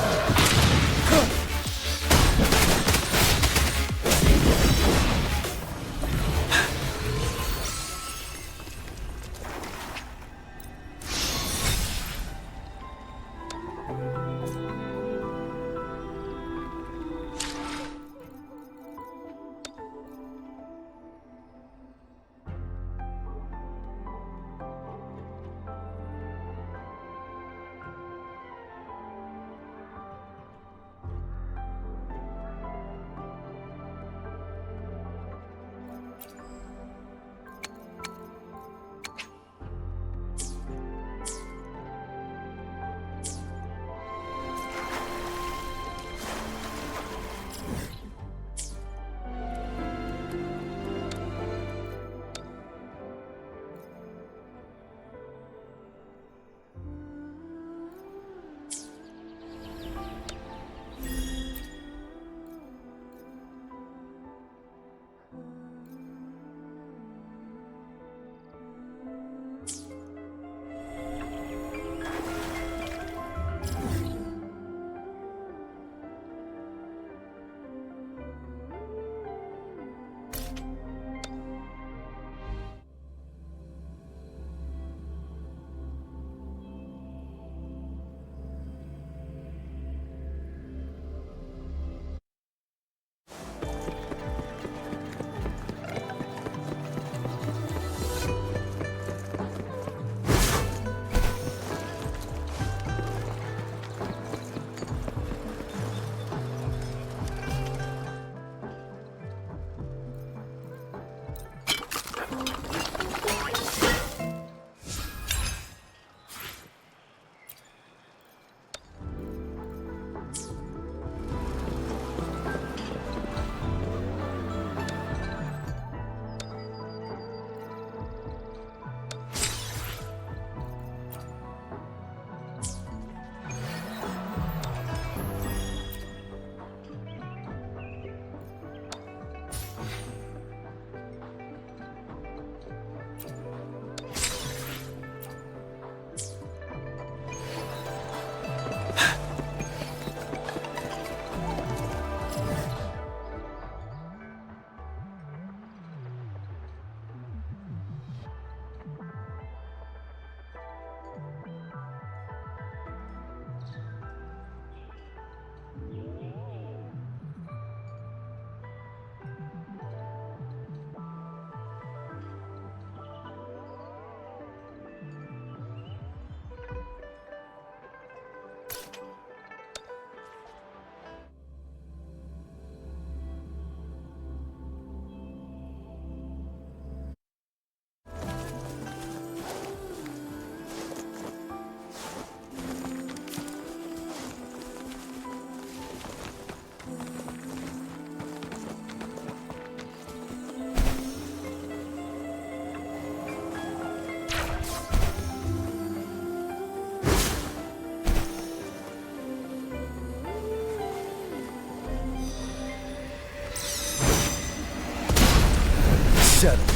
Settled.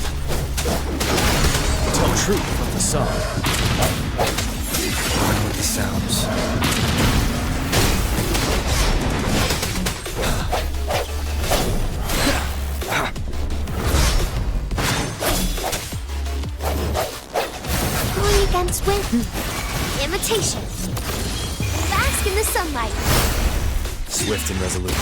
Tell truth from facade. One with the sounds. Going against wind. Imitation. Bask in the sunlight. Swift and resolute.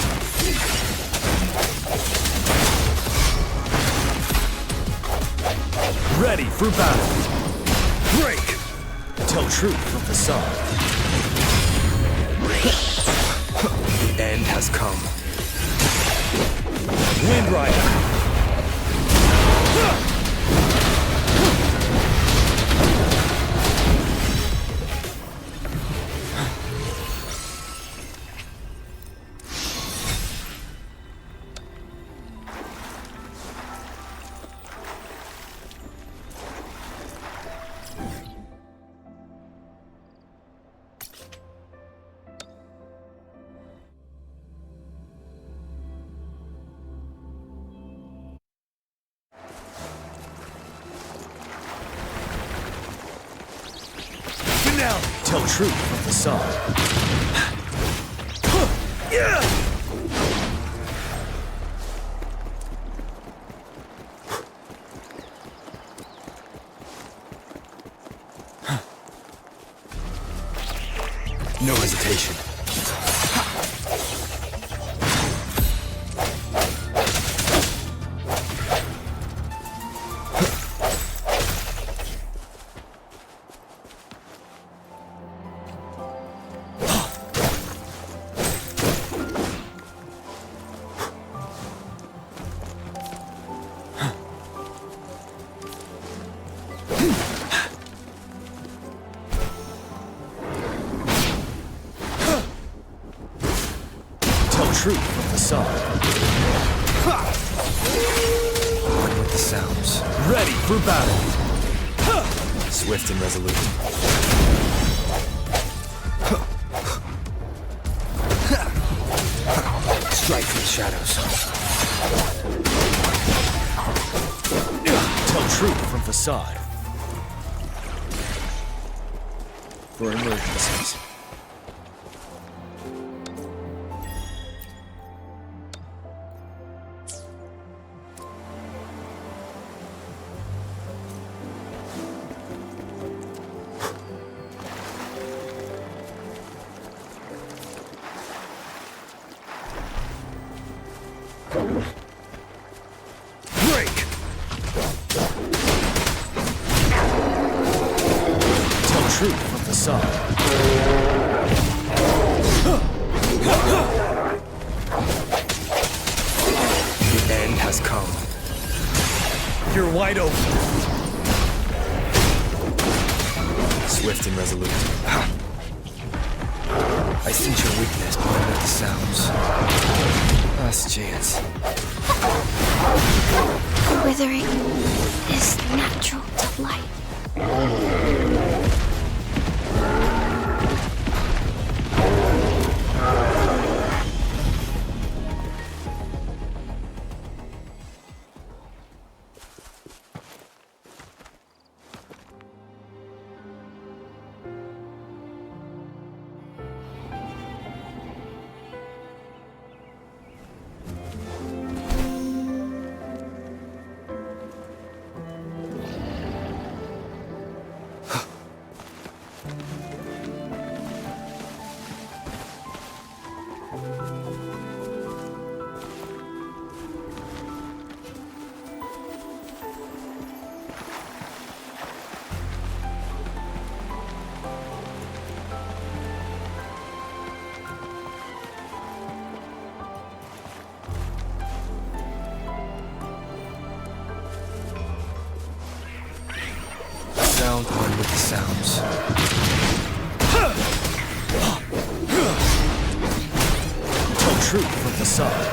Ready for battle. Break. Tell truth from facade. The end has come. Wind Rider. Tell truth from facade. No hesitation. Truth from facade. One with the sounds. Ready for battle. Swift and resolute. Strike from the shadows. Tell truth from facade. For emergencies. Truth from facade. The end has come. You're wide open. Swift and resolute. I sense your weakness, but with the sounds. Last chance. Withering is natural to light. Sound one with the sounds. Tell truth from facade.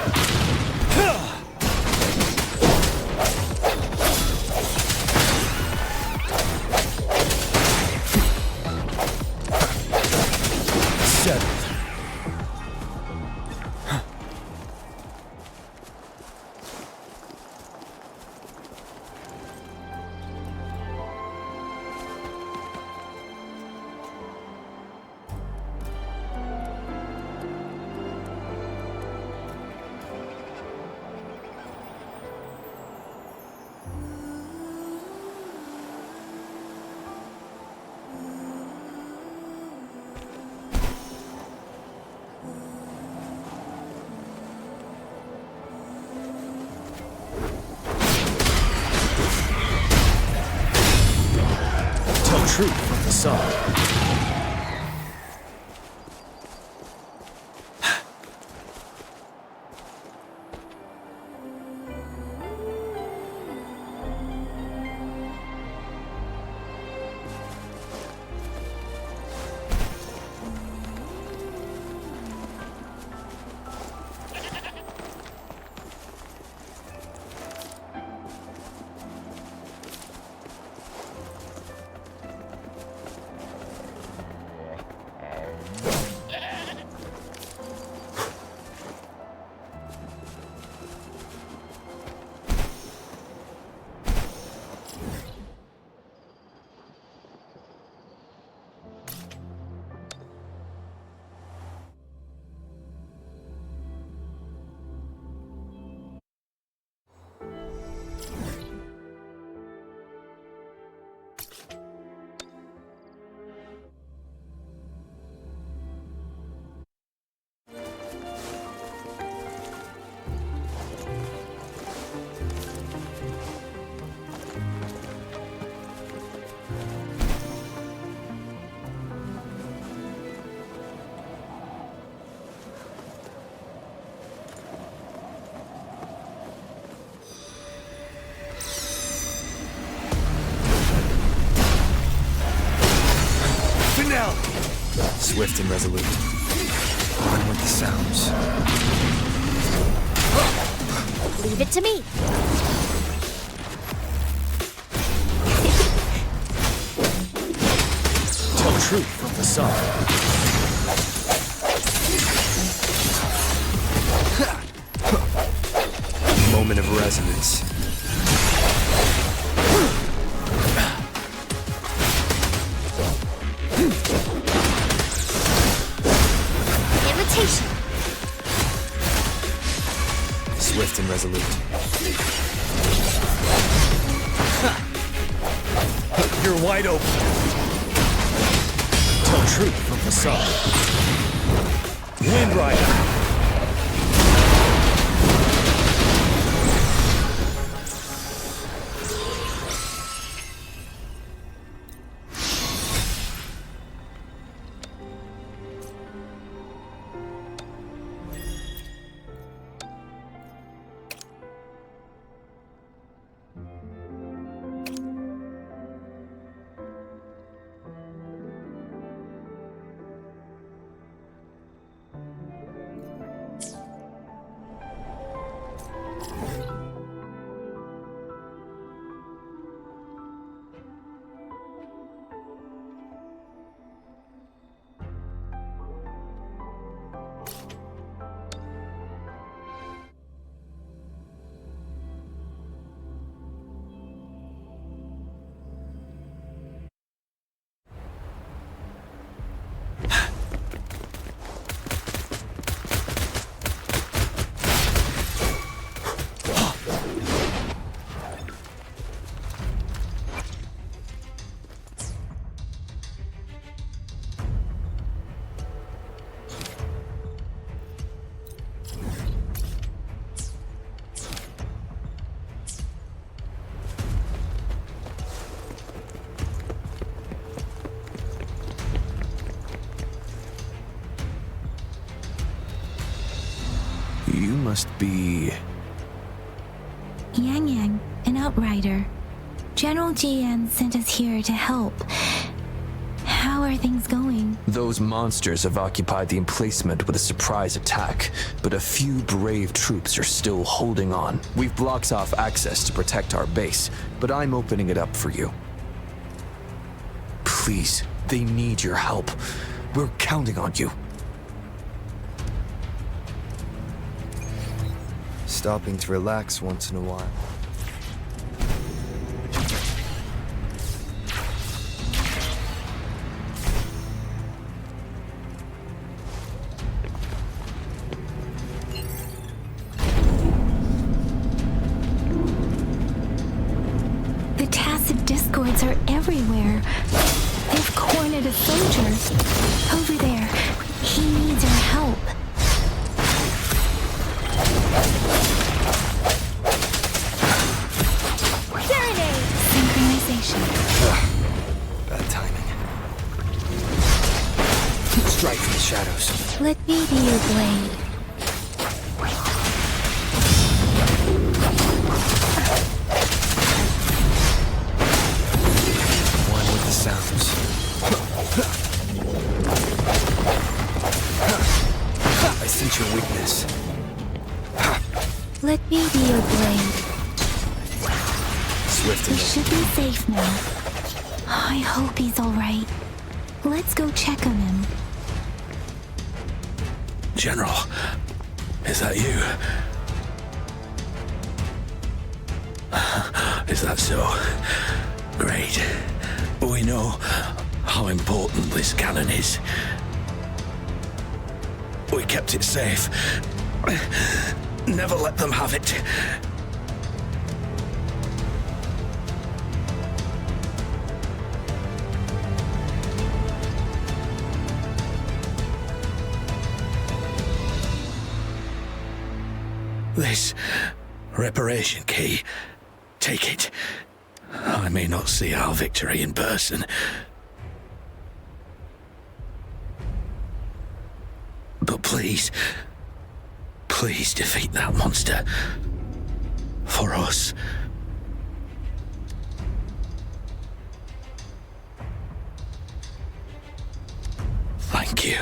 Settled. Truth from facade. down! Swift and resolute. One with the sounds. Leave it to me. Tell truth from the sun. Moment of resonance. Invitation. Swift and resolute. You're wide open. Tell truth from the sun. Wind Rider. You must be... Yang Yang, an outrider. General GN sent us here to help. How are things going? Those monsters have occupied the emplacement with a surprise attack, but a few brave troops are still holding on. We've blocked off access to protect our base, but I'm opening it up for you. Please, they need your help. We're counting on you. Stopping to relax once in a while. The tacit discords are everywhere. They've cornered a soldier. Over there. He needs our help. Bad timing. Strike from the shadows. Let me be your blade. One with the sounds. I sense your weakness. Let me be your blade. Swift We should be safe now. I hope he's alright. Let's go check on him. General, is that you? Is that so? Great. We know how important this cannon is. We kept it safe. Never let them have it. This reparation key, take it. I may not see our victory in person. But please, please defeat that monster. For us. you.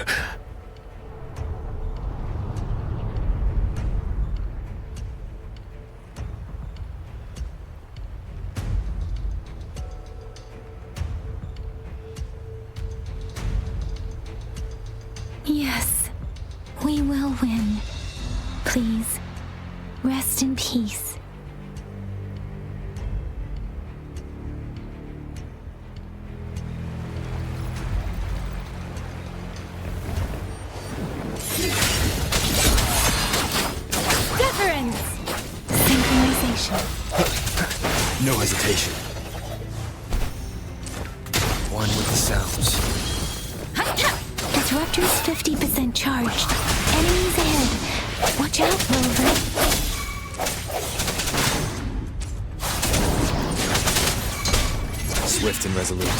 Yes, we will win. Please, rest in peace. Deference! Synchronization. No hesitation. One with the sounds. Disruptor's 50% charged. Enemies ahead. Watch out, Rover. Swift and resolute.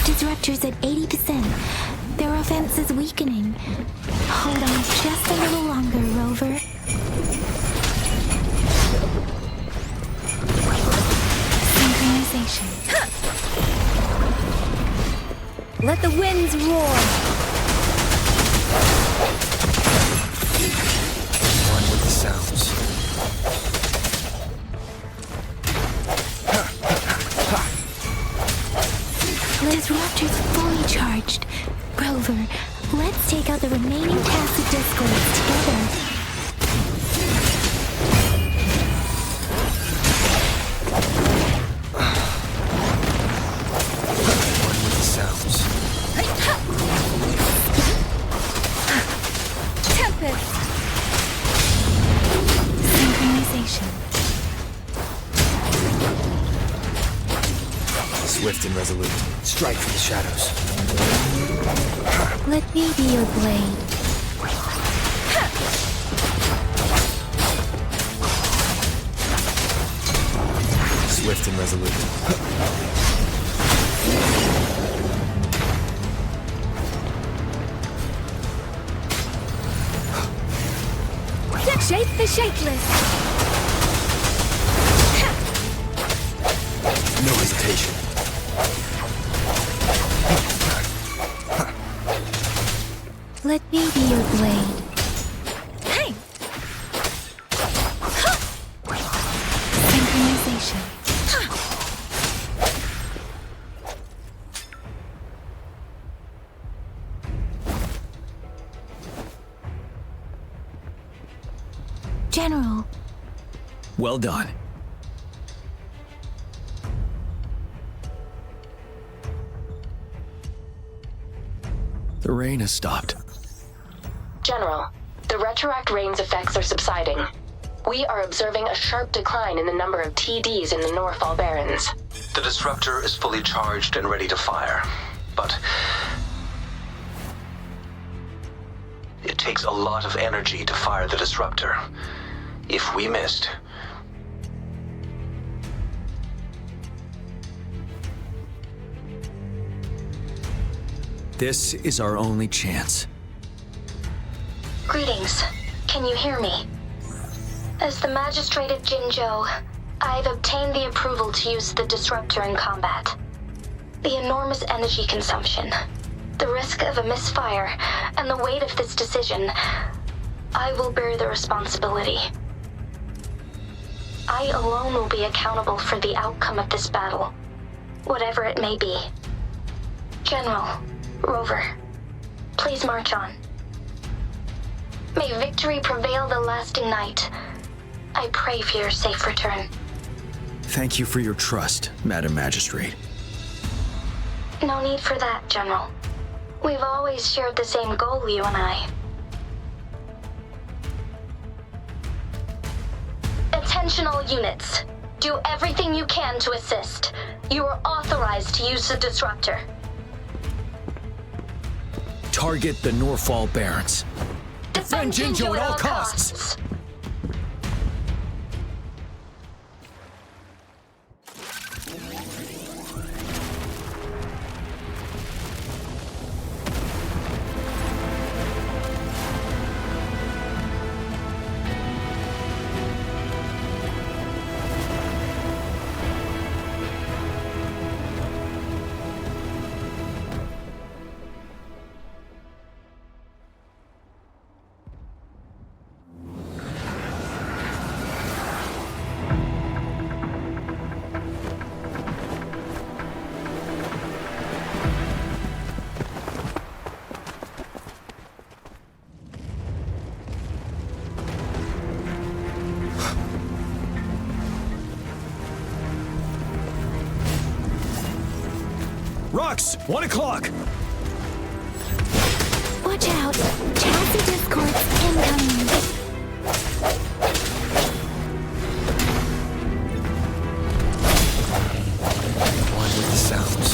Disruptor's at 80%. Their offense is weakening. Hold on just a little longer, Rover. Synchronization. Let the winds roar. One with the sounds. Disruptor's fully charged. Rover, let's take out the remaining tacit discords together. One with the sounds. Tempest. Synchronization. Swift and resolute. Strike from the shadows. Let me be your blade. Swift and resolute. Shape the shapeless. No hesitation. Let me be your blade. Hey. Synchronization. General. Well done. The rain has stopped. General, the retroact rain's effects are subsiding. We are observing a sharp decline in the number of TDs in the Norfall Barrens. The disruptor is fully charged and ready to fire, but it takes a lot of energy to fire the disruptor. If we missed, This is our only chance. Greetings. Can you hear me? As the Magistrate of Jinzhou, I've obtained the approval to use the disruptor in combat. The enormous energy consumption, the risk of a misfire, and the weight of this decision, I will bear the responsibility. I alone will be accountable for the outcome of this battle, whatever it may be. General, Rover, please march on. May victory prevail the lasting night. I pray for your safe return. Thank you for your trust, Madam Magistrate. No need for that, General. We've always shared the same goal, you and I. Attention all units. Do everything you can to assist. You are authorized to use the disruptor. Target the Norfall Barrens. Defend Jinzhou at all costs. docks! 1 o'clock! Watch out! Chassis discords incoming! One with the sounds.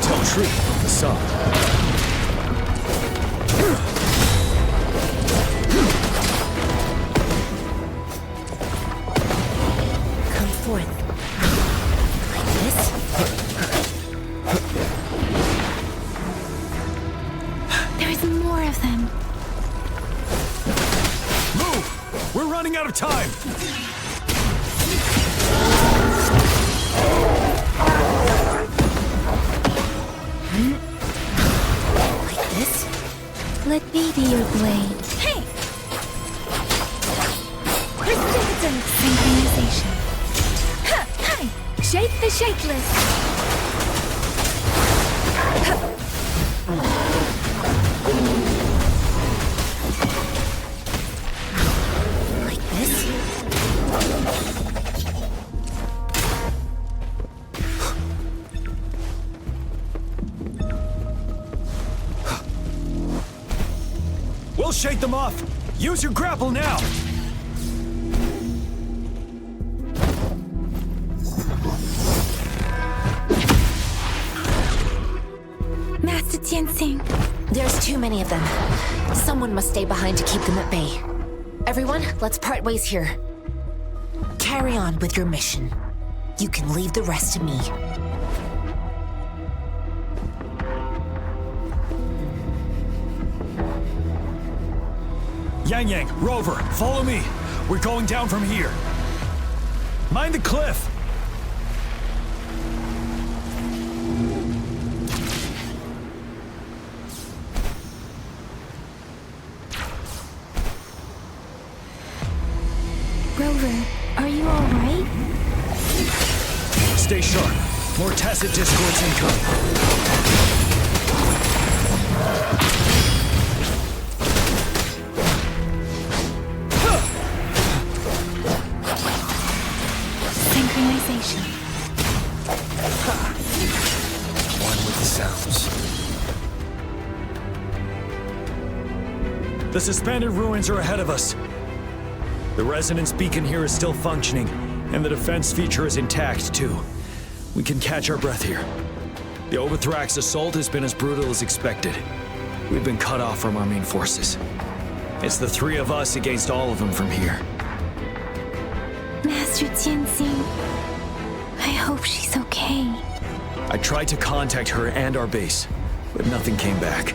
Tell truth, the sub. Come forth. Like this? There's more of them. Move! We're running out of time! Like this? Let me be your blade. Hey! Resistance! Synchronization. Ha! Hi! Shake the shapeless! Like this? We'll shake them off! Use your grapple now! Master Tianxing. There's too many of them. Someone must stay behind to keep them at bay. Everyone, let's part ways here. Carry on with your mission. You can leave the rest to me. Yang Yang, Rover, follow me. We're going down from here. Mind the cliff! Rover, are you alright? Stay sharp. More tacit discords incoming. Synchronization. One with the sounds. The suspended ruins are ahead of us. The resonance beacon here is still functioning, and the defense feature is intact, too. We can catch our breath here. The Overthrax assault has been as brutal as expected. We've been cut off from our main forces. It's the three of us against all of them from here. Master Tianxing. I hope she's okay. I tried to contact her and our base, but nothing came back.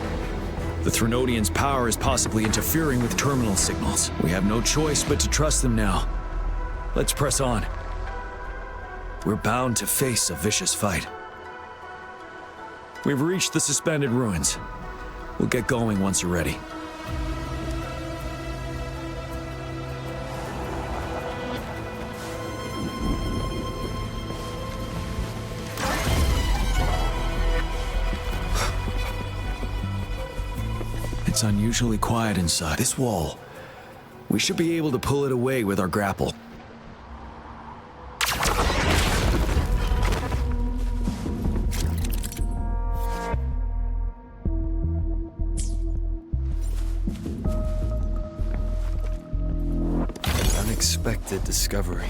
The Threnodians' power is possibly interfering with terminal signals. We have no choice but to trust them now. Let's press on. We're bound to face a vicious fight. We've reached the suspended ruins. We'll get going once you're ready. It's unusually quiet inside. This wall. We should be able to pull it away with our grapple. Unexpected discovery.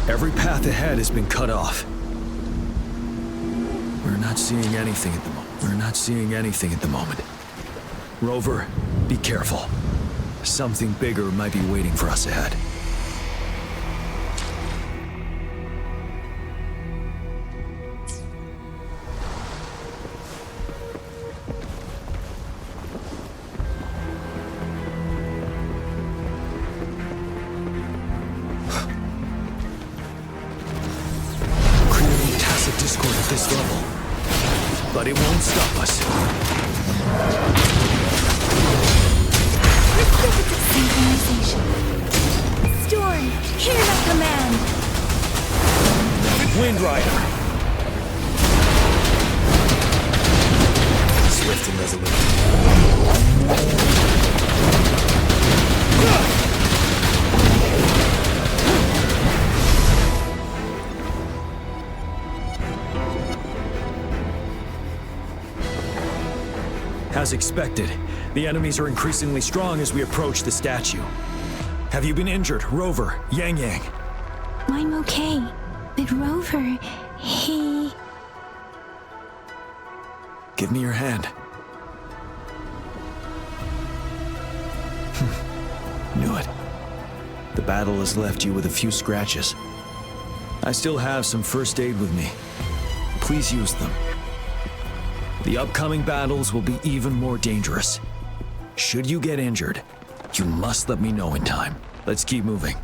Every path ahead has been cut off. We're not seeing anything at the moment. Rover, be careful. Something bigger might be waiting for us ahead. level. But it won't stop us. Precipitate synchronization. Storm, hear my command. Wind Rider. Swift and resolute. As expected, the enemies are increasingly strong as we approach the statue. Have you been injured, Rover, Yang Yang? I'm okay. But Rover, he... Give me your hand. Knew it. The battle has left you with a few scratches. I still have some first aid with me. Please use them. The upcoming battles will be even more dangerous. Should you get injured, you must let me know in time. Let's keep moving.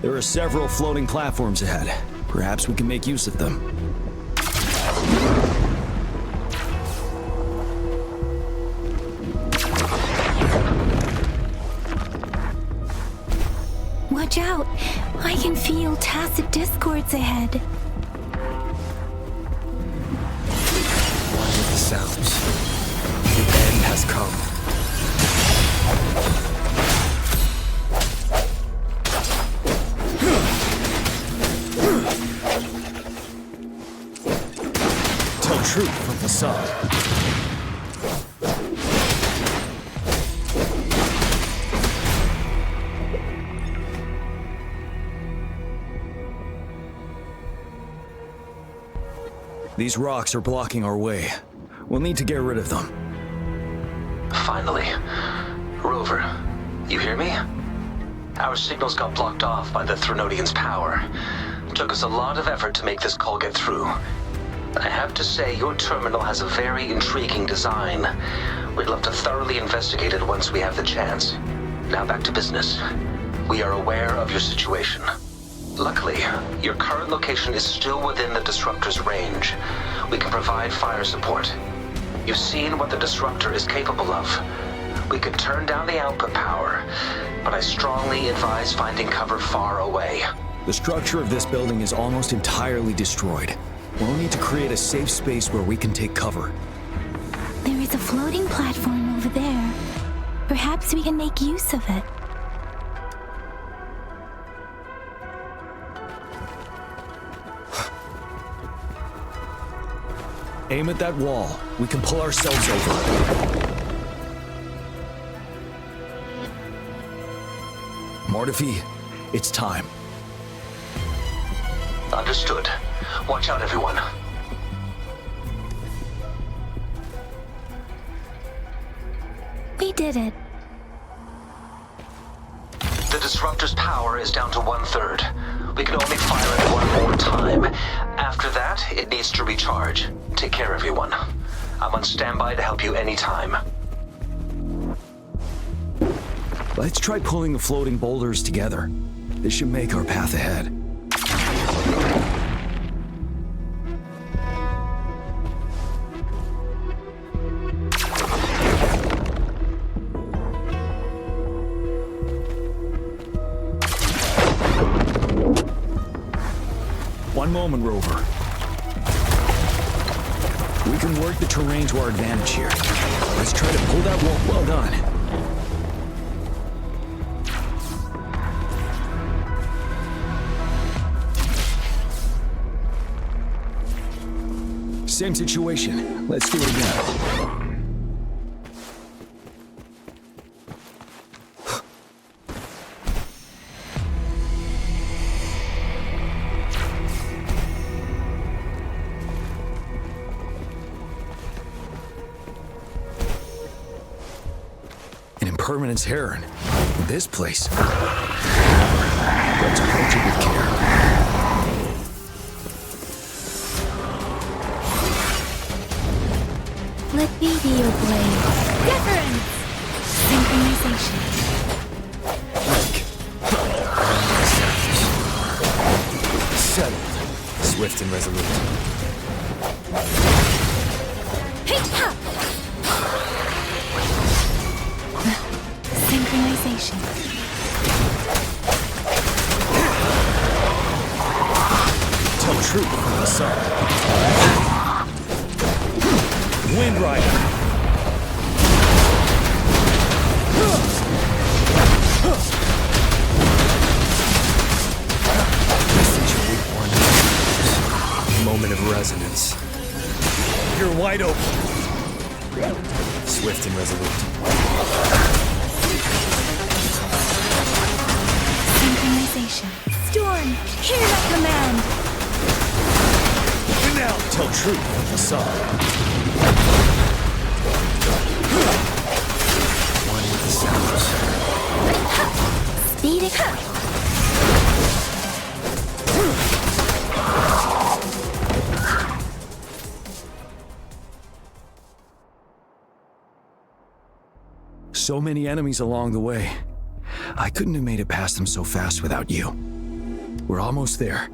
There are several floating platforms ahead. Perhaps we can make use of them. Watch out! I can feel tacit discords ahead. One with the sounds. The end has come. Truth from facade. These rocks are blocking our way. We'll need to get rid of them. Finally. Rover, you hear me? Our signals got blocked off by the Threnodian's power. It took us a lot of effort to make this call get through. I have to say, your terminal has a very intriguing design. We'd love to thoroughly investigate it once we have the chance. Now back to business. We are aware of your situation. Luckily, your current location is still within the disruptor's range. We can provide fire support. You've seen what the disruptor is capable of. We could turn down the output power, but I strongly advise finding cover far away. The structure of this building is almost entirely destroyed. We'll need to create a safe space where we can take cover. There is a floating platform over there. Perhaps we can make use of it. Aim at that wall. We can pull ourselves over. Mortefi, it's time. Understood. Watch out, everyone. We did it. The disruptor's power is down to 1/3. We can only fire it one more time. After that, it needs to recharge. Take care, everyone. I'm on standby to help you anytime. Let's try pulling the floating boulders together. This should make our path ahead. One moment, Rover. We can work the terrain to our advantage here. Let's try to pull that wall. Well done. Same situation. Let's do it again. An impermanence heron. This place. Let's approach it with care. Let me be your blade. Difference! Synchronization. Settled. Swift and resolute. Hey, ha! Synchronization. Tell truth from the sun. Wind Rider. Moment of resonance. You're wide open. Swift and resolute. Synchronization. Storm, hear that command! And now, tell truth from the sun. One with the sounds. Speed it up. So many enemies along the way. I couldn't have made it past them so fast without you. We're almost there.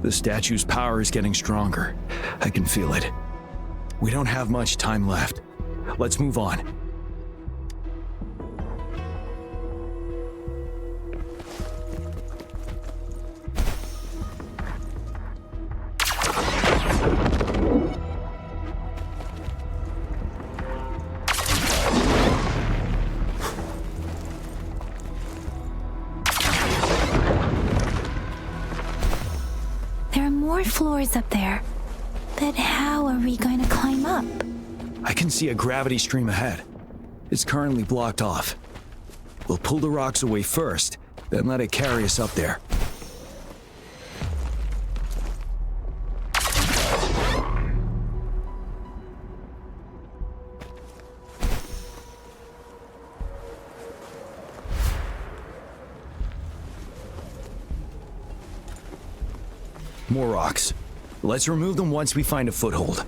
The statue's power is getting stronger. I can feel it. We don't have much time left. Let's move on. More floors up there. But how are we going to climb up? I can see a gravity stream ahead. It's currently blocked off. We'll pull the rocks away first, then let it carry us up there. More rocks. Let's remove them once we find a foothold.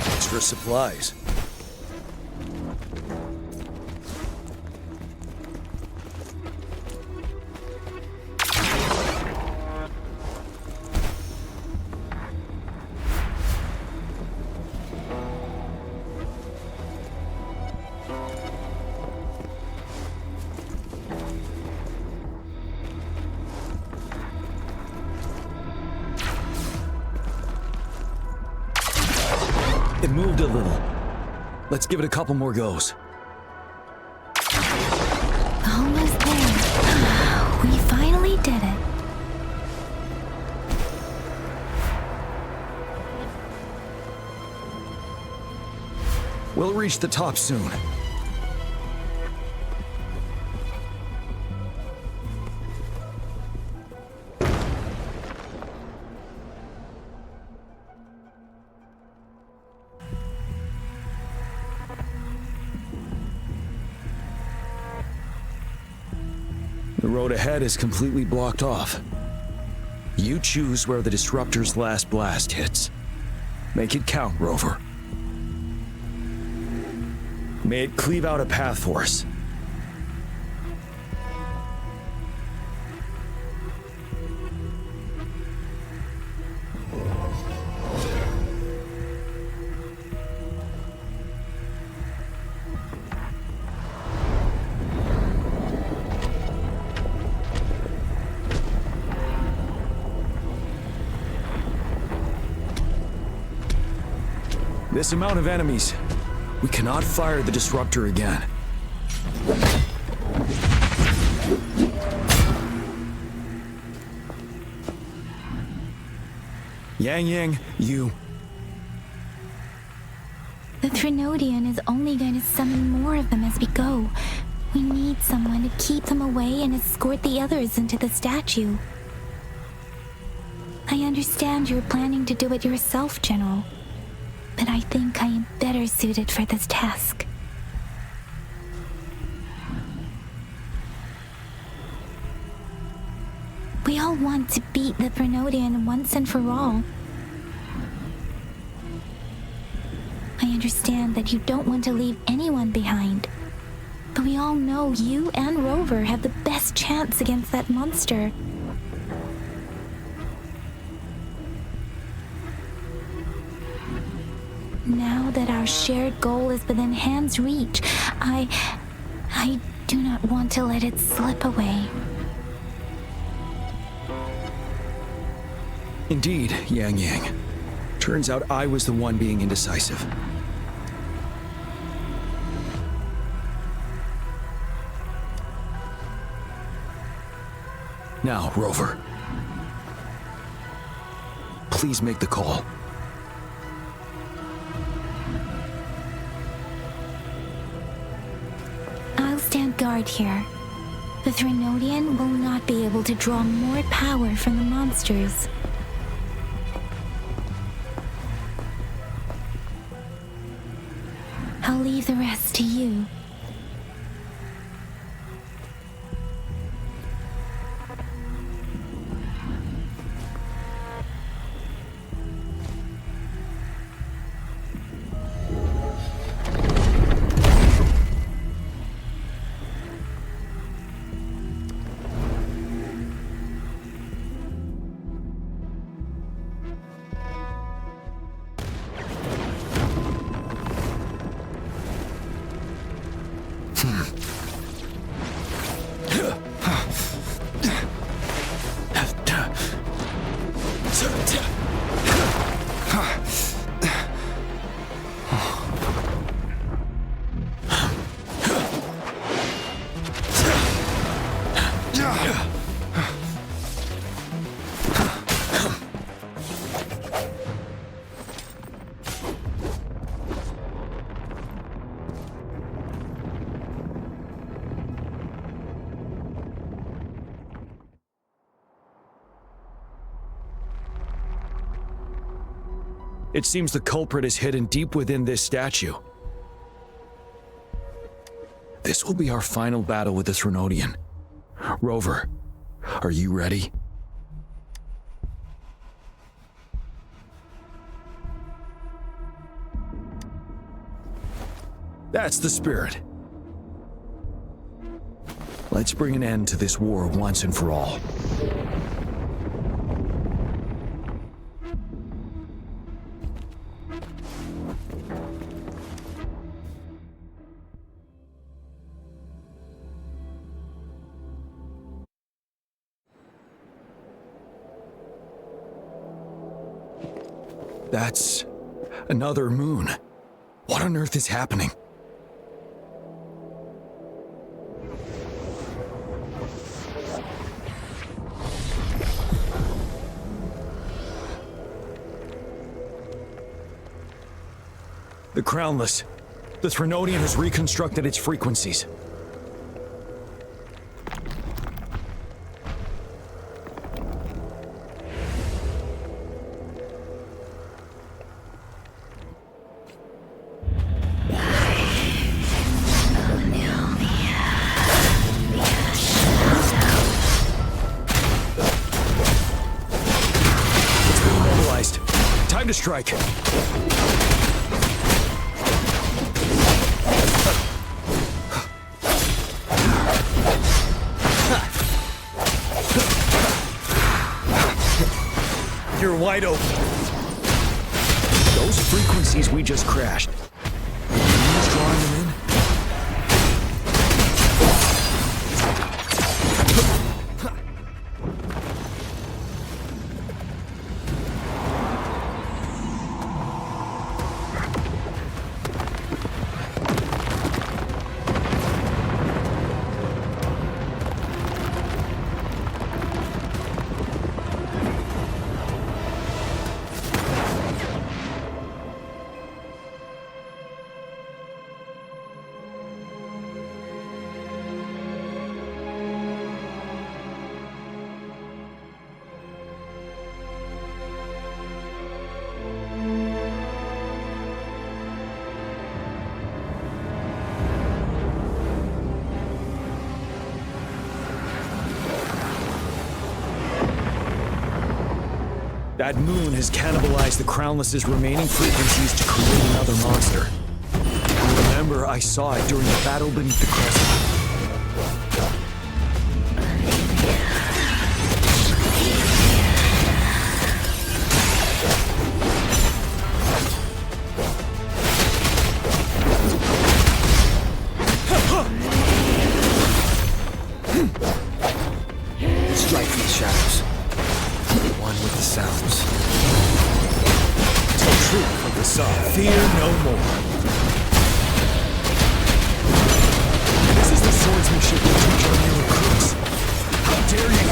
Extra supplies. It moved a little. Let's give it a couple more goes. Almost there. We finally did it. We'll reach the top soon. The road ahead is completely blocked off. You choose where the disruptor's last blast hits. Make it count, Rover. May it cleave out a path for us. This amount of enemies, we cannot fire the disruptor again. Yang, you... The Trinodian is only going to summon more of them as we go. We need someone to keep them away and escort the others into the statue. I understand you're planning to do it yourself, General, but I think I am better suited for this task. We all want to beat the Threnodian once and for all. I understand that you don't want to leave anyone behind, but we all know you and Rover have the best chance against that monster. Now that our shared goal is within hand's reach, I do not want to let it slip away. Indeed, Yang Yang. Turns out I was the one being indecisive. Now, Rover. Please make the call. I'll stand guard here. The Threnodian will not be able to draw more power from the monsters. I'll leave the rest to you. It seems the culprit is hidden deep within this statue. This will be our final battle with the Threnodian. Rover, are you ready? That's the spirit. Let's bring an end to this war once and for all. That's another moon. What on earth is happening? The Crownless. The Threnodian has reconstructed its frequencies. Time to strike. You're wide open. Those frequencies we just crashed. Who's drawing them in? That moon has cannibalized the Crownless's remaining frequencies to create another monster. Remember, I saw it during the battle beneath the crescent. Strike these shadows. One with the sounds. Tell truth of the sun. Fear no more. This is the swordsmanship we teach our new recruits. How dare you?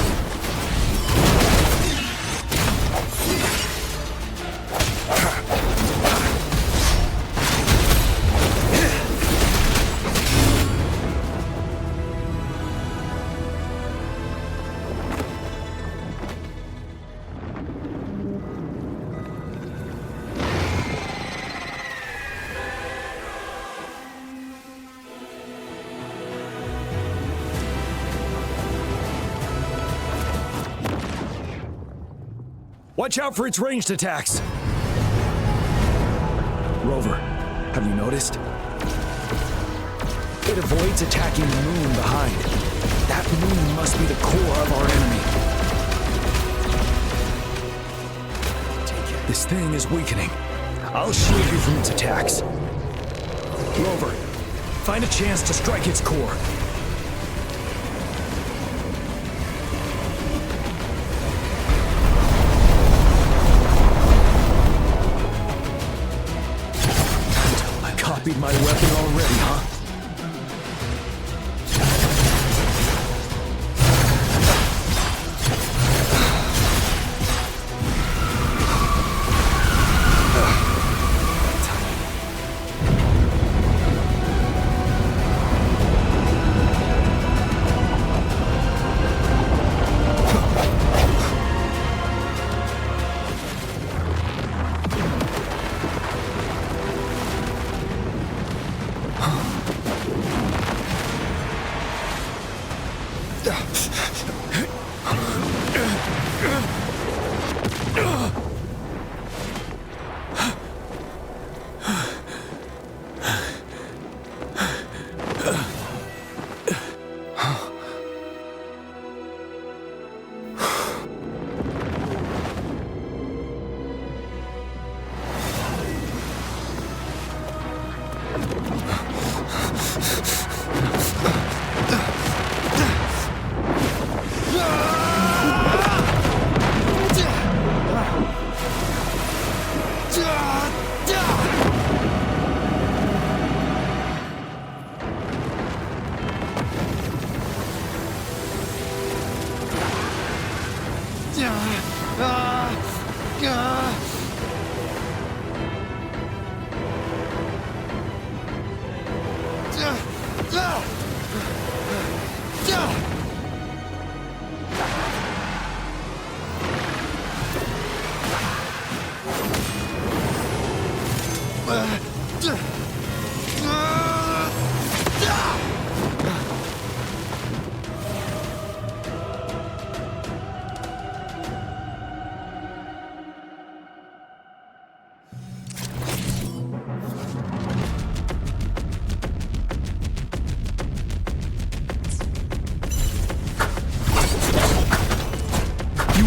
Watch out for its ranged attacks! Rover, have you noticed? It avoids attacking the moon behind. That moon must be the core of our enemy. This thing is weakening. I'll shield you from its attacks. Rover, find a chance to strike its core. Copied my weapon already, huh?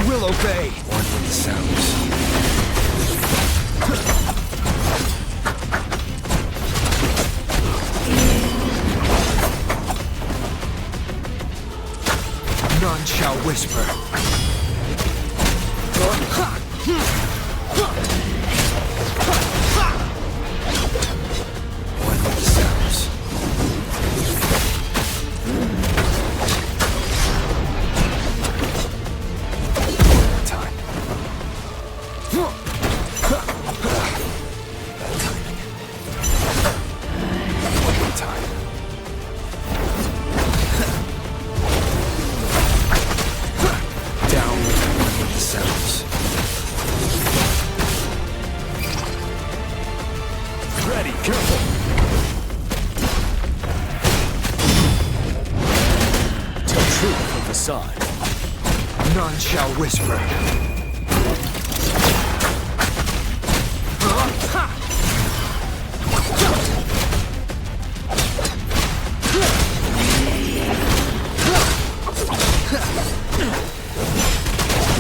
will obey. One with the sounds. None shall whisper. One with the sounds. Time. One time. Down with the sounds. Ready, careful. Tell truth of the sun. None shall whisper.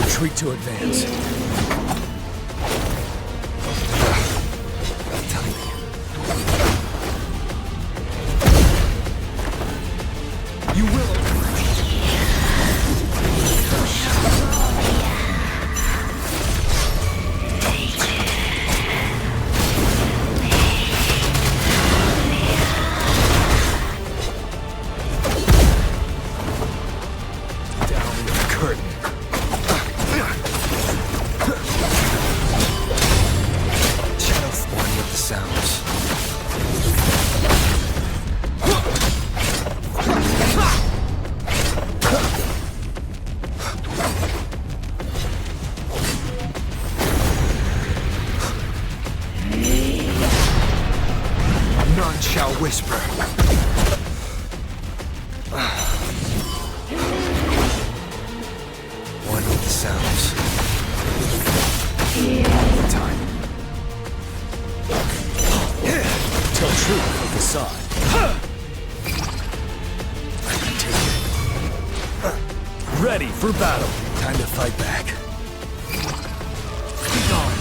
Retreat to advance. You will. Down with the curtain. One with the sounds. None shall whisper. One with the sounds. Time. Tell truth with the side. Ready for battle. Time to fight back. Be gone.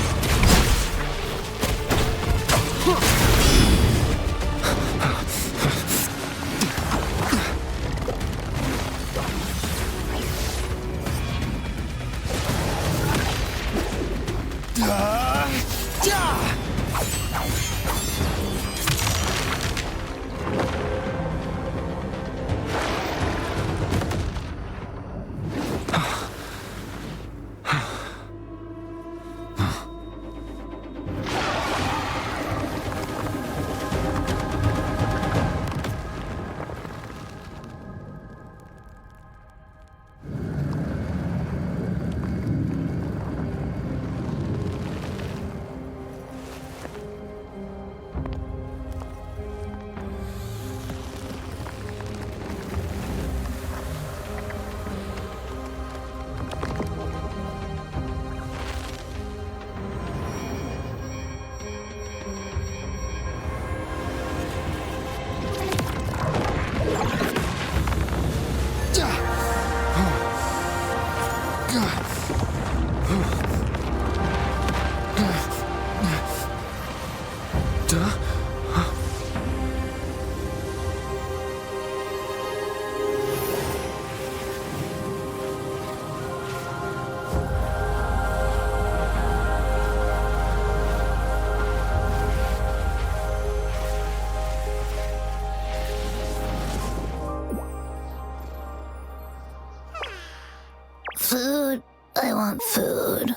Food. I want food.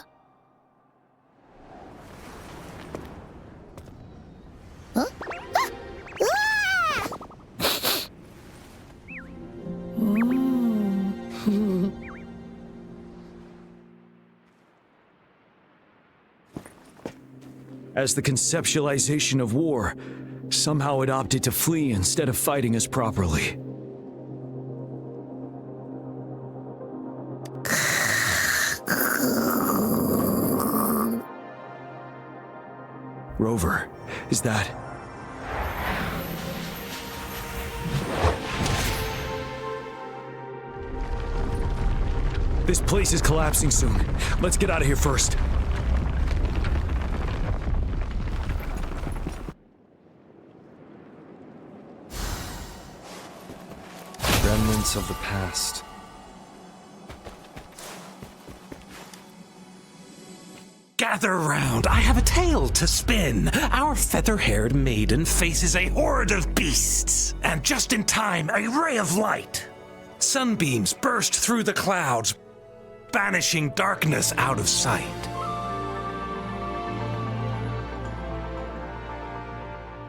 Huh? As the conceptualization of war, somehow it opted to flee instead of fighting us properly. Rover, is that... This place is collapsing soon. Let's get out of here first. Remnants of the past. Gather round, I have a tale to spin. Our feather-haired maiden faces a horde of beasts. And just in time, a ray of light. Sunbeams burst through the clouds, banishing darkness out of sight.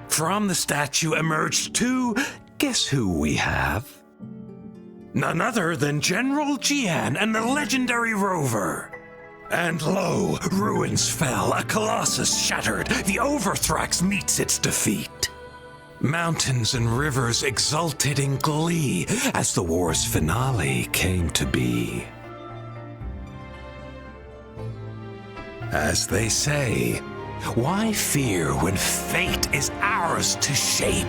From the statue emerged two, guess who we have? None other than General Jian and the legendary Rover. And lo, ruins fell, a colossus shattered, the Overthrax meets its defeat. Mountains and rivers exulted in glee as the war's finale came to be. As they say, Why fear when fate is ours to shape?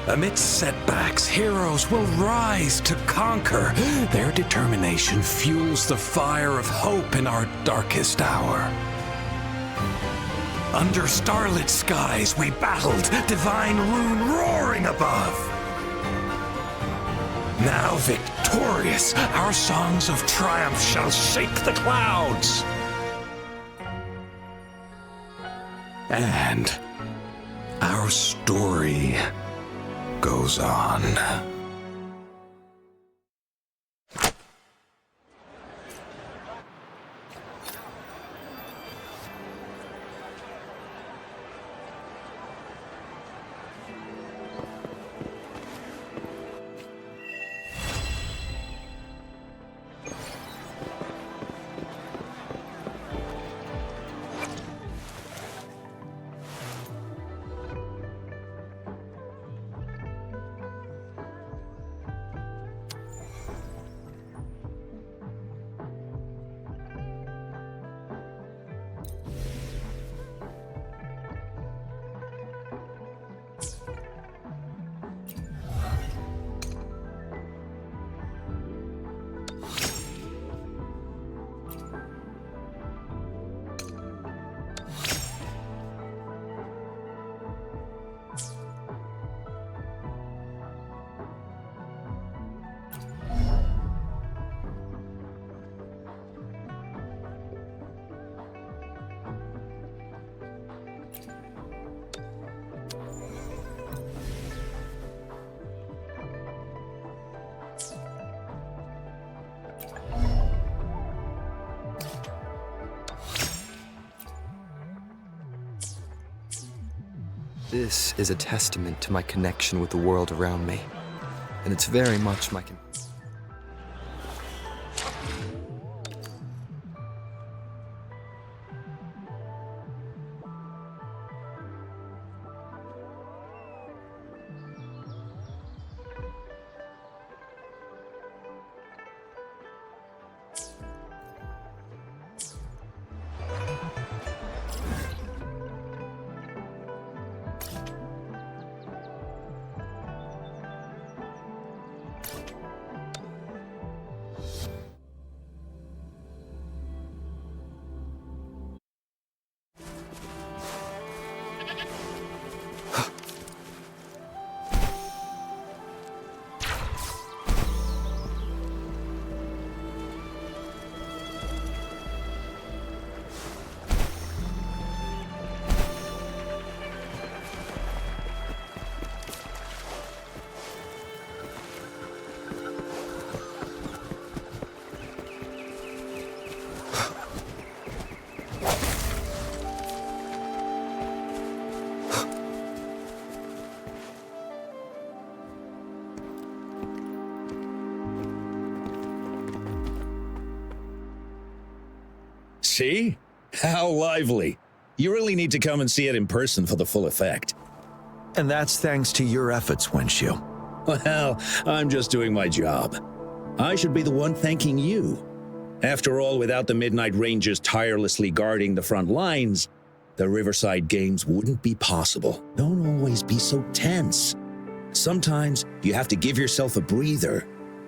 Amidst setbacks, heroes will rise to conquer. Their determination fuels the fire of hope in our darkest hour. Under starlit skies we battled, divine rune roaring above. Now victorious, our songs of triumph shall shake the clouds. And our story goes on. This is a testament to my connection with the world around me, and it's very much my See? How lively. You really need to come and see it in person for the full effect. And that's thanks to your efforts, Wenshu. Well, I'm just doing my job. I should be the one thanking you. After all, without the Midnight Rangers tirelessly guarding the front lines, the Riverside Games wouldn't be possible. Don't always be so tense. Sometimes you have to give yourself a breather.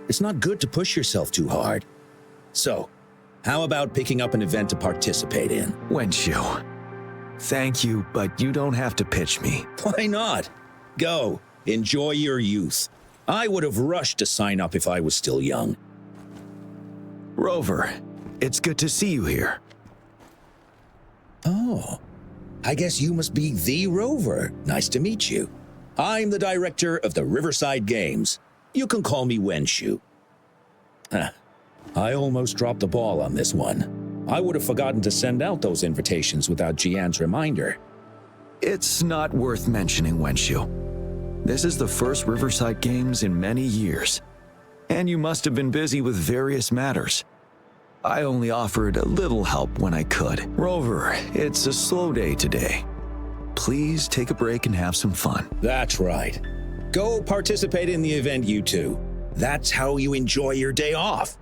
It's not good to push yourself too hard. So, how about picking up an event to participate in? Wenshu, thank you, but you don't have to pitch me. Why not? Go. Enjoy your youth. I would have rushed to sign up if I was still young. Rover, it's good to see you here. Oh, I guess you must be the Rover. Nice to meet you. I'm the director of the Riverside Games. You can call me Wenshu. I almost dropped the ball on this one. I would have forgotten to send out those invitations without Jian's reminder. It's not worth mentioning, Wenshu. This is the first Riverside Games in many years, and you must have been busy with various matters. I only offered a little help when I could. Rover, it's a slow day today. Please take a break and have some fun. That's right. Go participate in the event, you two. That's how you enjoy your day off.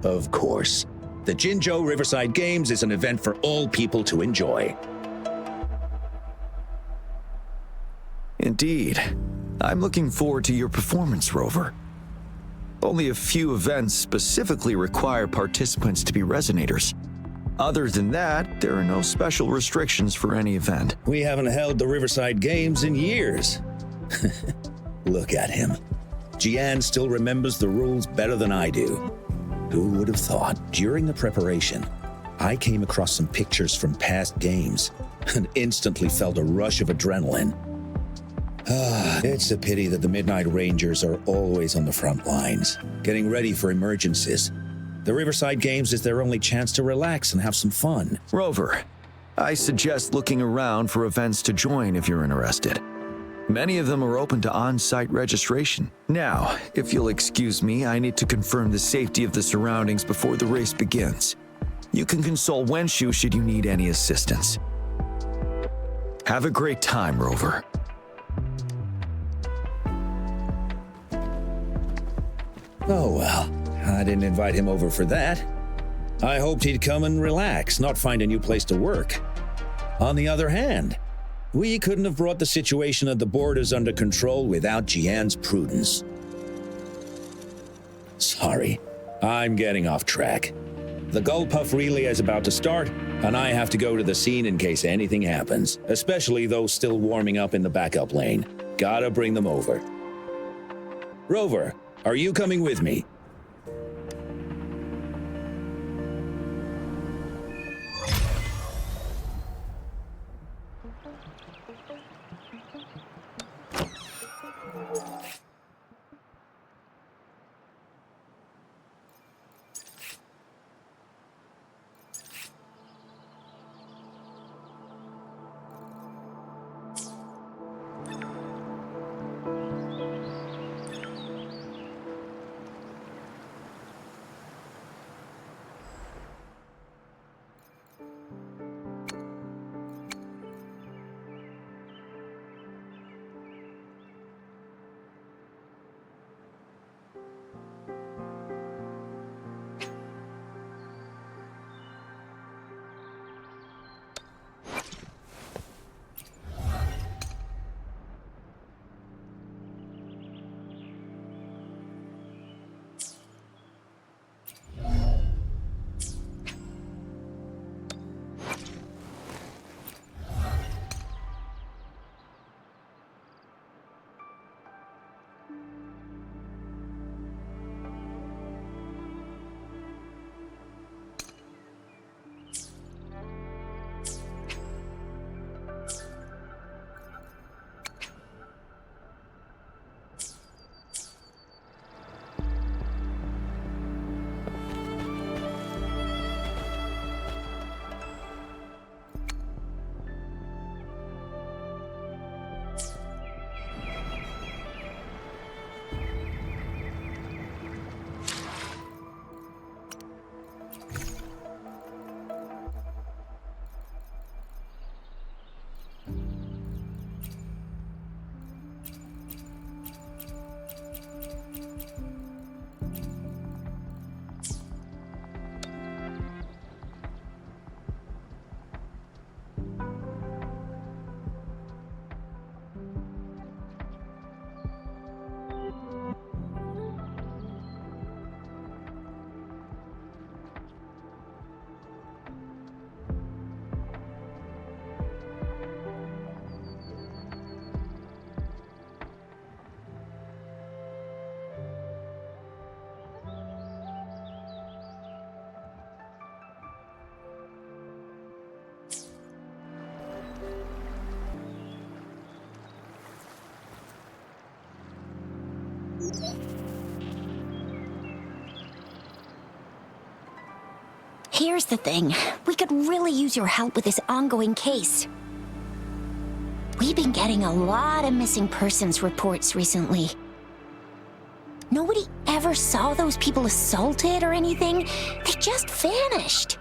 Of course. The Jinzhou Riverside Games is an event for all people to enjoy. Indeed. I'm looking forward to your performance, Rover. Only a few events specifically require participants to be Resonators. Other than that, there are no special restrictions for any event. We haven't held the Riverside Games in years. Look at him. Jian still remembers the rules better than I do. Who would have thought? During the preparation, I came across some pictures from past games and instantly felt a rush of adrenaline. It's a pity that the Midnight Rangers are always on the front lines, getting ready for emergencies. The Riverside Games is their only chance to relax and have some fun. Rover, I suggest looking around for events to join if you're interested. Many of them are open to on-site registration. Now, if you'll excuse me, I need to confirm the safety of the surroundings before the race begins. You can consult Wenshu should you need any assistance. Have a great time, Rover. Oh well, I didn't invite him over for that. I hoped he'd come and relax, not find a new place to work. On the other hand, we couldn't have brought the situation at the borders under control without Jian's prudence. Sorry, I'm getting off track. The Gullpuff relay is about to start, and I have to go to the scene in case anything happens, especially those still warming up in the backup lane. Gotta bring them over. Rover, are you coming with me? Here's the thing. We could really use your help with this ongoing case. We've been getting a lot of missing persons reports recently. Nobody ever saw those people assaulted or anything. They just vanished.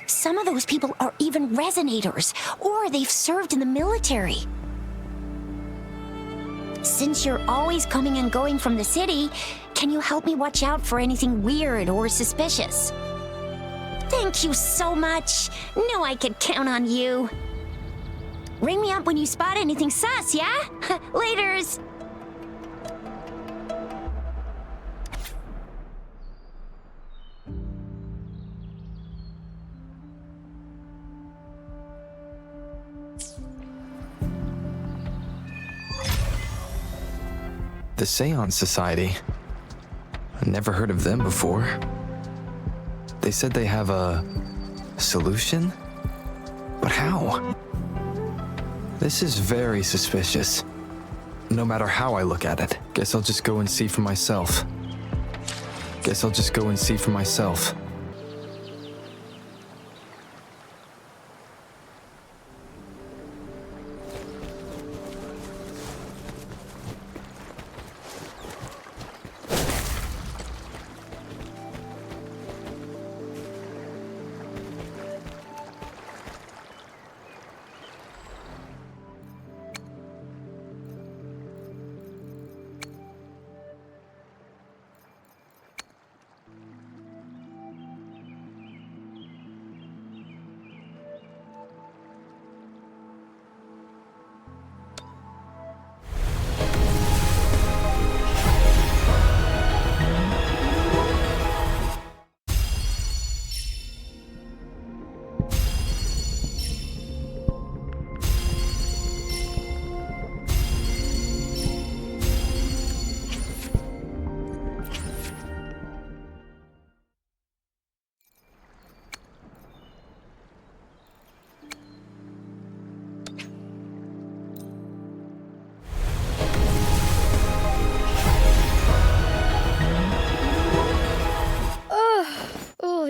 Some of those people are even Resonators, or they've served in the military. Since you're always coming and going from the city, Can you help me watch out for anything weird or suspicious? Thank you so much. Knew I could count on you. Ring me up when you spot anything sus, yeah? Laters! The Seance Society. I never heard of them before. They said they have a solution? But how? This is very suspicious. No matter how I look at it. Guess I'll just go and see for myself.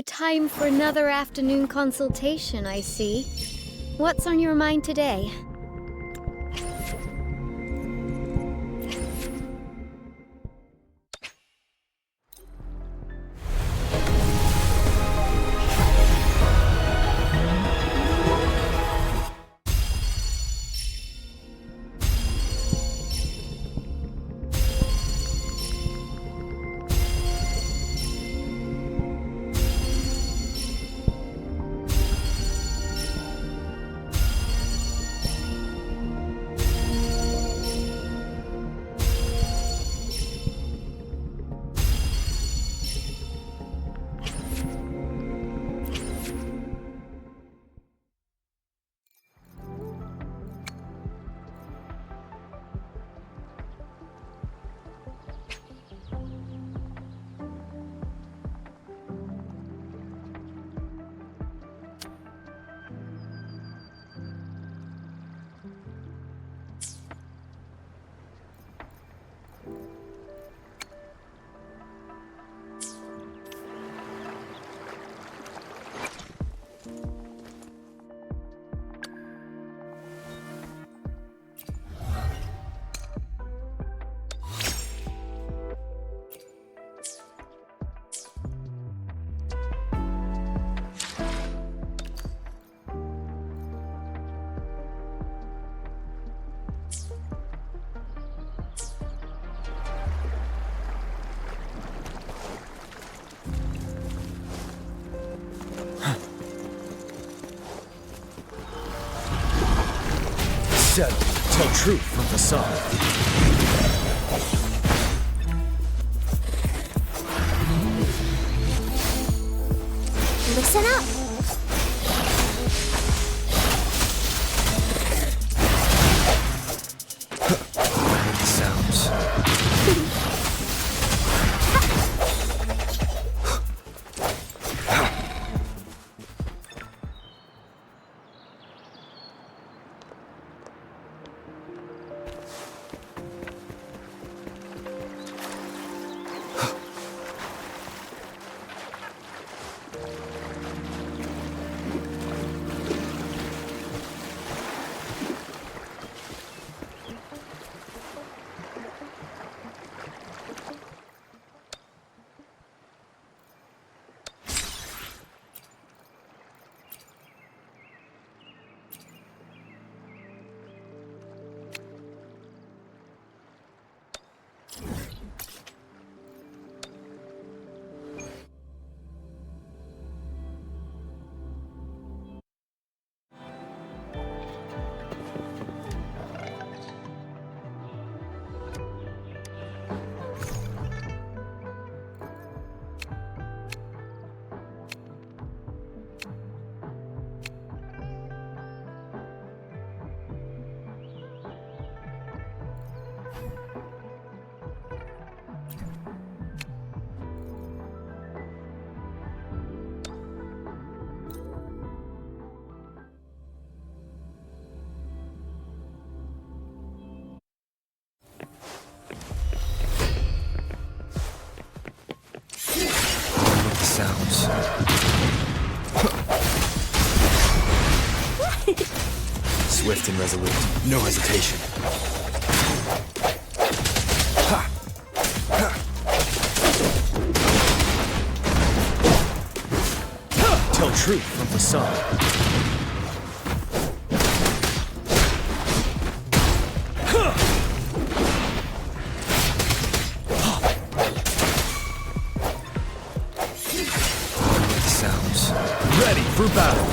Time for another afternoon consultation, I see. What's on your mind today? Said, tell truth from the sun. Listen up. Sounds. sounds. Swift and resolute. No hesitation. Ha! Ha! Tell truth from facade. Sounds. Ready for battle.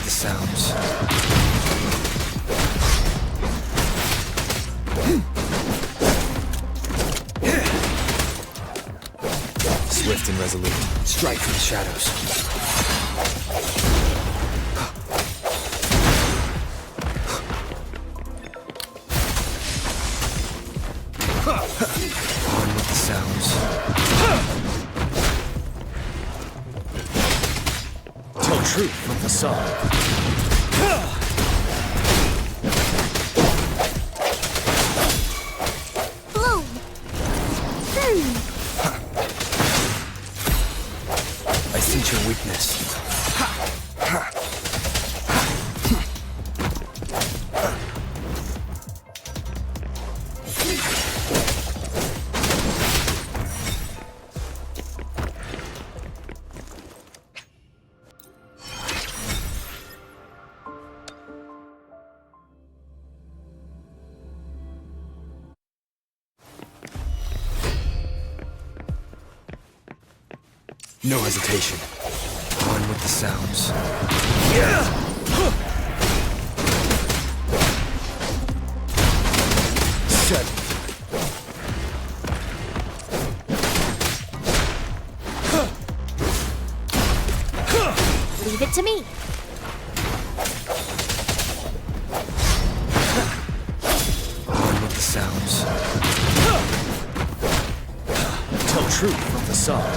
Sounds. Swift and resolute. Strike from the shadows. On with the sounds. Tell truth from facade. I sense your weakness. No hesitation. On with the sounds. Set. Leave it to me. On with the sounds. Tell truth from facade.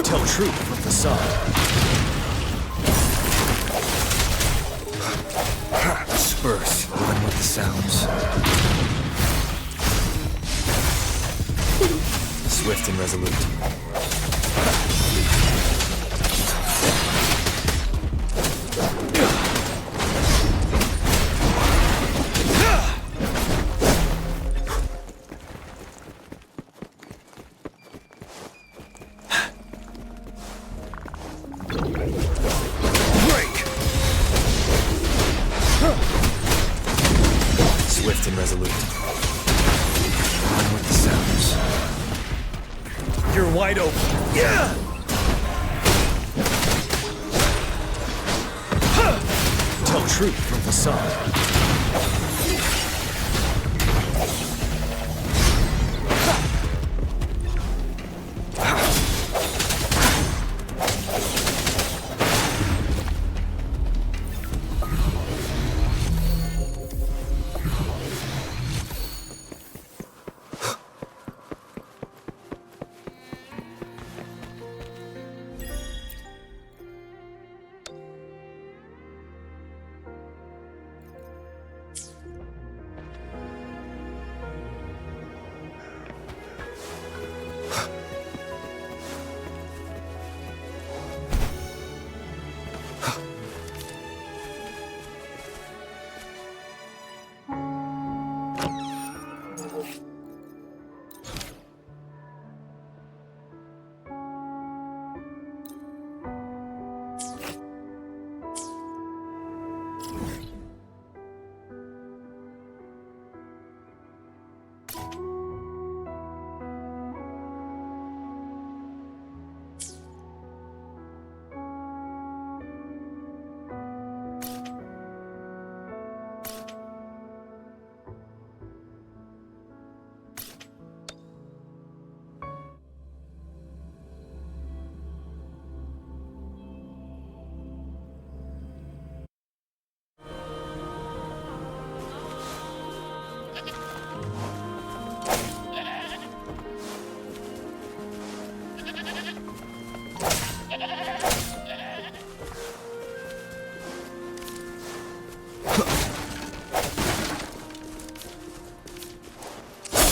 Tell truth from facade. Disperse. Run with the sounds. Swift and resolute. Swift and resolute. On with the sounds. You're wide open. Yeah! truth from facade.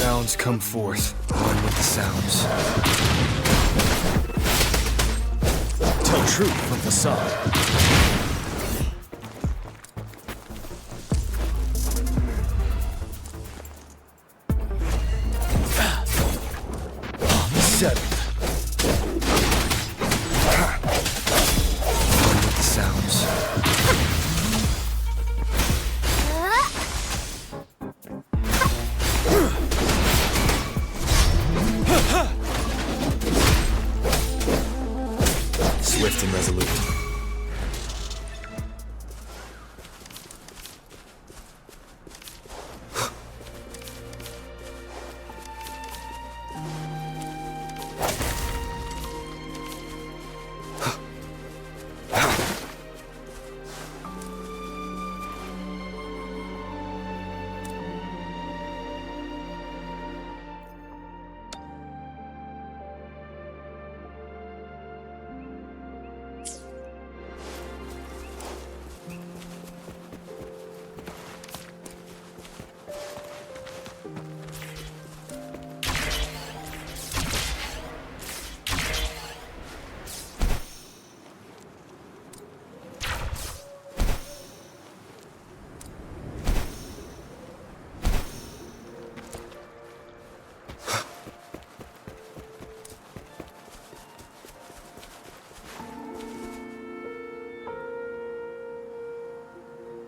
Sounds come forth, one with the sounds. Tell truth from facade. Seventh. One with the sounds. Swift and resolute.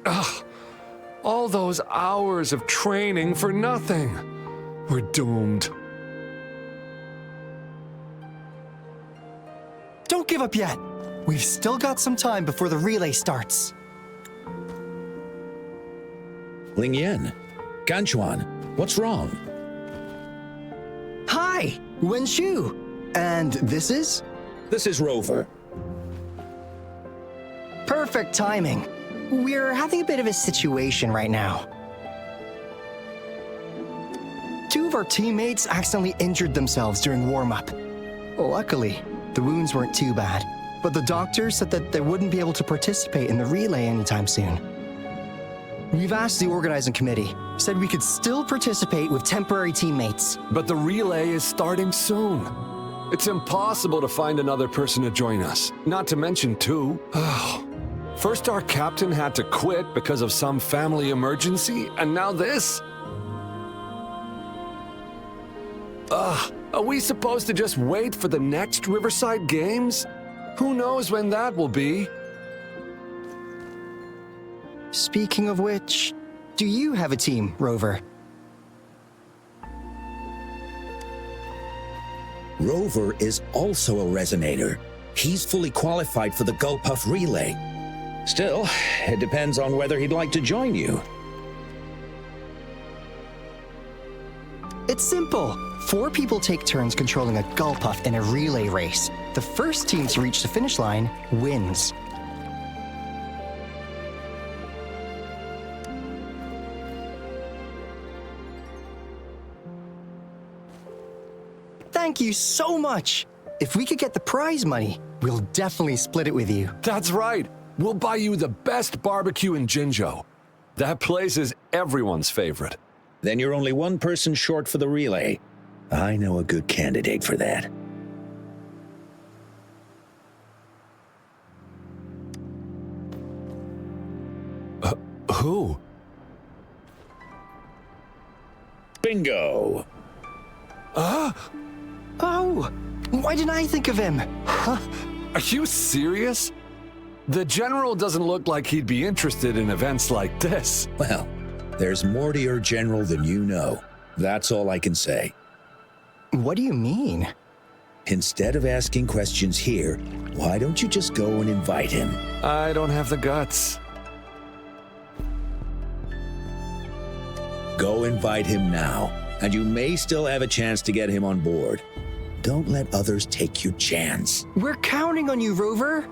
Ugh, all those hours of training for nothing. We're doomed. Don't give up yet. We've still got some time before the relay starts. Ling Yen, Ganchuan, what's wrong? Hi, Wen Shu. And this is? This is Rover. Perfect timing. We're having a bit of a situation right now. Two of our teammates accidentally injured themselves during warm-up. Luckily, the wounds weren't too bad, but the doctor said that they wouldn't be able to participate in the relay anytime soon. We've asked the organizing committee, said we could still participate with temporary teammates. But the relay is starting soon. It's impossible to find another person to join us, not to mention two. First our captain had to quit because of some family emergency, and now this? Are we supposed to just wait for the next Riverside Games? Who knows when that will be? Speaking of which, do you have a team, Rover? Rover is also a Resonator. He's fully qualified for the Gulpuff Relay. Still, it depends on whether he'd like to join you. It's simple. 4 people take turns controlling a Gulpuff in a relay race. The first team to reach the finish line wins. Thank you so much. If we could get the prize money, we'll definitely split it with you. That's right. We'll buy you the best barbecue in Jinzhou. That place is everyone's favorite. Then you're only one person short for the relay. I know a good candidate for that. Who? Bingo! Oh, why didn't I think of him? Huh? Are you serious? The General doesn't look like he'd be interested in events like this. Well, there's more to your General than you know. That's all I can say. What do you mean? Instead of asking questions here, why don't you just go and invite him? I don't have the guts. Go invite him now, and you may still have a chance to get him on board. Don't let others take your chance. We're counting on you, Rover.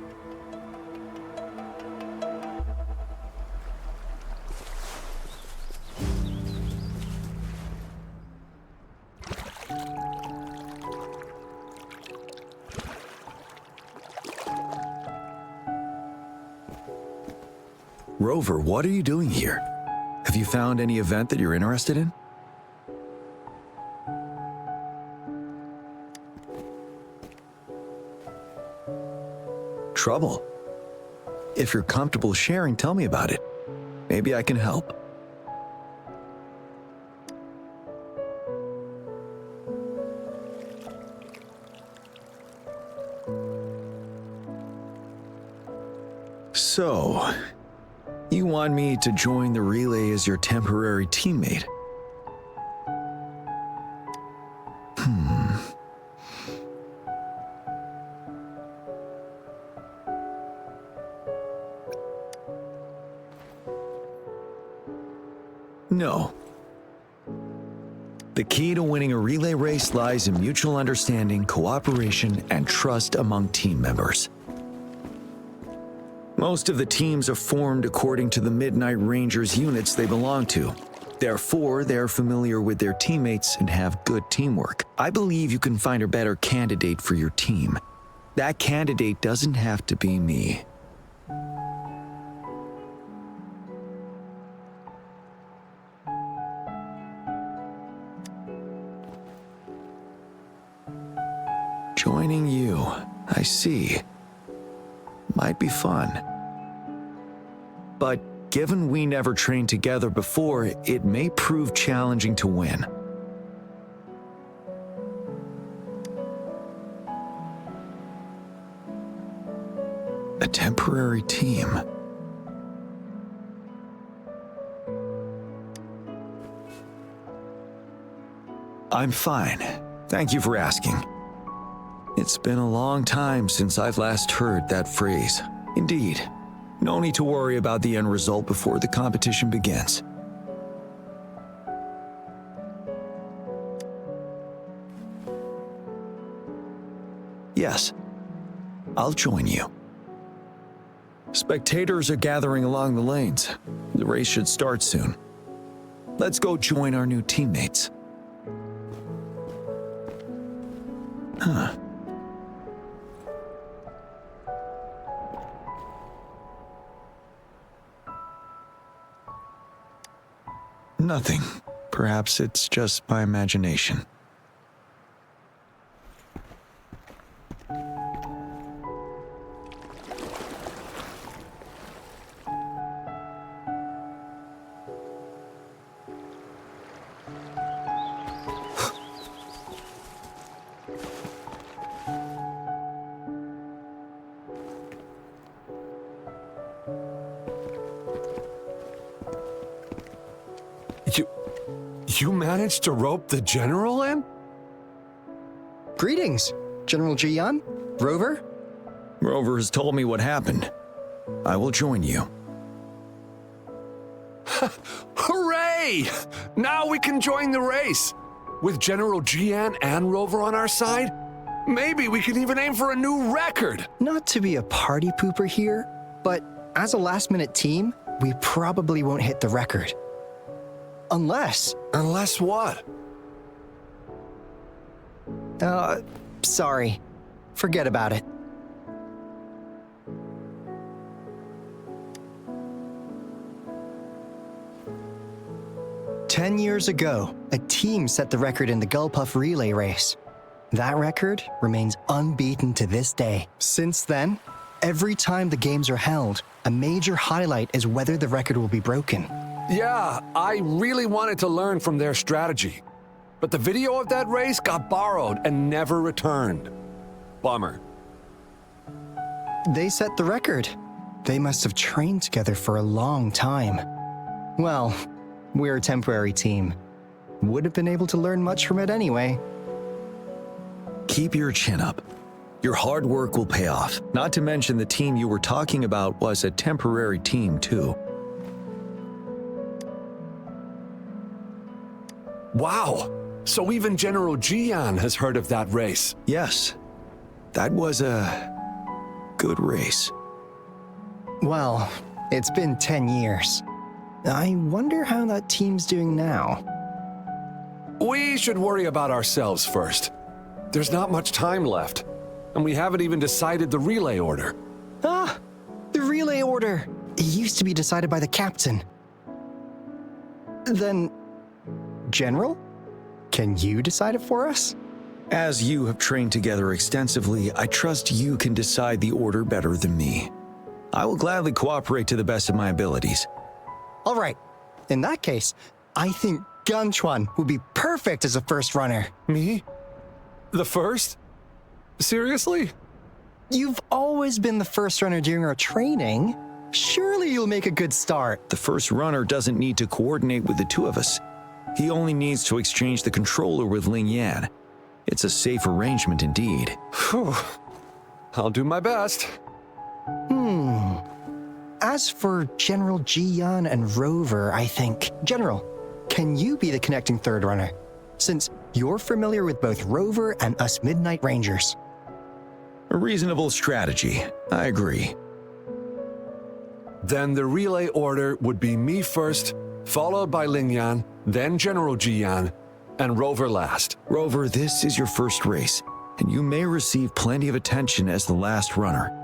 Rover, what are you doing here? Have you found any event that you're interested in? Trouble? If you're comfortable sharing, tell me about it. Maybe I can help. So, you want me to join the relay as your temporary teammate? No. The key to winning a relay race lies in mutual understanding, cooperation, and trust among team members. Most of the teams are formed according to the Midnight Rangers units they belong to. Therefore, they're familiar with their teammates and have good teamwork. I believe you can find a better candidate for your team. That candidate doesn't have to be me. Joining you, I see. Might be fun. But given we never trained together before, it may prove challenging to win. A temporary team. I'm fine. Thank you for asking. It's been a long time since I've last heard that phrase. Indeed, no need to worry about the end result before the competition begins. Yes, I'll join you. Spectators are gathering along the lanes. The race should start soon. Let's go join our new teammates. Huh. Nothing. Perhaps it's just my imagination. You managed to rope the General in? Greetings, General Jian. Rover? Rover has told me what happened. I will join you. Hooray! Now we can join the race. With General Jian and Rover on our side, maybe we can even aim for a new record. Not to be a party pooper here, but as a last-minute team, we probably won't hit the record. Unless... Unless what? Sorry. Forget about it. "10 years ago, a team set the record in the Gullpuff relay race. That record remains unbeaten to this day. Since then, every time the games are held, a major highlight is whether the record will be broken. Yeah, I really wanted to learn from their strategy. But the video of that race got borrowed and never returned. Bummer. They set the record. They must have trained together for a long time. Well, we're a temporary team. Would have been able to learn much from it anyway. Keep your chin up. Your hard work will pay off. Not to mention the team you were talking about was a temporary team too. Wow! So even General Jian has heard of that race. Yes. That was a good race. Well, it's been 10 years. I wonder how that team's doing now. We should worry about ourselves first. There's not much time left, and we haven't even decided the relay order. Ah, the relay order. It used to be decided by the captain. Then, General, can you decide it for us? As you have trained together extensively, I trust you can decide the order better than me. I will gladly cooperate to the best of my abilities. All right. In that case, I think Gunchuan would be perfect as a first runner. Me? The first? Seriously? You've always been the first runner during our training. Surely you'll make a good start. The first runner doesn't need to coordinate with the two of us. He only needs to exchange the controller with Ling Yan. It's a safe arrangement indeed. Phew. I'll do my best. As for General Jian and Rover, I think... General, can you be the connecting third runner? Since you're familiar with both Rover and us Midnight Rangers. A reasonable strategy. I agree. Then the relay order would be me first, followed by Ling Yan, then General Jian, and Rover last. Rover, this is your first race, and you may receive plenty of attention as the last runner.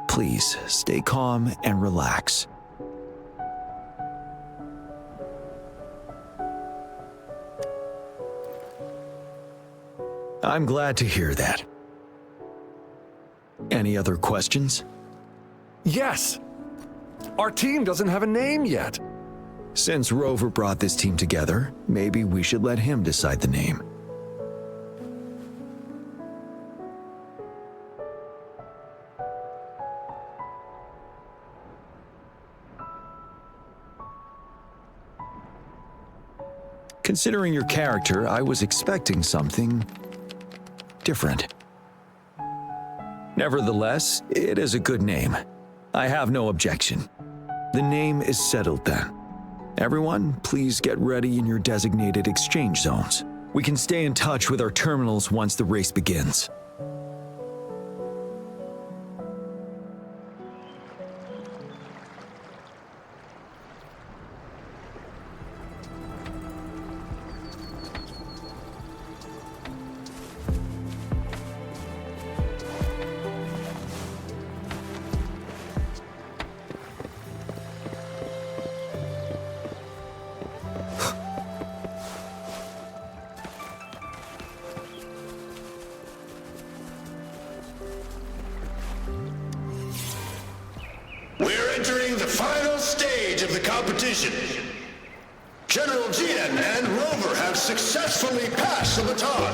Please, stay calm and relax. I'm glad to hear that. Any other questions? Yes! Our team doesn't have a name yet. Since Rover brought this team together, maybe we should let him decide the name. Considering your character, I was expecting something different. Nevertheless, it is a good name. I have no objection. The name is settled then. Everyone, please get ready in your designated exchange zones. We can stay in touch with our terminals once the race begins. We're entering the final stage of the competition. General Jian and Rover have successfully passed the baton.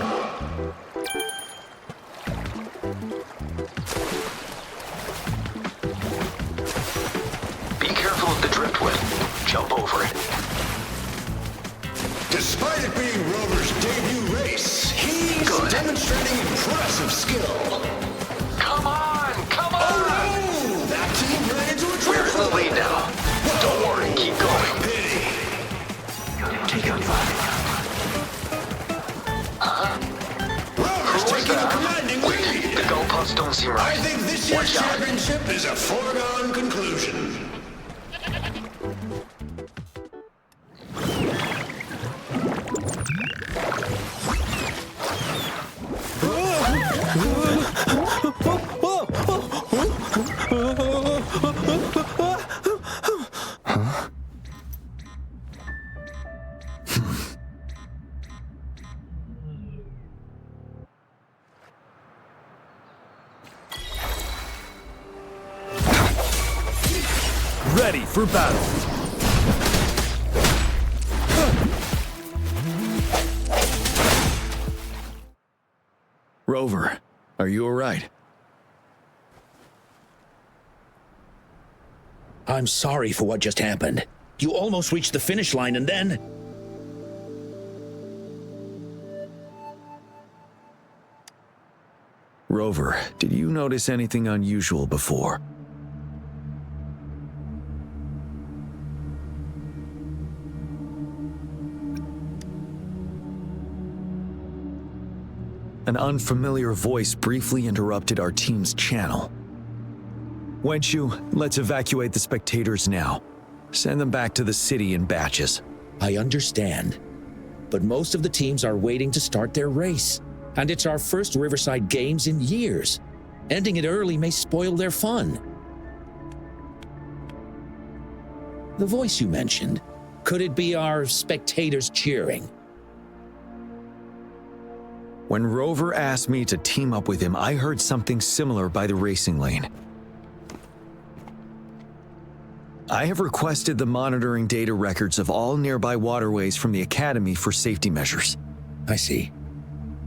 Be careful of the driftwood. Jump over it. Despite it being Rover's debut race, he's demonstrating impressive skill. Come on! Come on! Oh no! That team ran into a Team Rocket. I think this year's championship is a foregone conclusion. Ready for battle. Rover, are you all right? I'm sorry for what just happened. You almost reached the finish line and then... Rover, did you notice anything unusual before? An unfamiliar voice briefly interrupted our team's channel. Wenshu, let's evacuate the spectators now. Send them back to the city in batches. I understand. But most of the teams are waiting to start their race. And it's our first Riverside Games in years. Ending it early may spoil their fun. The voice you mentioned, could it be our spectators cheering? When Rover asked me to team up with him, I heard something similar by the racing lane. I have requested the monitoring data records of all nearby waterways from the Academy for safety measures. I see.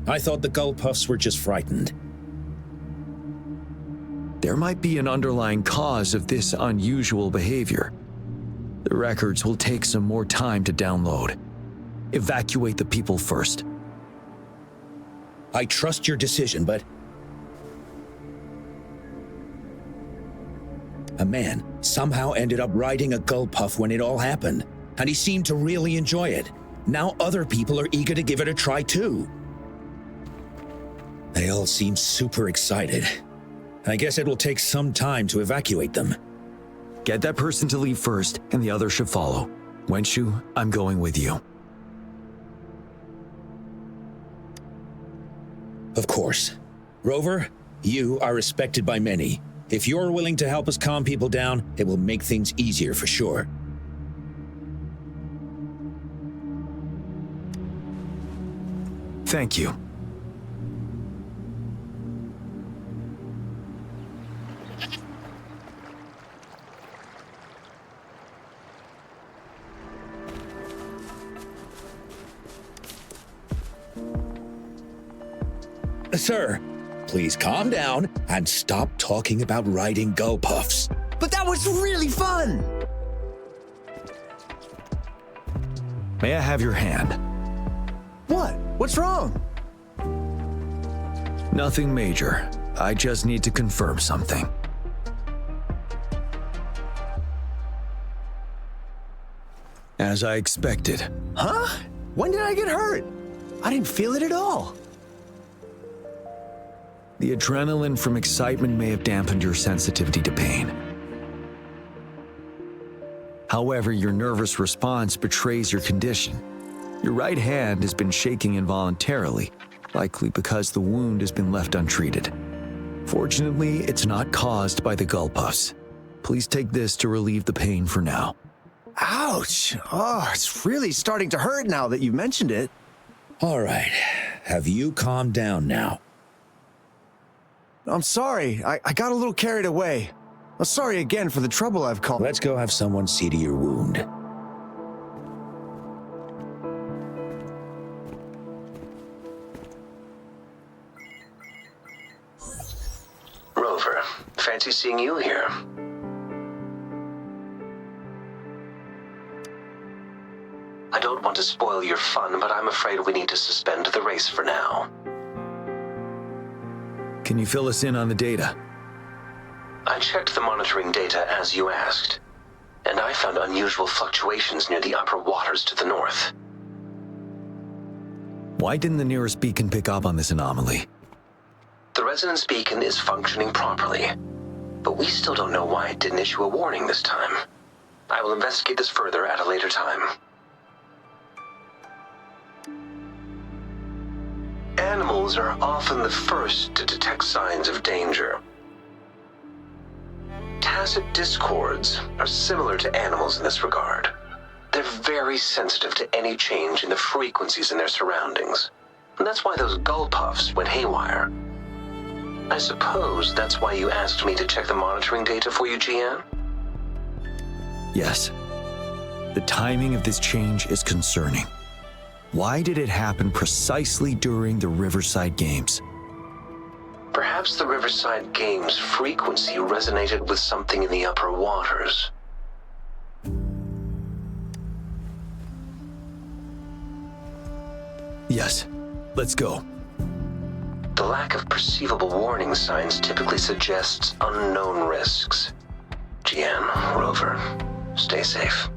I thought the Gull Puffs were just frightened. There might be an underlying cause of this unusual behavior. The records will take some more time to download. Evacuate the people first. I trust your decision, but... A man somehow ended up riding a Gull Puff when it all happened, and he seemed to really enjoy it. Now other people are eager to give it a try too. They all seem super excited. I guess it will take some time to evacuate them. Get that person to leave first, and the others should follow. Wenshu, I'm going with you. Of course. Rover, you are respected by many. If you're willing to help us calm people down, it will make things easier for sure. Thank you. Sir, please calm down and stop talking about riding Gull Puffs. But that was really fun! May I have your hand? What? What's wrong? Nothing major. I just need to confirm something. As I expected. Huh? When did I get hurt? I didn't feel it at all. The adrenaline from excitement may have dampened your sensitivity to pain. However, your nervous response betrays your condition. Your right hand has been shaking involuntarily, likely because the wound has been left untreated. Fortunately, it's not caused by the Gull Puffs. Please take this to relieve the pain for now. Ouch! Oh, it's really starting to hurt now that you mentioned it. All right. Have you calmed down now? I'm sorry. I got a little carried away. I'm sorry again for the trouble I've caused. Let's go have someone see to your wound. Rover, fancy seeing you here. I don't want to spoil your fun, but I'm afraid we need to suspend the race for now. Can you fill us in on the data? I checked the monitoring data as you asked, and I found unusual fluctuations near the upper waters to the north. Why didn't the nearest beacon pick up on this anomaly? The resonance beacon is functioning properly, but we still don't know why it didn't issue a warning this time. I will investigate this further at a later time. Animals are often the first to detect signs of danger. Tacit discords are similar to animals in this regard. They're very sensitive to any change in the frequencies in their surroundings. And that's why those gull puffs went haywire. I suppose that's why you asked me to check the monitoring data for you, GN? Yes. The timing of this change is concerning. Why did it happen precisely during the Riverside Games? Perhaps the Riverside Games' frequency resonated with something in the upper waters. Yes. Let's go. The lack of perceivable warning signs typically suggests unknown risks. GN, Rover, stay safe.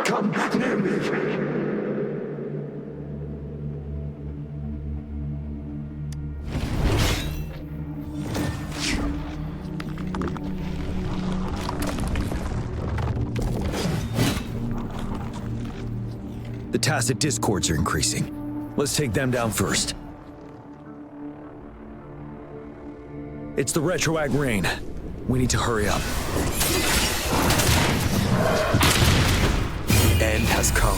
Come near me. The tacit discords are increasing. Let's take them down first. It's the retroag rain. We need to hurry up. The end has come.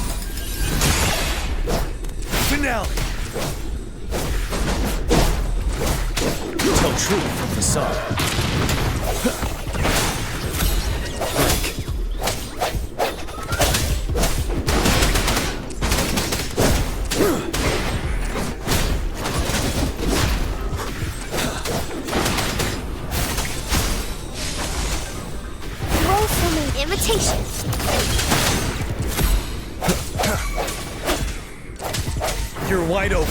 Finale! Tell truth from the sun. Roll for me, invitation. You're wide open.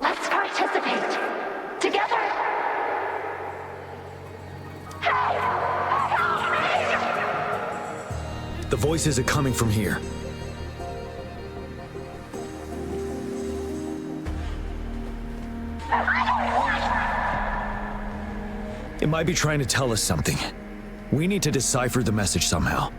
Let's participate. Together. The voices are coming from here. It might be trying to tell us something. We need to decipher the message somehow.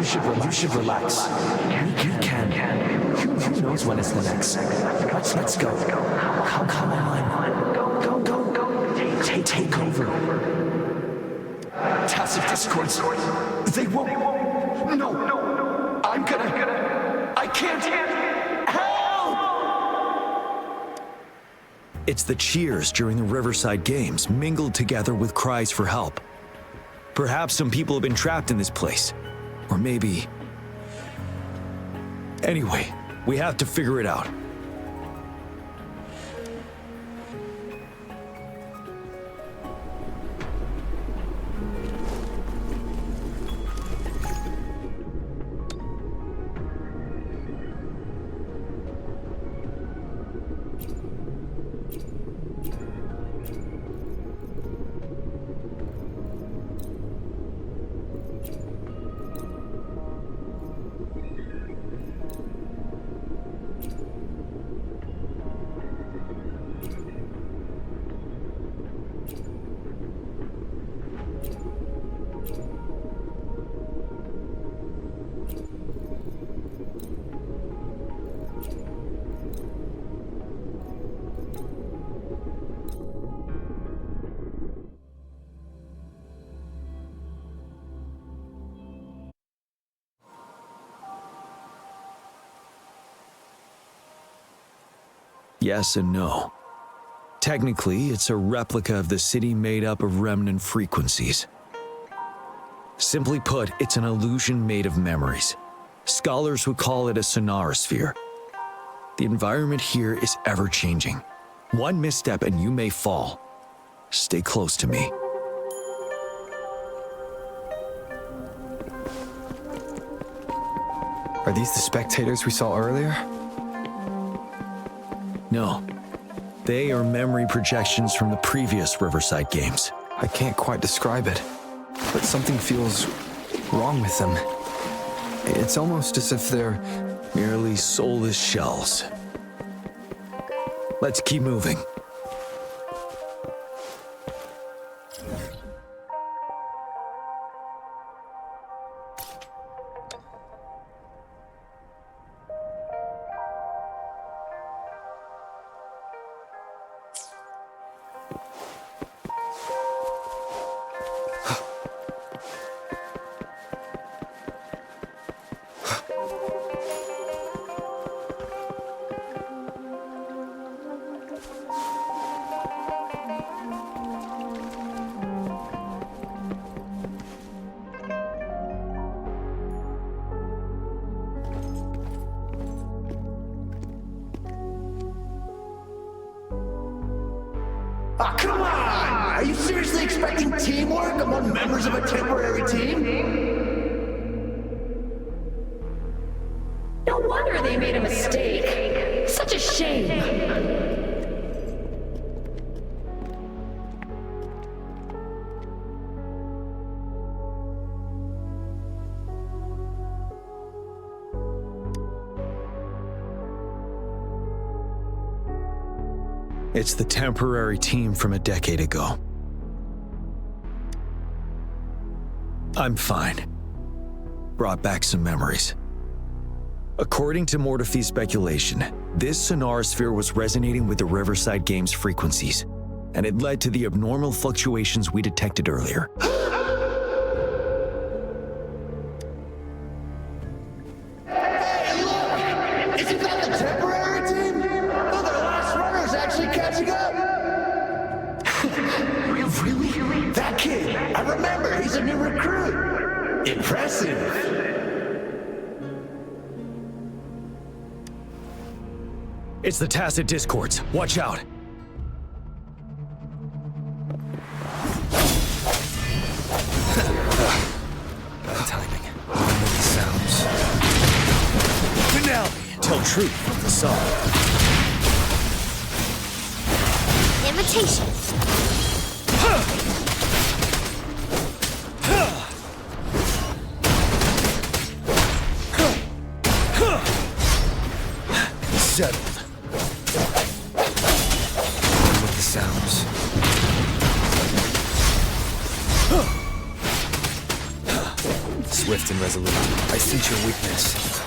You should relax. You can. Who knows when it's the next? Let's go. Come on. Go. Take over. Tacit discords. They won't. No. I can't. Help! It's the cheers during the Riverside Games mingled together with cries for help. Perhaps some people have been trapped in this place. Or maybe... Anyway, we have to figure it out. Yes and no. Technically, it's a replica of the city made up of remnant frequencies. Simply put, it's an illusion made of memories. Scholars would call it a sonorosphere. The environment here is ever-changing. One misstep and you may fall. Stay close to me. Are these the spectators we saw earlier? No. They are memory projections from the previous Riverside Games. I can't quite describe it, but something feels wrong with them. It's almost as if they're merely soulless shells. Let's keep moving. Ah, come on! Are you seriously expecting teamwork among members of a temporary team? No wonder they made a mistake. Such a shame. It's the temporary team from a decade ago. I'm fine. Brought back some memories. According to Mortefy's speculation, this sonorosphere was resonating with the Riverside Games frequencies, and it led to the abnormal fluctuations we detected earlier. It's the tacit discords. Watch out. Bad timing. With the sounds. Finale. Tell truth from the song. Invitation. Settled. With the sounds. swift and resolute. I sense your weakness.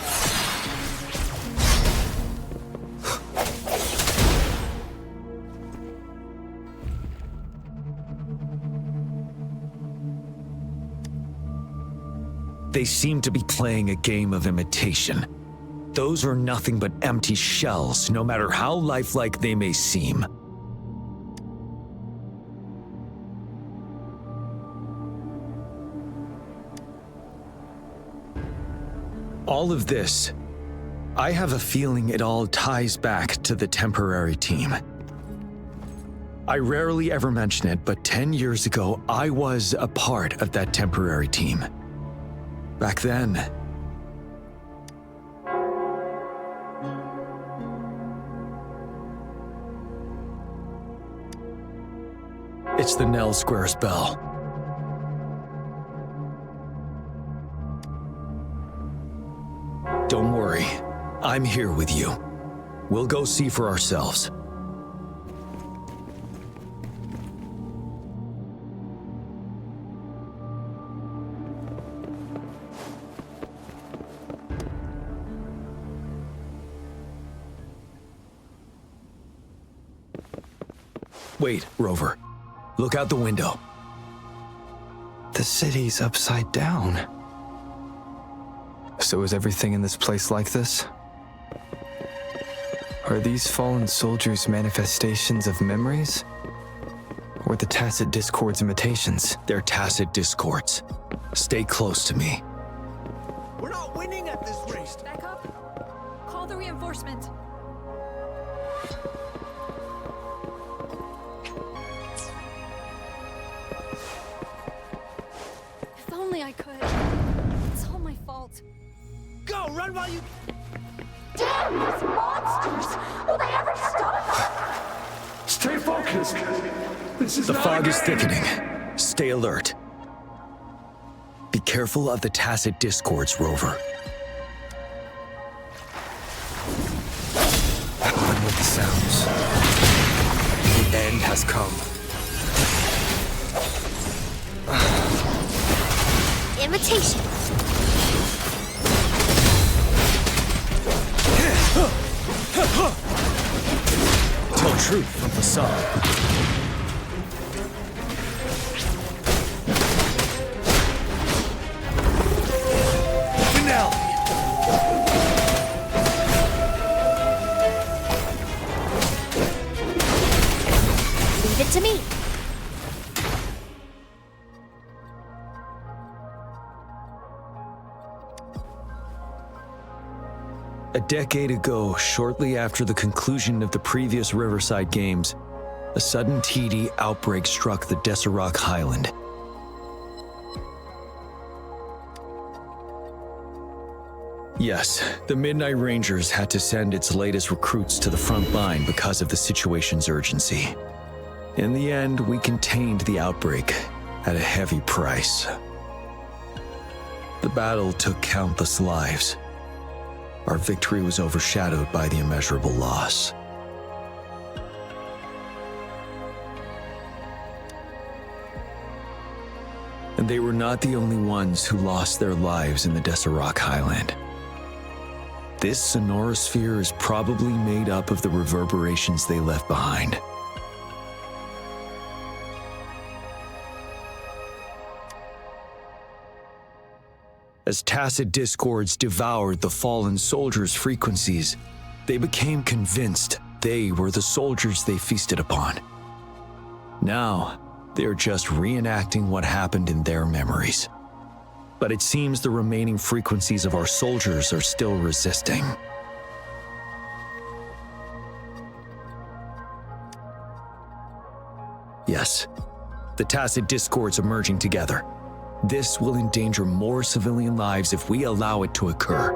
They seem to be playing a game of imitation. Those are nothing but empty shells, no matter how lifelike they may seem. All of this, I have a feeling it all ties back to the temporary team. I rarely ever mention it, but 10 years ago, I was a part of that temporary team. Back then, it's the Nell Squares bell. Don't worry, I'm here with you. We'll go see for ourselves. Wait, Rover. Look out the window. The city's upside down. So is everything in this place like this? Are these fallen soldiers manifestations of memories? Or the Tacet Discord's imitations? They're Tacet Discords. Stay close to me. We're not winning at this race. Back up. Call the reinforcement. If only I could. It's all my fault. Go, run while you... Damn these monsters! Will they ever stop? Stay focused. This is The not fog a is game. thickening. Stay alert. Be careful of the Tacet Discords, Rover. On with the sounds. The end has come. Imitation. Tell truth from facade. Finale. Leave it to me. A decade ago, shortly after the conclusion of the previous Riverside Games, a sudden TD outbreak struck the Deserac Highland. Yes, the Midnight Rangers had to send its latest recruits to the front line because of the situation's urgency. In the end, we contained the outbreak at a heavy price. The battle took countless lives. Our victory was overshadowed by the immeasurable loss. And they were not the only ones who lost their lives in the Deserac Highland. This sonorosphere is probably made up of the reverberations they left behind. As Tacet Discords devoured the fallen soldiers' frequencies, they became convinced they were the soldiers they feasted upon. Now, they're just reenacting what happened in their memories. But it seems the remaining frequencies of our soldiers are still resisting. Yes, the Tacet Discords are merging together. This will endanger more civilian lives if we allow it to occur.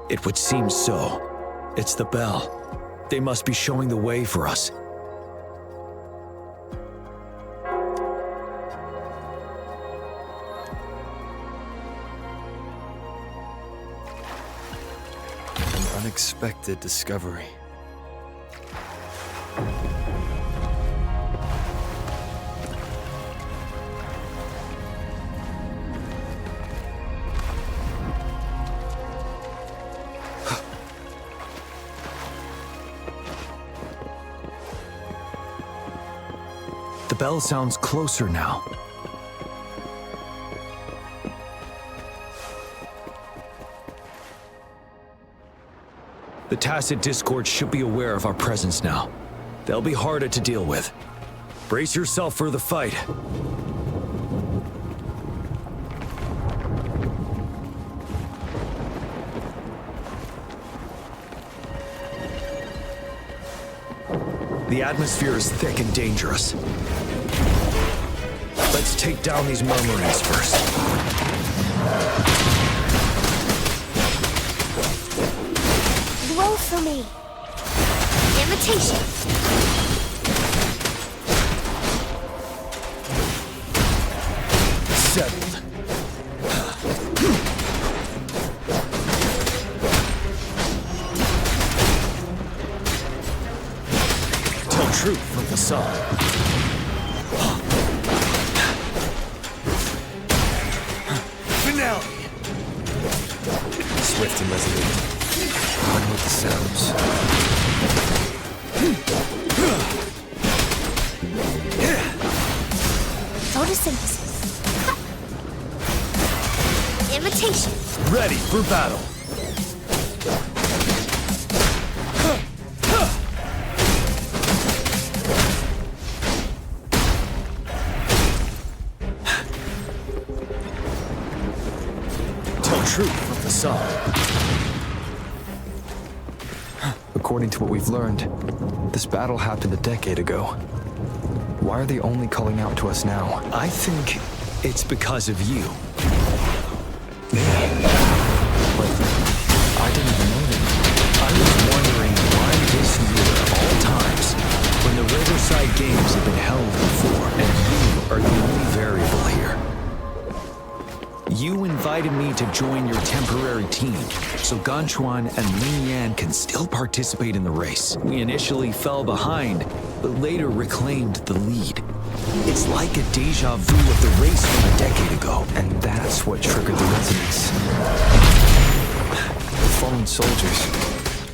It would seem so. It's the bell. They must be showing the way for us. An unexpected discovery. The bell sounds closer now. The Tacit Discord should be aware of our presence now. They'll be harder to deal with. Brace yourself for the fight. The atmosphere is thick and dangerous. Let's take down these murmurings first. Roll for me. Imitation. Settled. Tell truth from the sun. Finale. Swift and resolute. One with the sounds. Photosynthesis. Imitation. Ready for battle. Tell truth from the sun. According to what we've learned, this battle happened a decade ago. Why are they only calling out to us now? I think it's because of you. But I didn't even know them. I was wondering why this year of all times, when the Riverside Games have been held before, and you are the only variable here. You invited me to join your temporary team, so Ganchuan and Ling Yan can still participate in the race. We initially fell behind, but later reclaimed the lead. It's like a deja vu of the race from a decade ago. And that's what triggered the resonance. The fallen soldiers,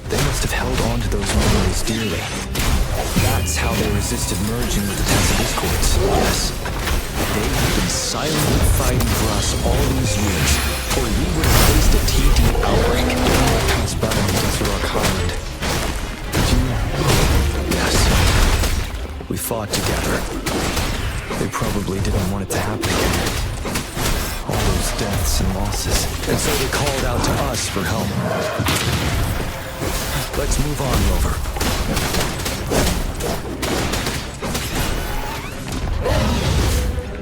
they must have held on to those memories dearly. That's how they resisted merging with the Tacit Discords. Yes. They have been silently fighting for us all these years, or we would have faced a TD outbreak. Pass by on Desert Rock Highland. Did you? Yes. We fought together. They probably didn't want it to happen again. All those deaths and losses. And so they called out to us for help. Let's move on, Rover.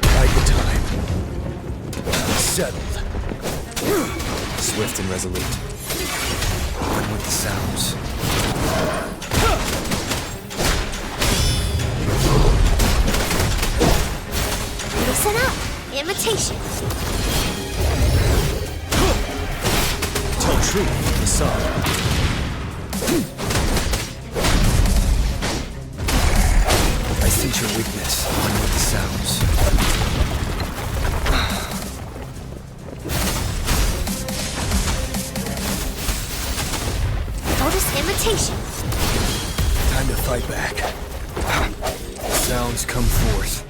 Bide the time. Settled. Swift and resolute. One with the sounds. Listen up. Imitation. Tell truth from the sun. I sense your weakness. One with the sounds. Notice imitation. Time to fight back. Sounds come forth.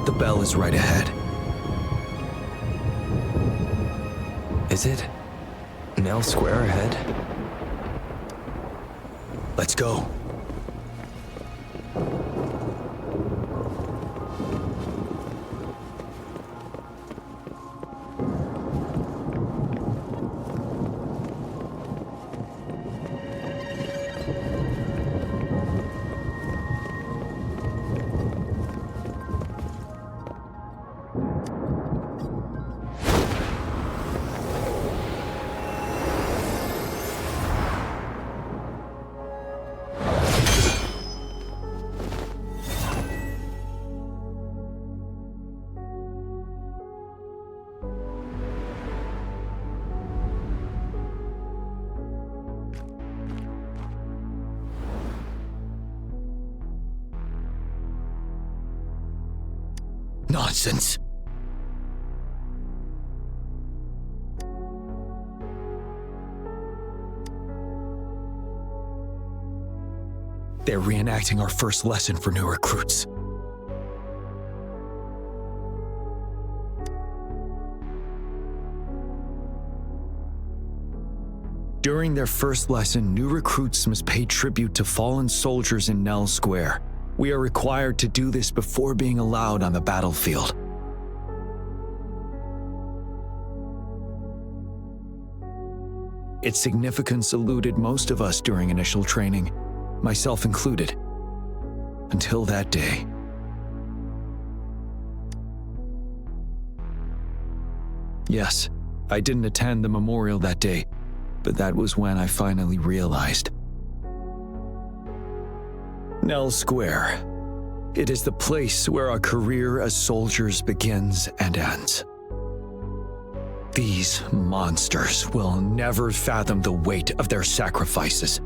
The bell is right ahead. Is it? Nell Square ahead? Let's go. Nonsense. They're reenacting our first lesson for new recruits. During their first lesson, new recruits must pay tribute to fallen soldiers in Nell Square. We are required to do this before being allowed on the battlefield. Its significance eluded most of us during initial training, myself included, until that day. Yes, I didn't attend the memorial that day, but that was when I finally realized. Nell Square. It is the place where our career as soldiers begins and ends. These monsters will never fathom the weight of their sacrifices.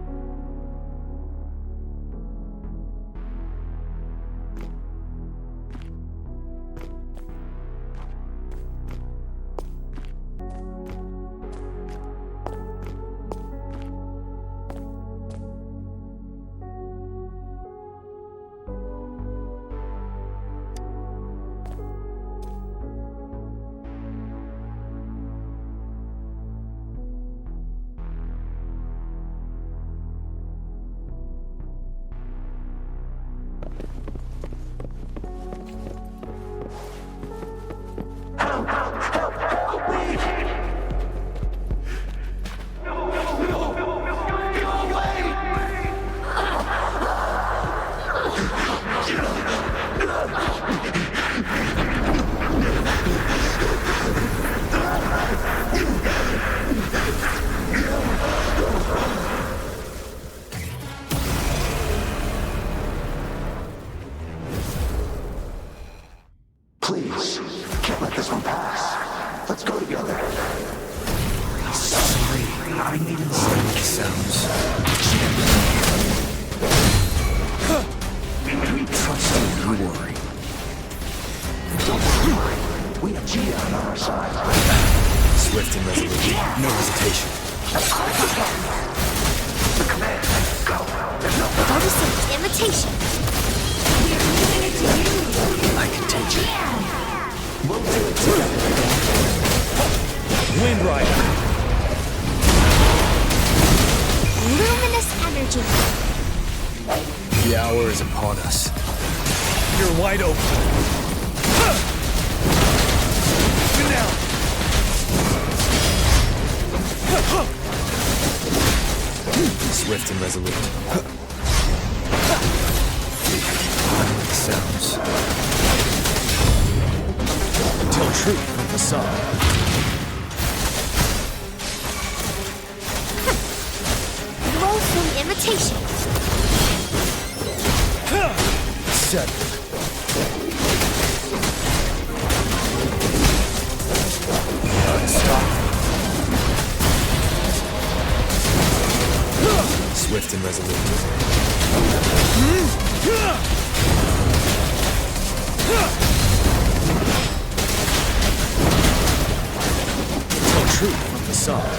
Please, can't let this one pass. Let's go together. Sorry, I made insanity sounds. Trust me, you worry. Don't worry. We have Gia on our side. Swift and resolute. No hesitation. The command. Go. There's no Photosynth imitation. I can take it. We'll do it together. Wind Rider. Luminous energy. The hour is upon us. You're wide open. Even now. Swift and resolute. Sounds. Tell truth from facade. Woeful imitation. Settled. Unstoppable. Swift and resolute. Tell truth from facade.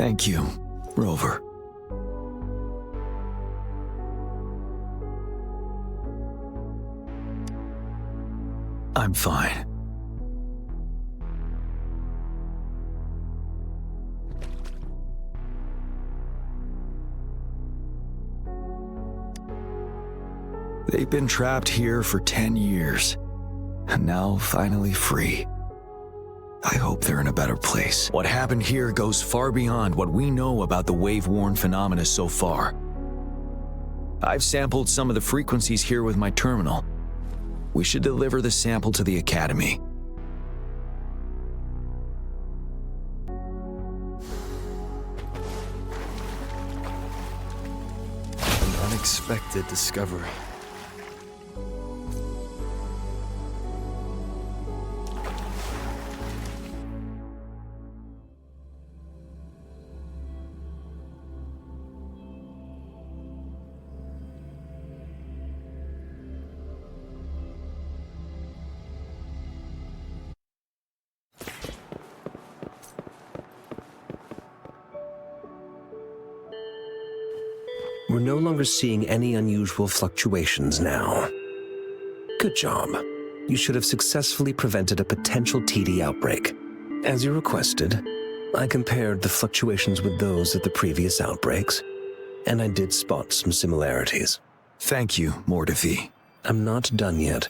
Thank you, Rover. I'm fine. They've been trapped here for 10 years, and now finally free. I hope they're in a better place. What happened here goes far beyond what we know about the wave-worn phenomena so far. I've sampled some of the frequencies here with my terminal. We should deliver the sample to the Academy. An unexpected discovery. We're no longer seeing any unusual fluctuations now. Good job. You should have successfully prevented a potential TD outbreak. As you requested, I compared the fluctuations with those of the previous outbreaks, and I did spot some similarities. Thank you, Mortifi. I'm not done yet.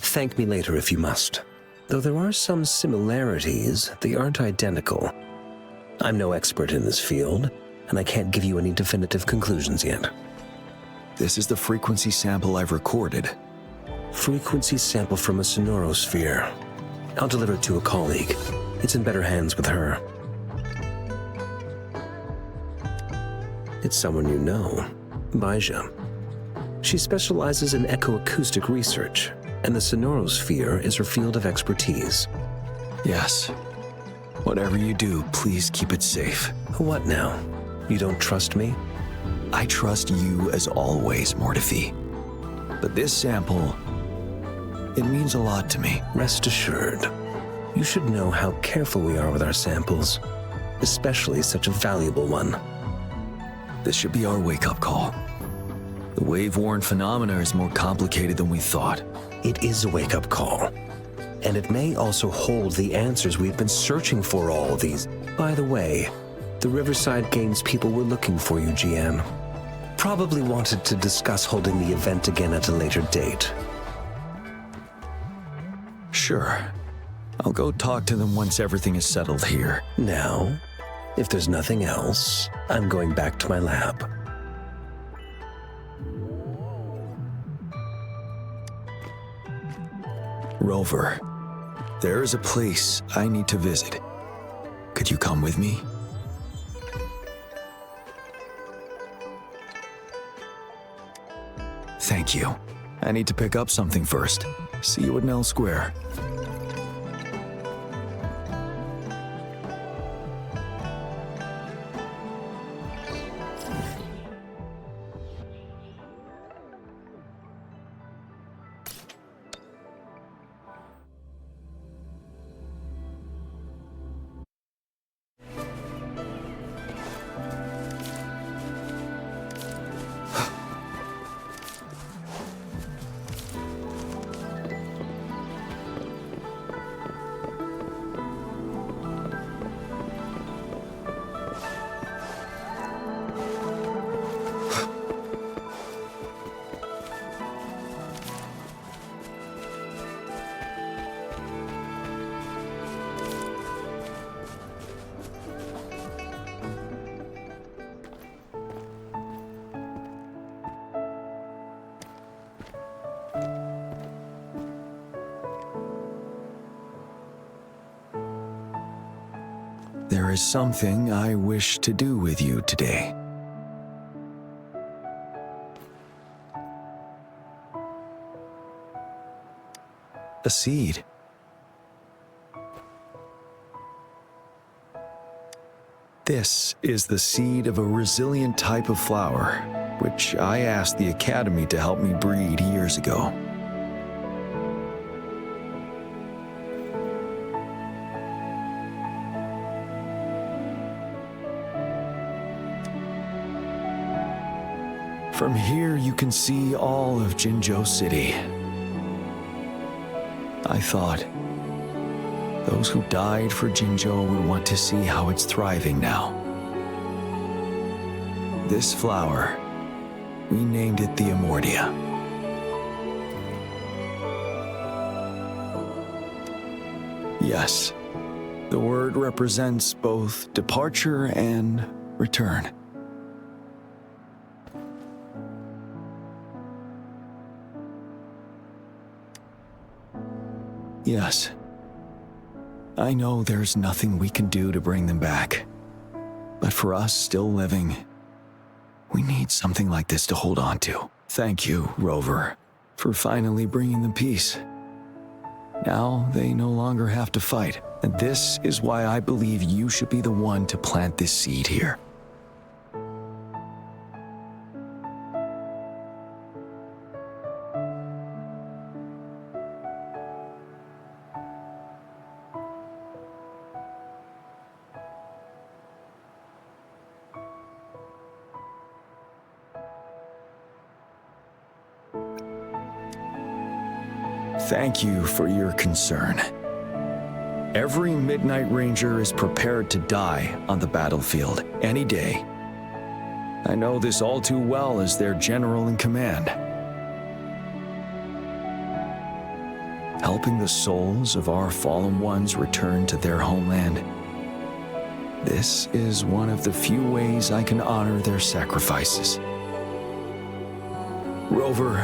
Thank me later if you must. Though there are some similarities, they aren't identical. I'm no expert in this field, and I can't give you any definitive conclusions yet. This is the frequency sample I've recorded. Frequency sample from a sonorosphere. I'll deliver it to a colleague. It's in better hands with her. It's someone you know, Baija. She specializes in echoacoustic research, and the sonorosphere is her field of expertise. Yes. Whatever you do, please keep it safe. What now? You don't trust me? I trust you as always, Mortifi. But this sample, it means a lot to me. Rest assured. You should know how careful we are with our samples, especially such a valuable one. This should be our wake-up call. The wave-worn phenomena is more complicated than we thought. It is a wake-up call. And it may also hold the answers we've been searching for all these. By the way, the Riverside Games people were looking for you, GM. Probably wanted to discuss holding the event again at a later date. Sure. I'll go talk to them once everything is settled here. Now, if there's nothing else, I'm going back to my lab. Rover, there is a place I need to visit. Could you come with me? Thank you. I need to pick up something first. See you at Nell Square. There is something I wish to do with you today. A seed. This is the seed of a resilient type of flower, which I asked the Academy to help me breed years ago. From here, you can see all of Jinzhou City. I thought those who died for Jinzhou would want to see how it's thriving now. This flower, we named it the Amortia. Yes, the word represents both departure and return. Yes, I know there's nothing we can do to bring them back. But for us still living, we need something like this to hold on to. Thank you, Rover, for finally bringing them peace. Now they no longer have to fight, and this is why I believe you should be the one to plant this seed here. Thank you for your concern. Every Midnight Ranger is prepared to die on the battlefield any day. I know this all too well as their general in command. Helping the souls of our fallen ones return to their homeland. This is one of the few ways I can honor their sacrifices. Rover,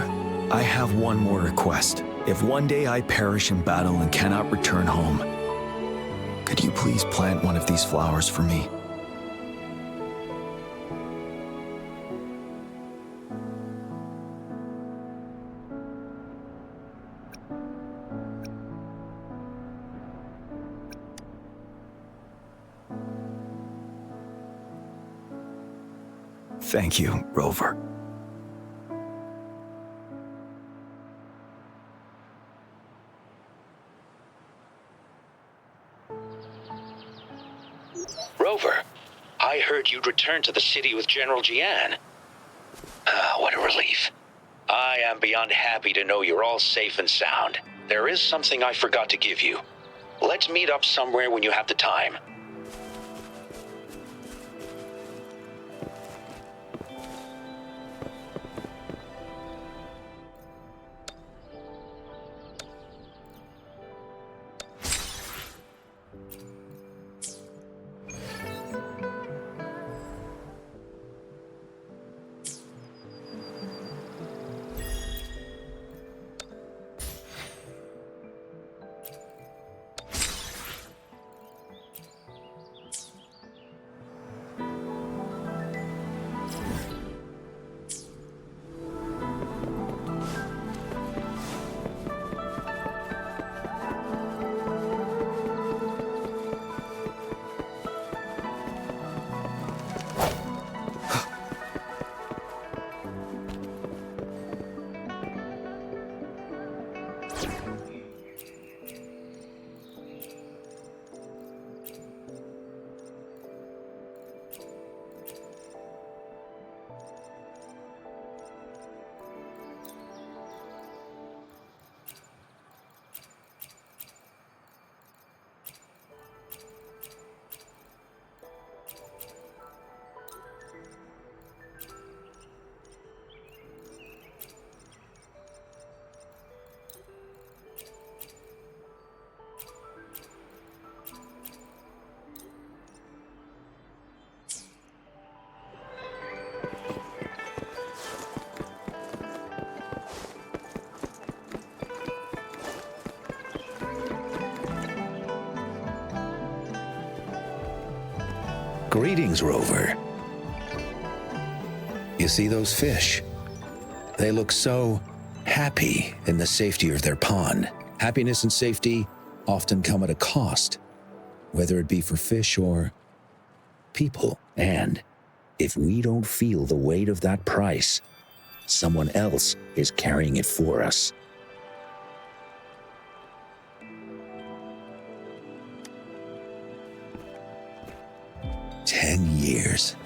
I have one more request. If one day I perish in battle and cannot return home, could you please plant one of these flowers for me? Thank you, Rover. Rover, I heard you'd returned to the city with General Jian. What a relief. I am beyond happy to know you're all safe and sound. There is something I forgot to give you. Let's meet up somewhere when you have the time. Greetings, Rover. You see those fish? They look so happy in the safety of their pond. Happiness and safety often come at a cost, whether it be for fish or people. And if we don't feel the weight of that price, someone else is carrying it for us. "10 years.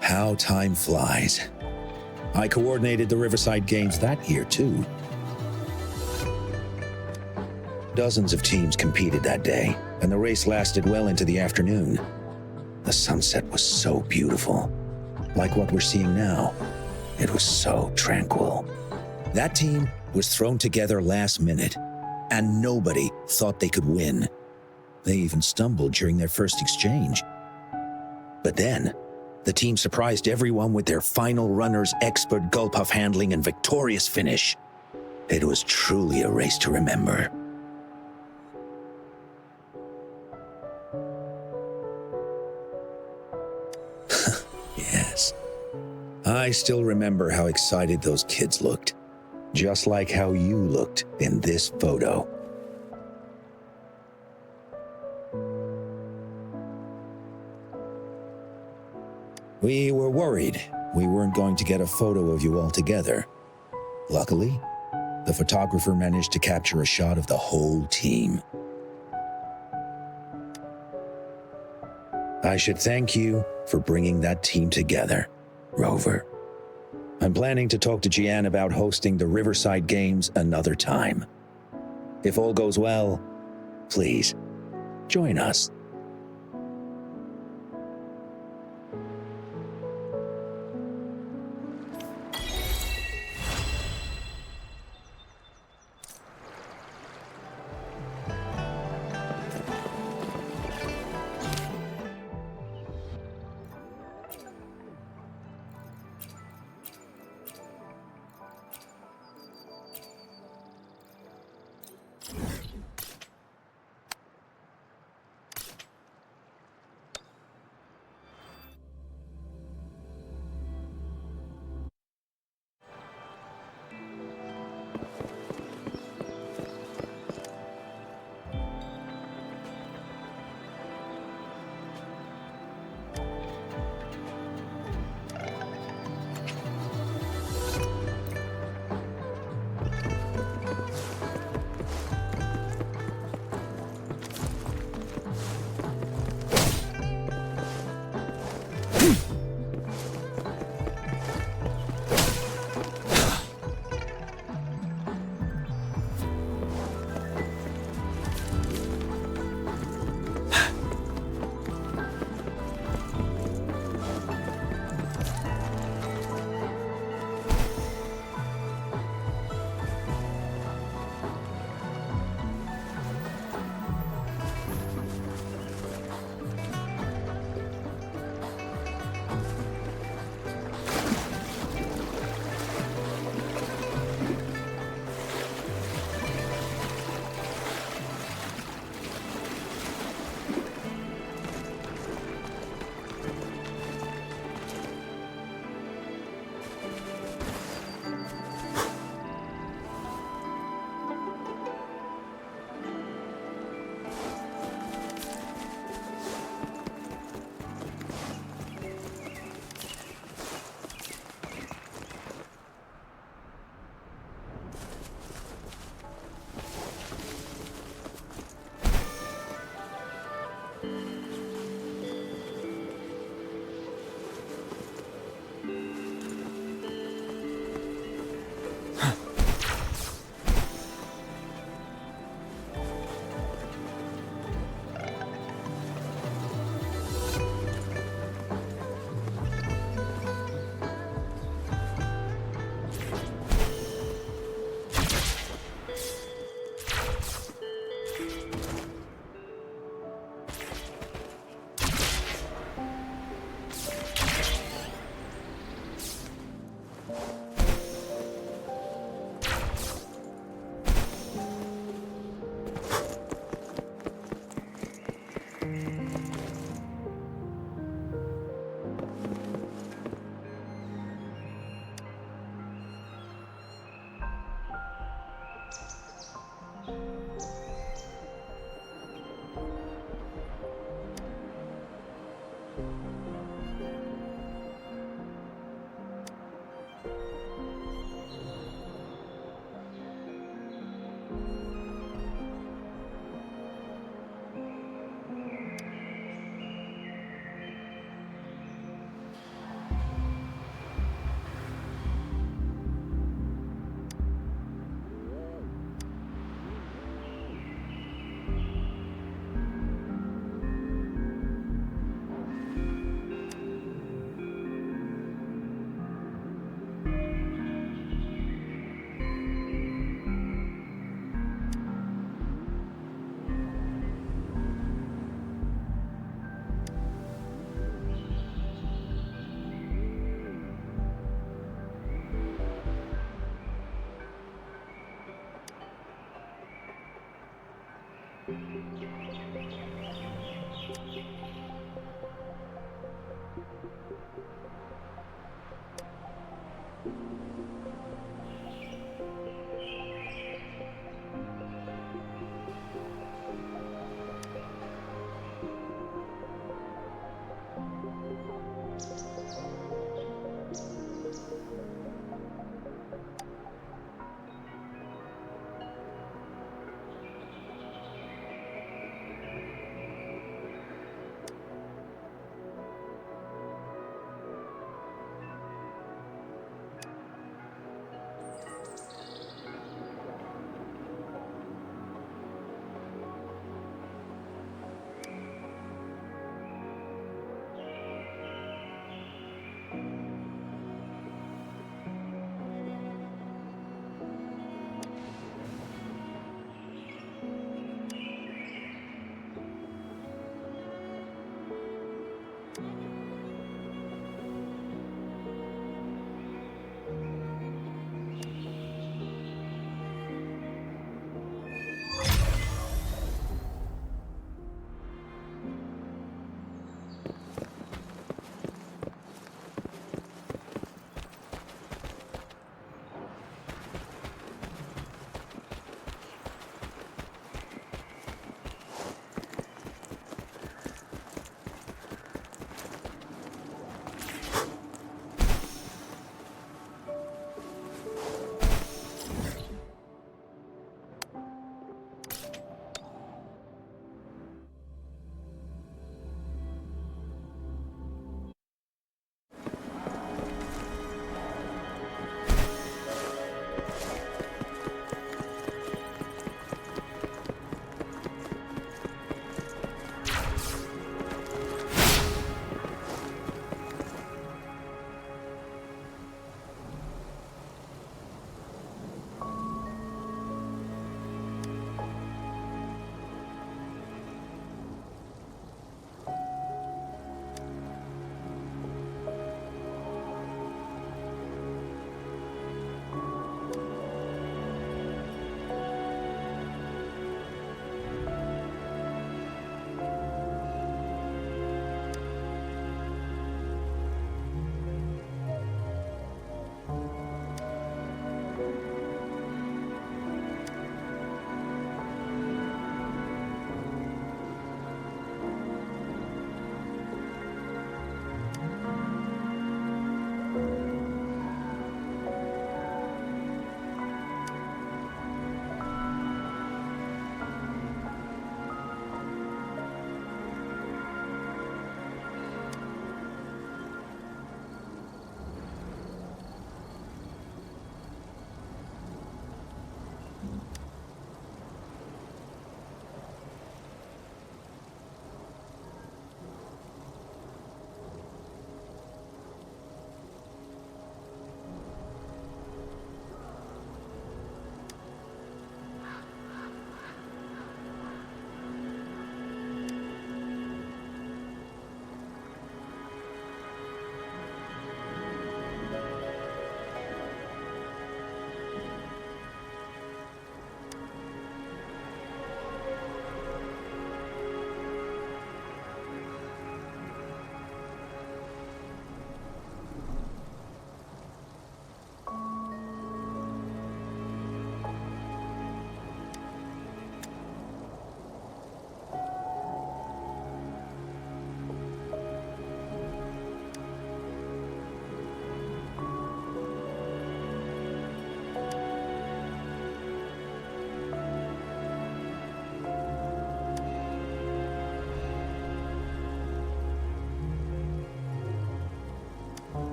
How time flies. I coordinated the Riverside Games that year, too. Dozens of teams competed that day, and the race lasted well into the afternoon. The sunset was so beautiful. Like what we're seeing now. It was so tranquil. That team was thrown together last minute, and nobody thought they could win. They even stumbled during their first exchange. But then, the team surprised everyone with their final runner's expert gulpuff handling and victorious finish. It was truly a race to remember. Yes. I still remember how excited those kids looked. Just like how you looked in this photo. We were worried we weren't going to get a photo of you all together. Luckily, the photographer managed to capture a shot of the whole team. I should thank you for bringing that team together, Rover. I'm planning to talk to Jian about hosting the Riverside Games another time. If all goes well, please, join us.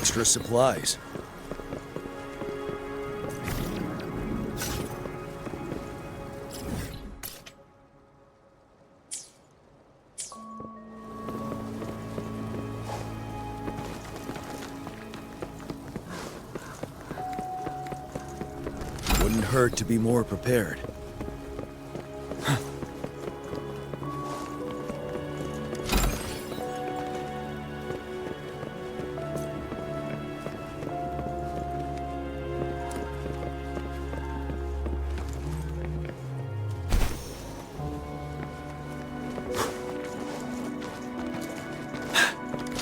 Extra supplies. Wouldn't hurt to be more prepared.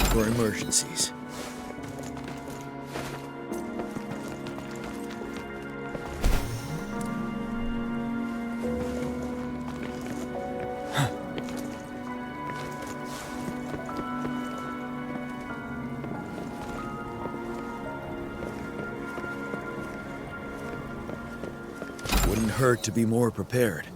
For emergencies. Wouldn't hurt to be more prepared.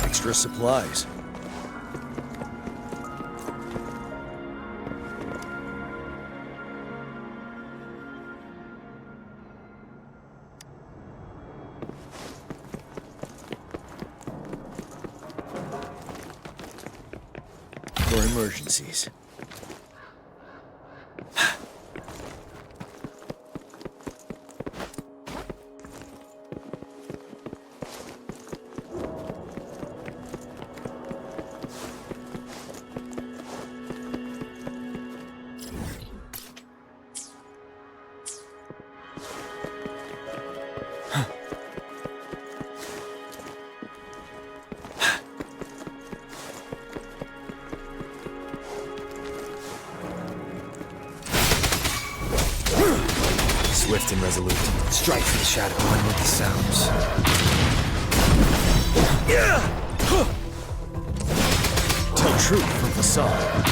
Extra supplies. For emergencies. Swift and resolute. Strike from the shadow, one with the sounds. Tell truth from facade.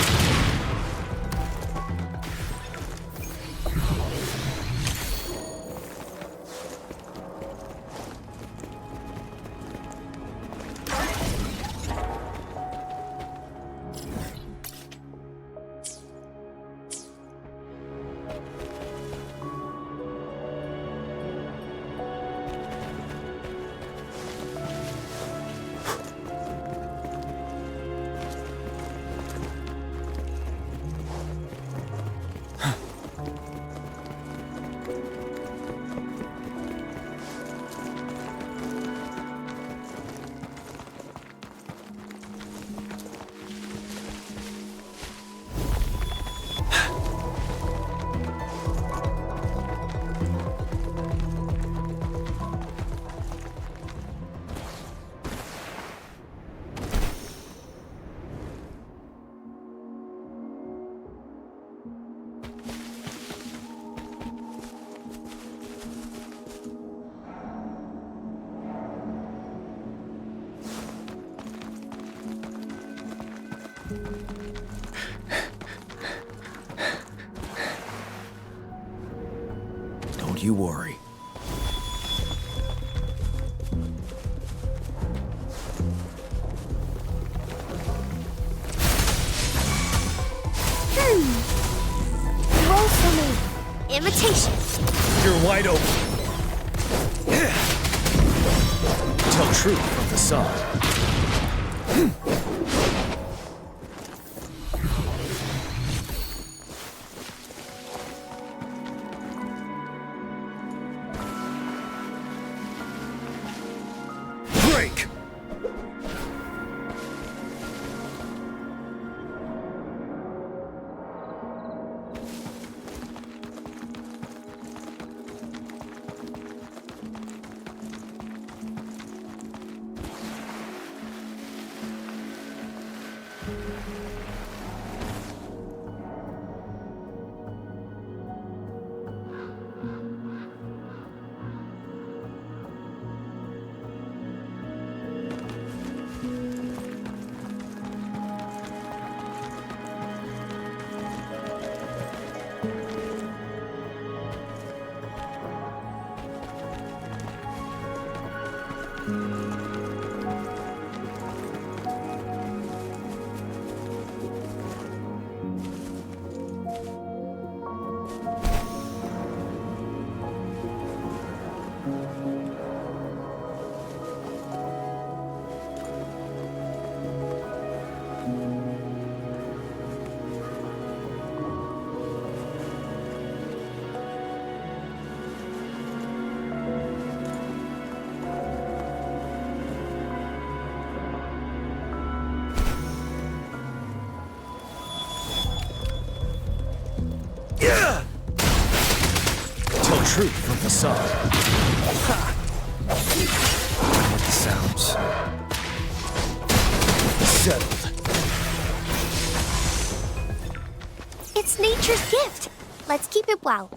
Don't you worry. Roll for me. Imitation. You're wide open. Tell truth from facade. Break! Tell truth from facade. Ha! What the sounds? Settled. It's nature's gift. Let's keep it well.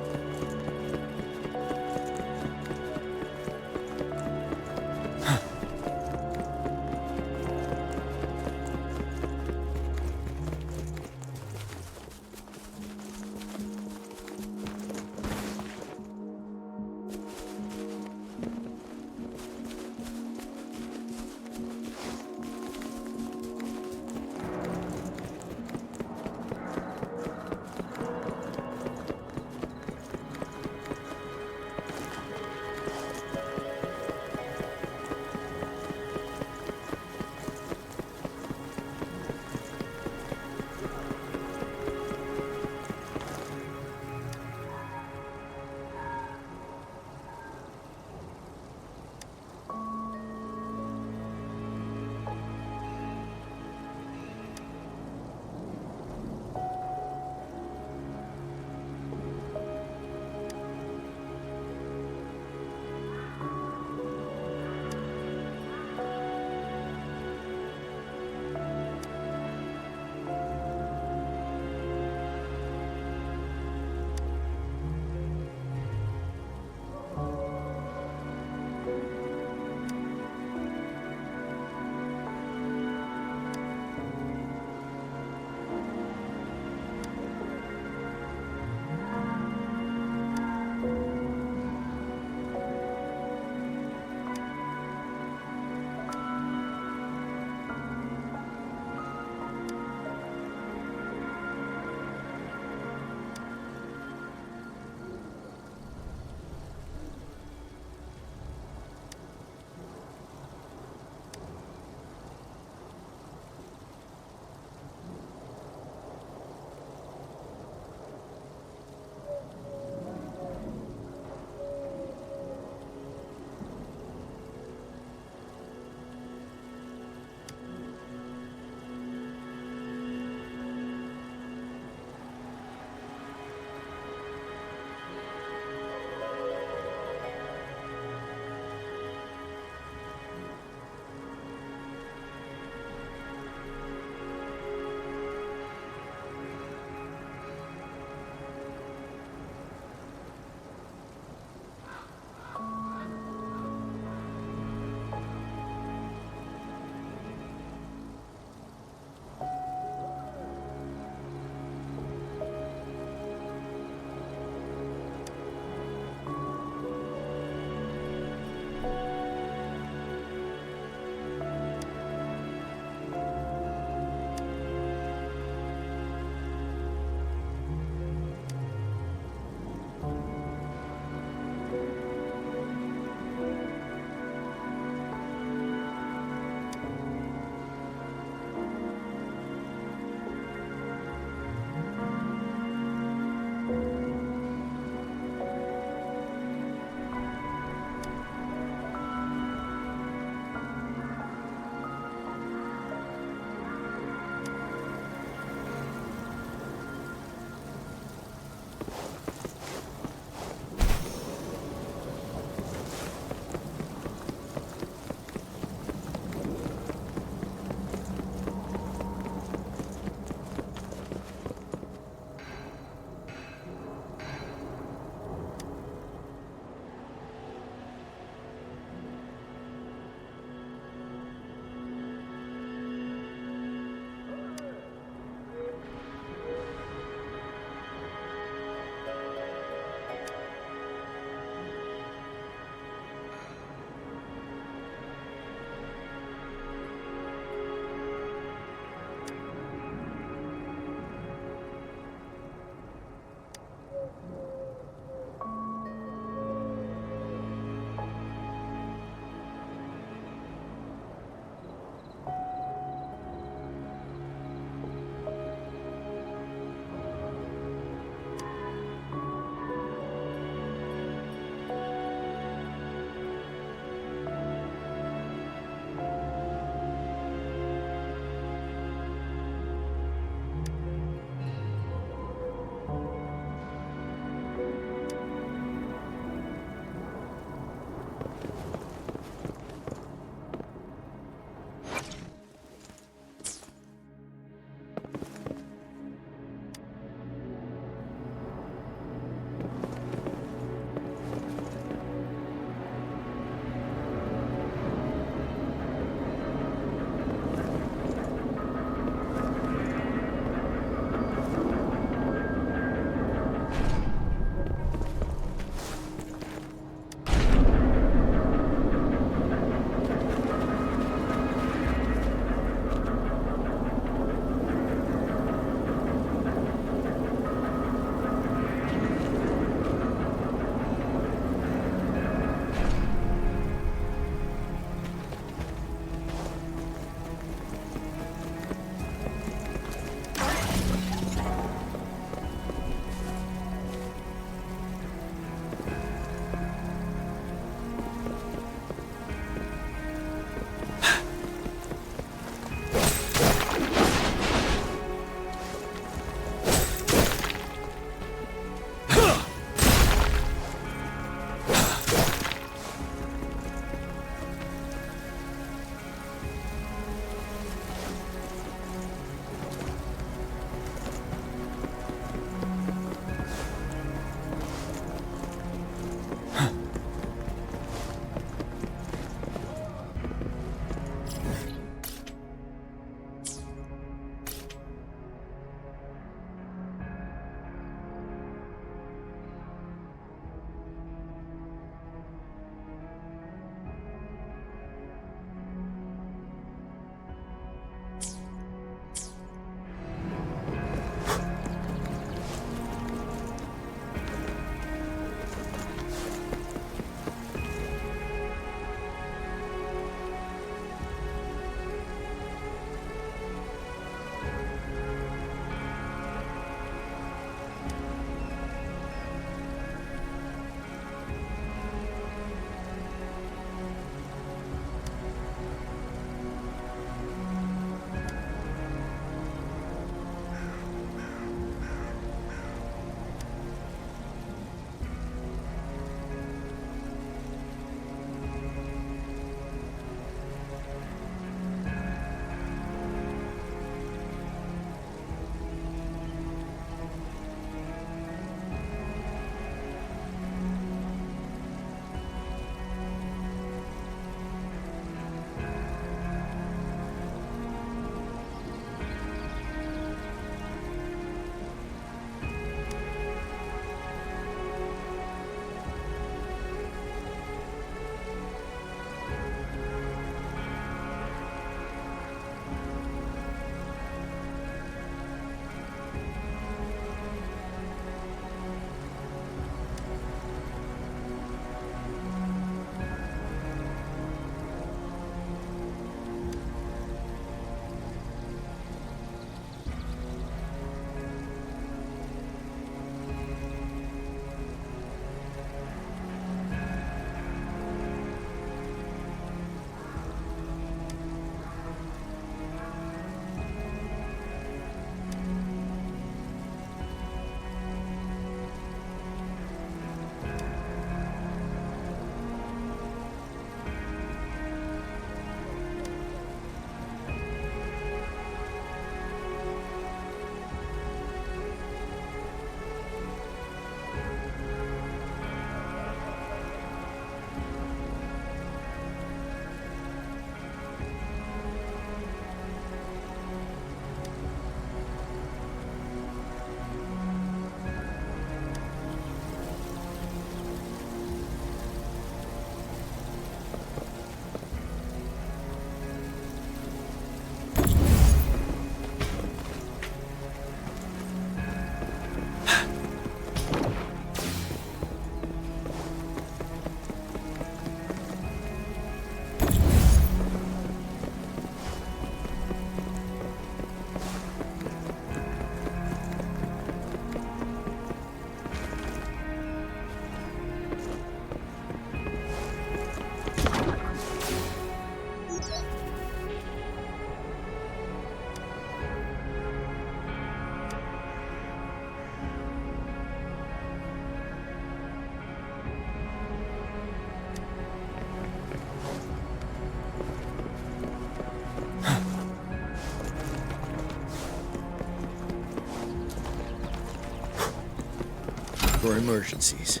for emergencies.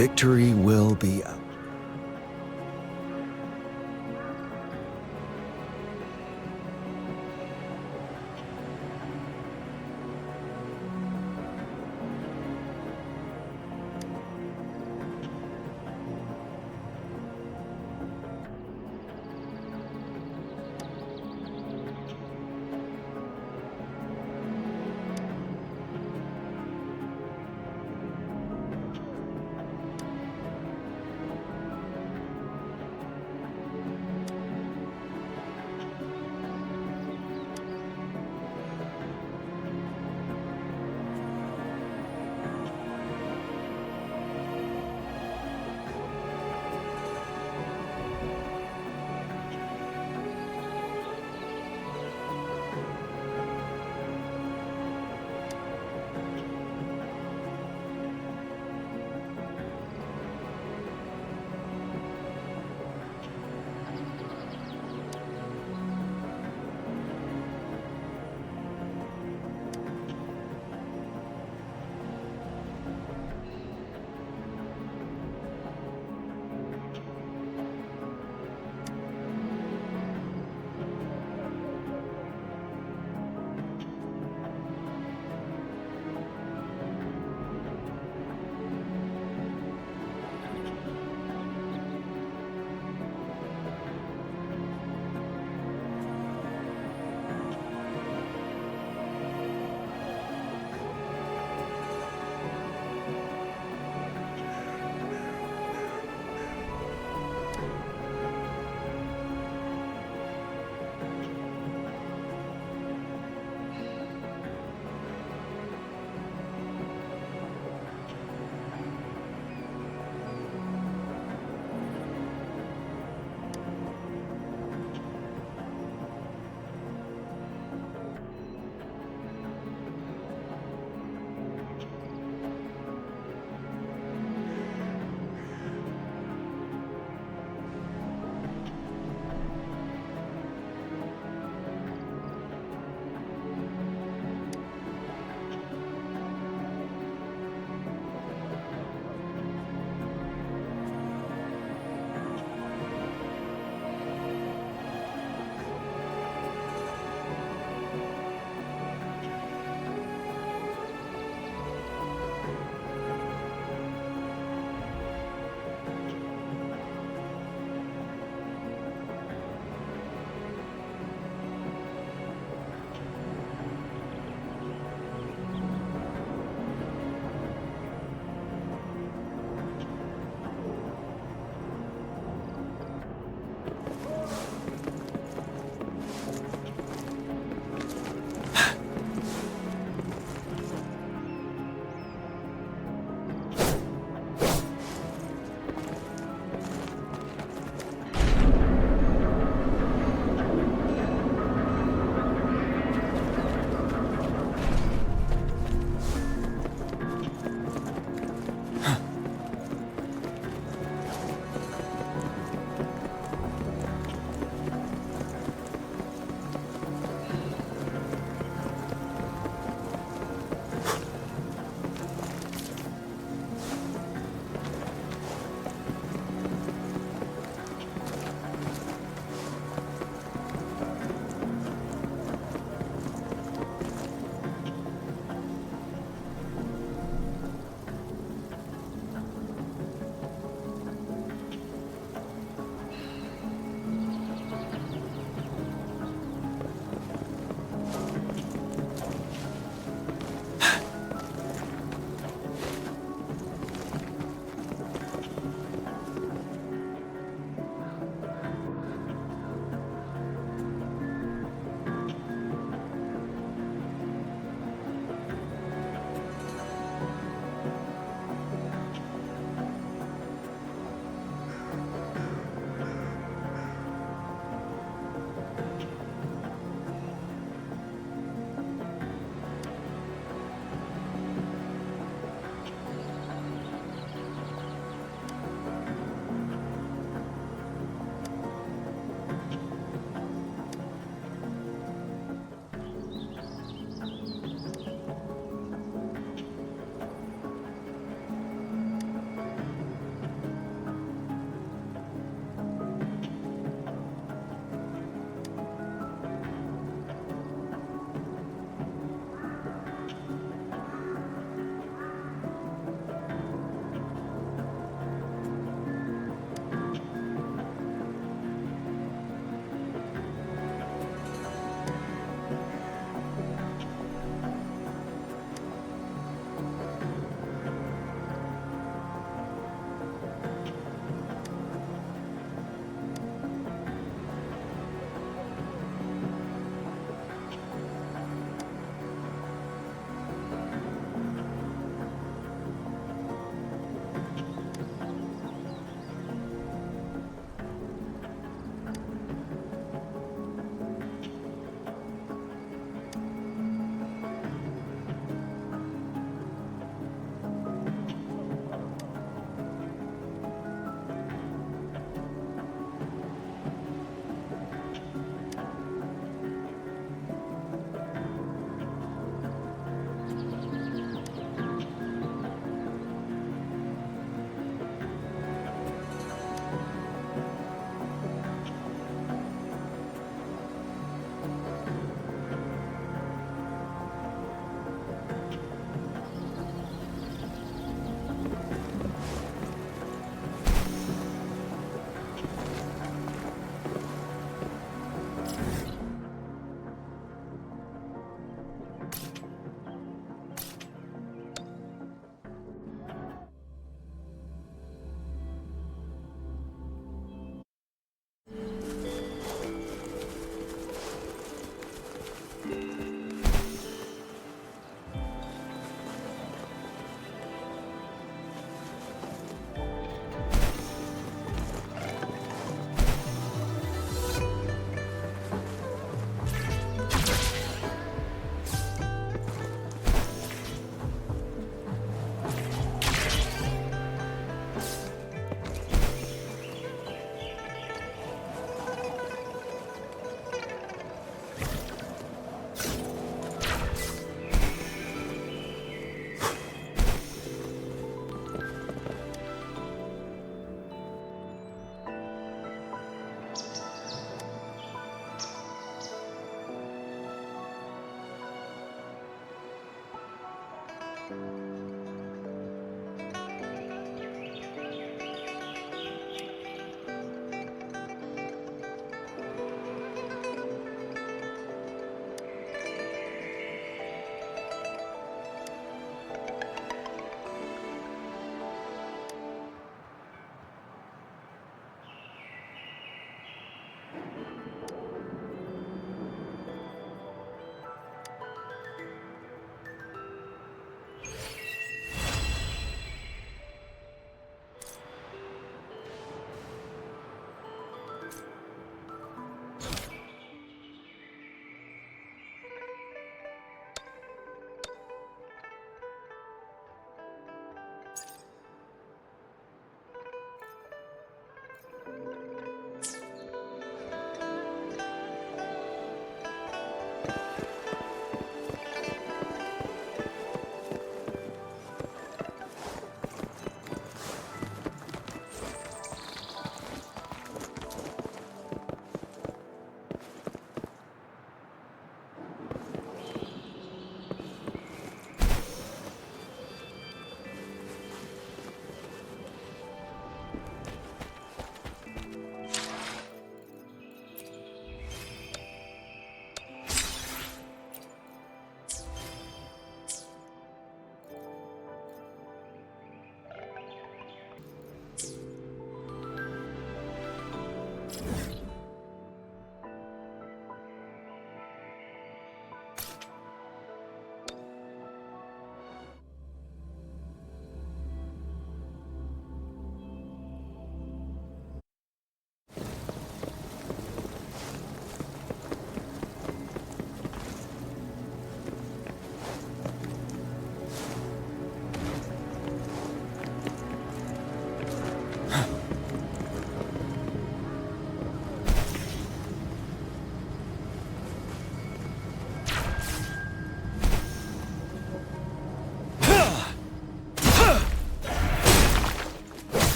Victory will be ours.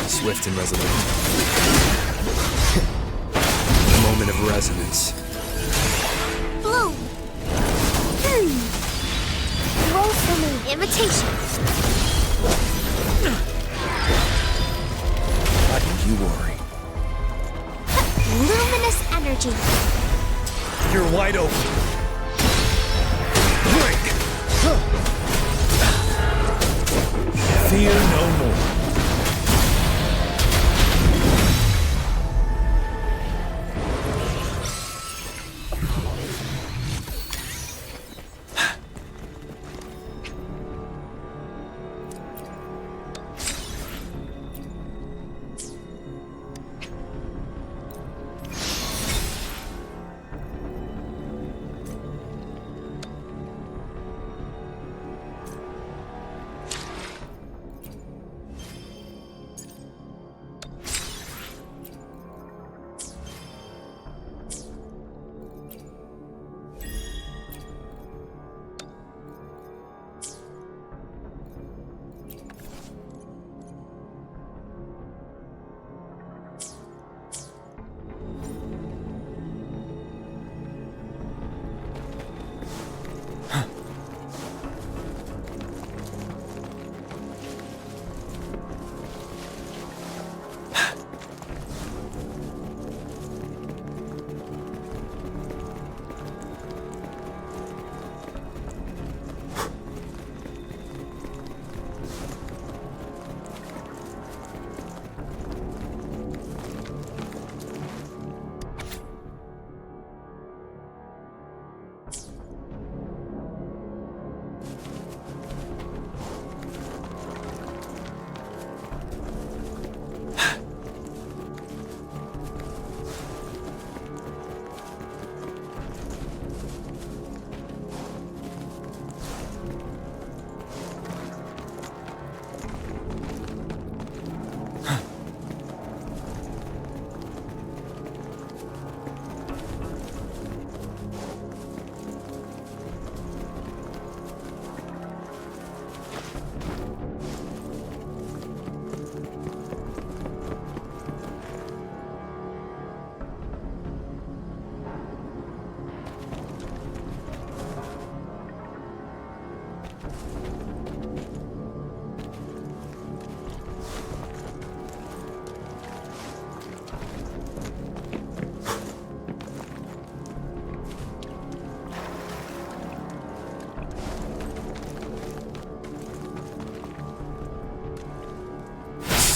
Swift and resolute. Moment of resonance. Bloom! Roll for me, imitation. Why don't you worry? Luminous energy. You're wide open. Break! Fear no more.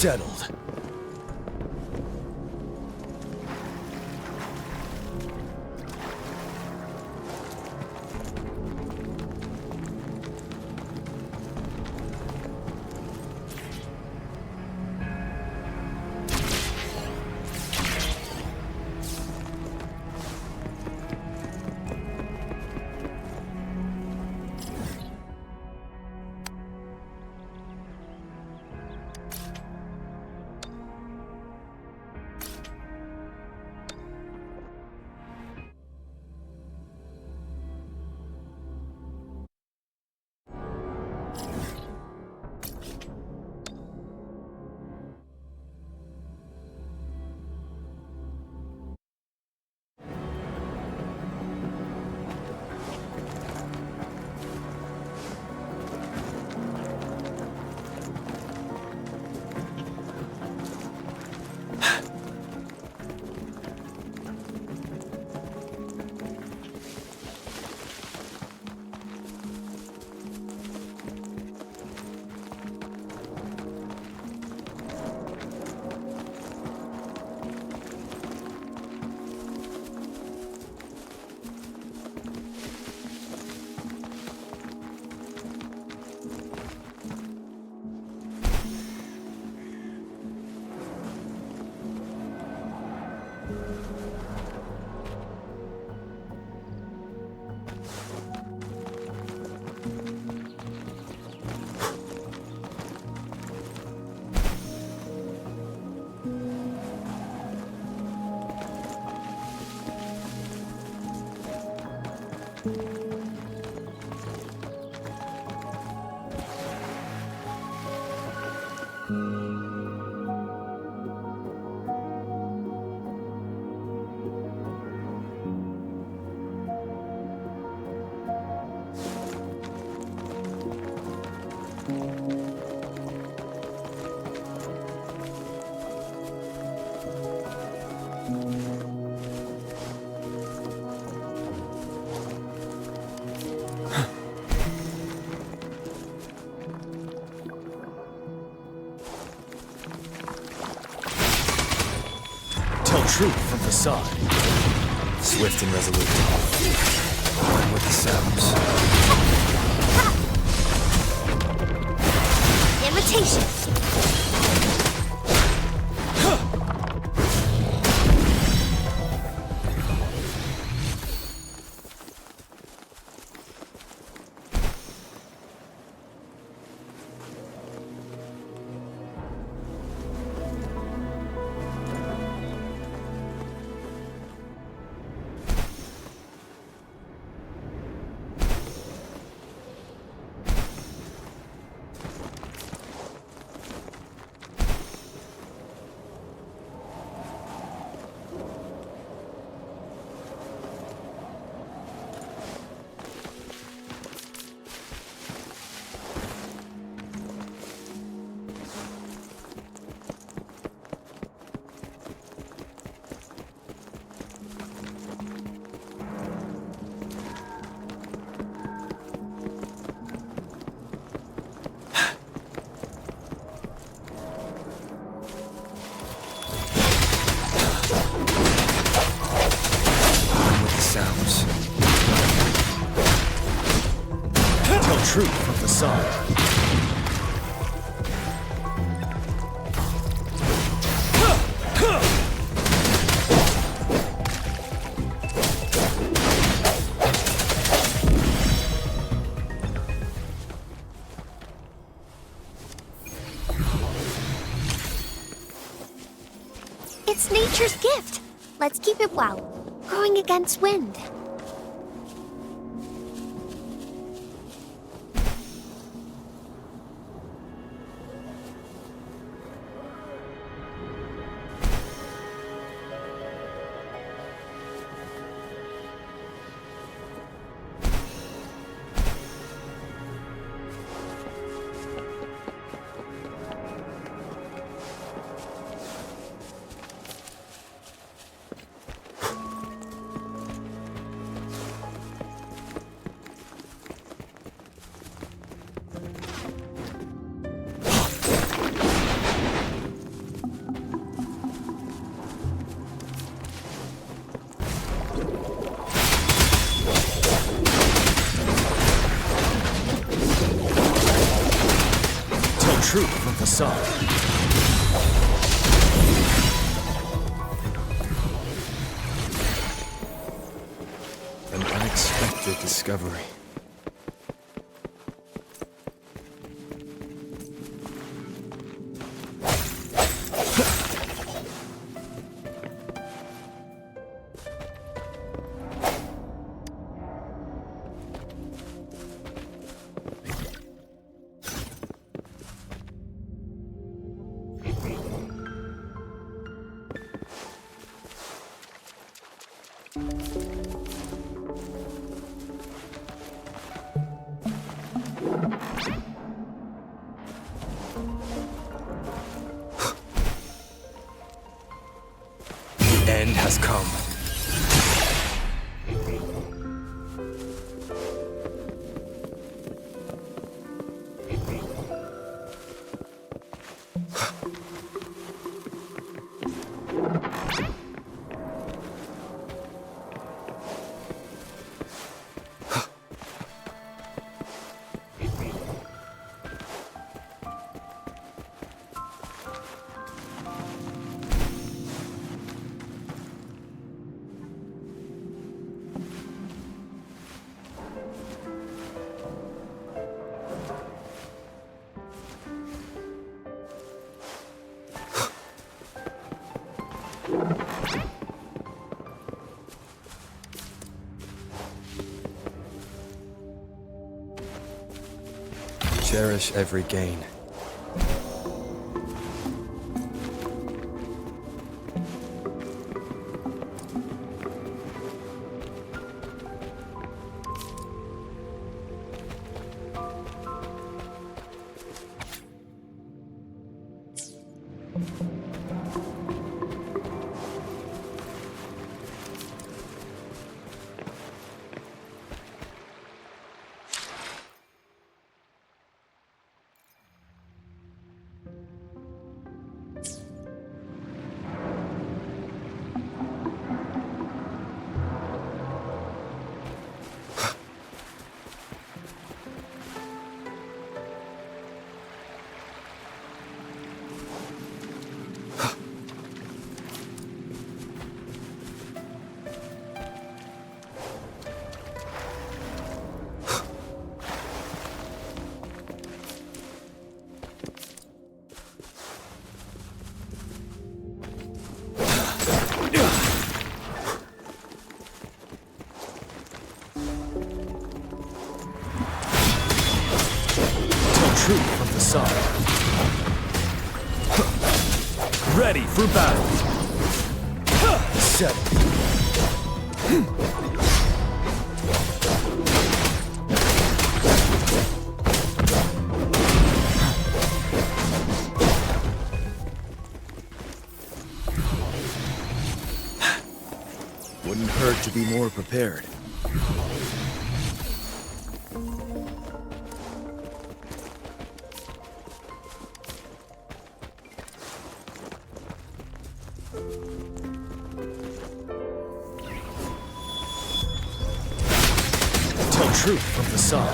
Settled. Truth from facade. Swift and resolute. Run with the sounds. Imitation. Truth from facade. It's nature's gift. Let's keep it well, growing against wind. truth from the sun. An unexpected discovery. End has come. Cherish every gain. Truth from the sun. Ready for battle. Set. Wouldn't hurt to be more prepared. Truth from the sun.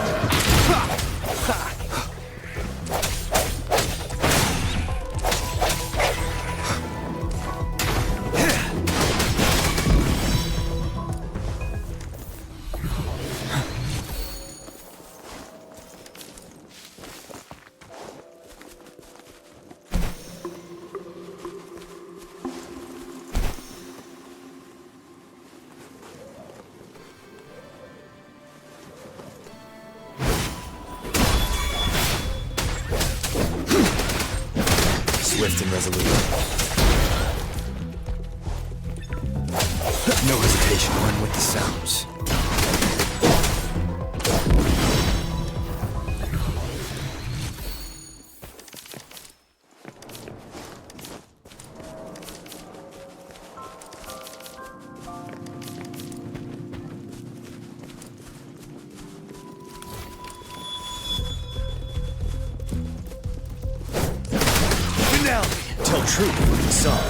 Swift and resolute. No hesitation, run with the sounds. Tell truth from the sun.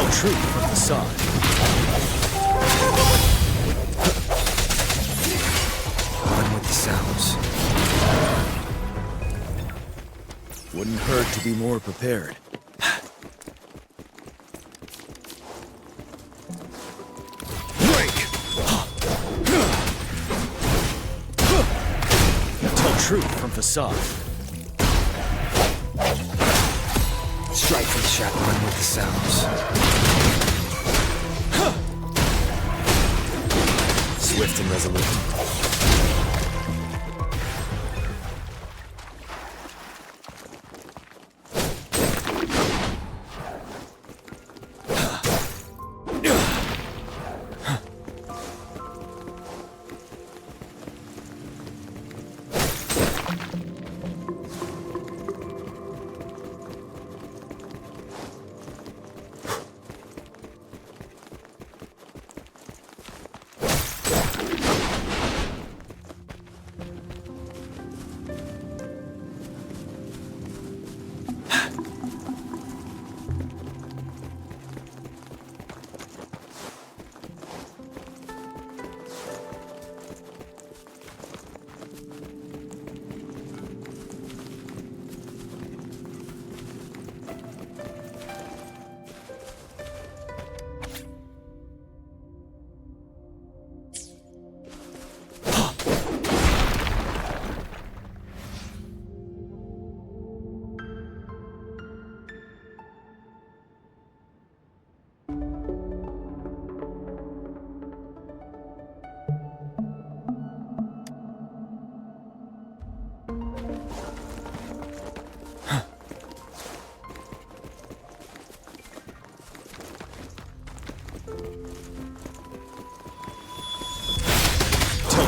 Tell truth from facade. One with the sounds. Wouldn't hurt to be more prepared. Truth from facade. Strike from the shadow. One with the sounds. Swift and resolute.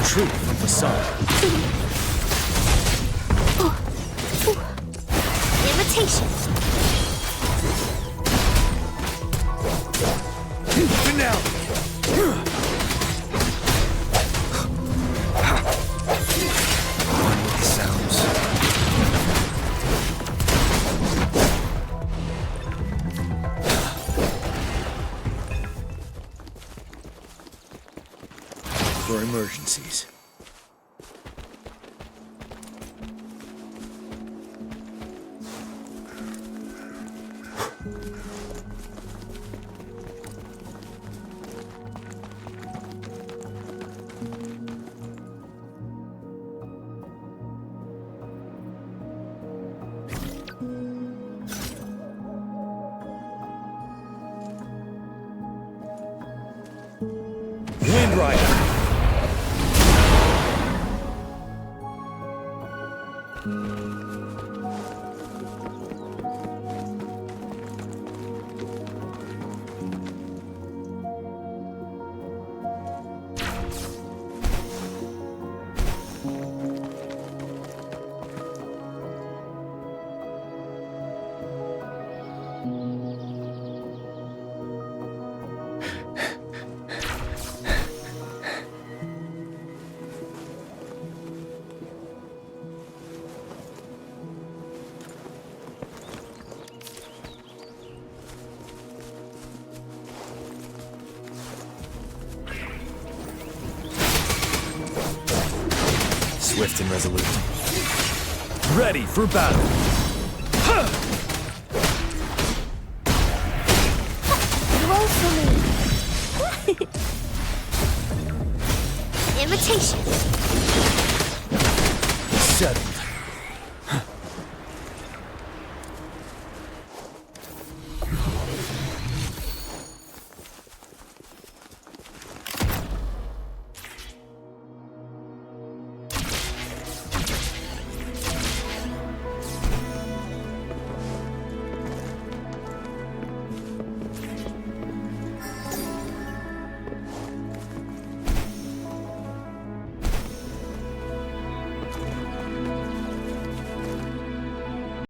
Truth from facade. Invitation. Now. One with the sounds. For emergencies. Wind Rider. Swift and resolute. Ready for battle.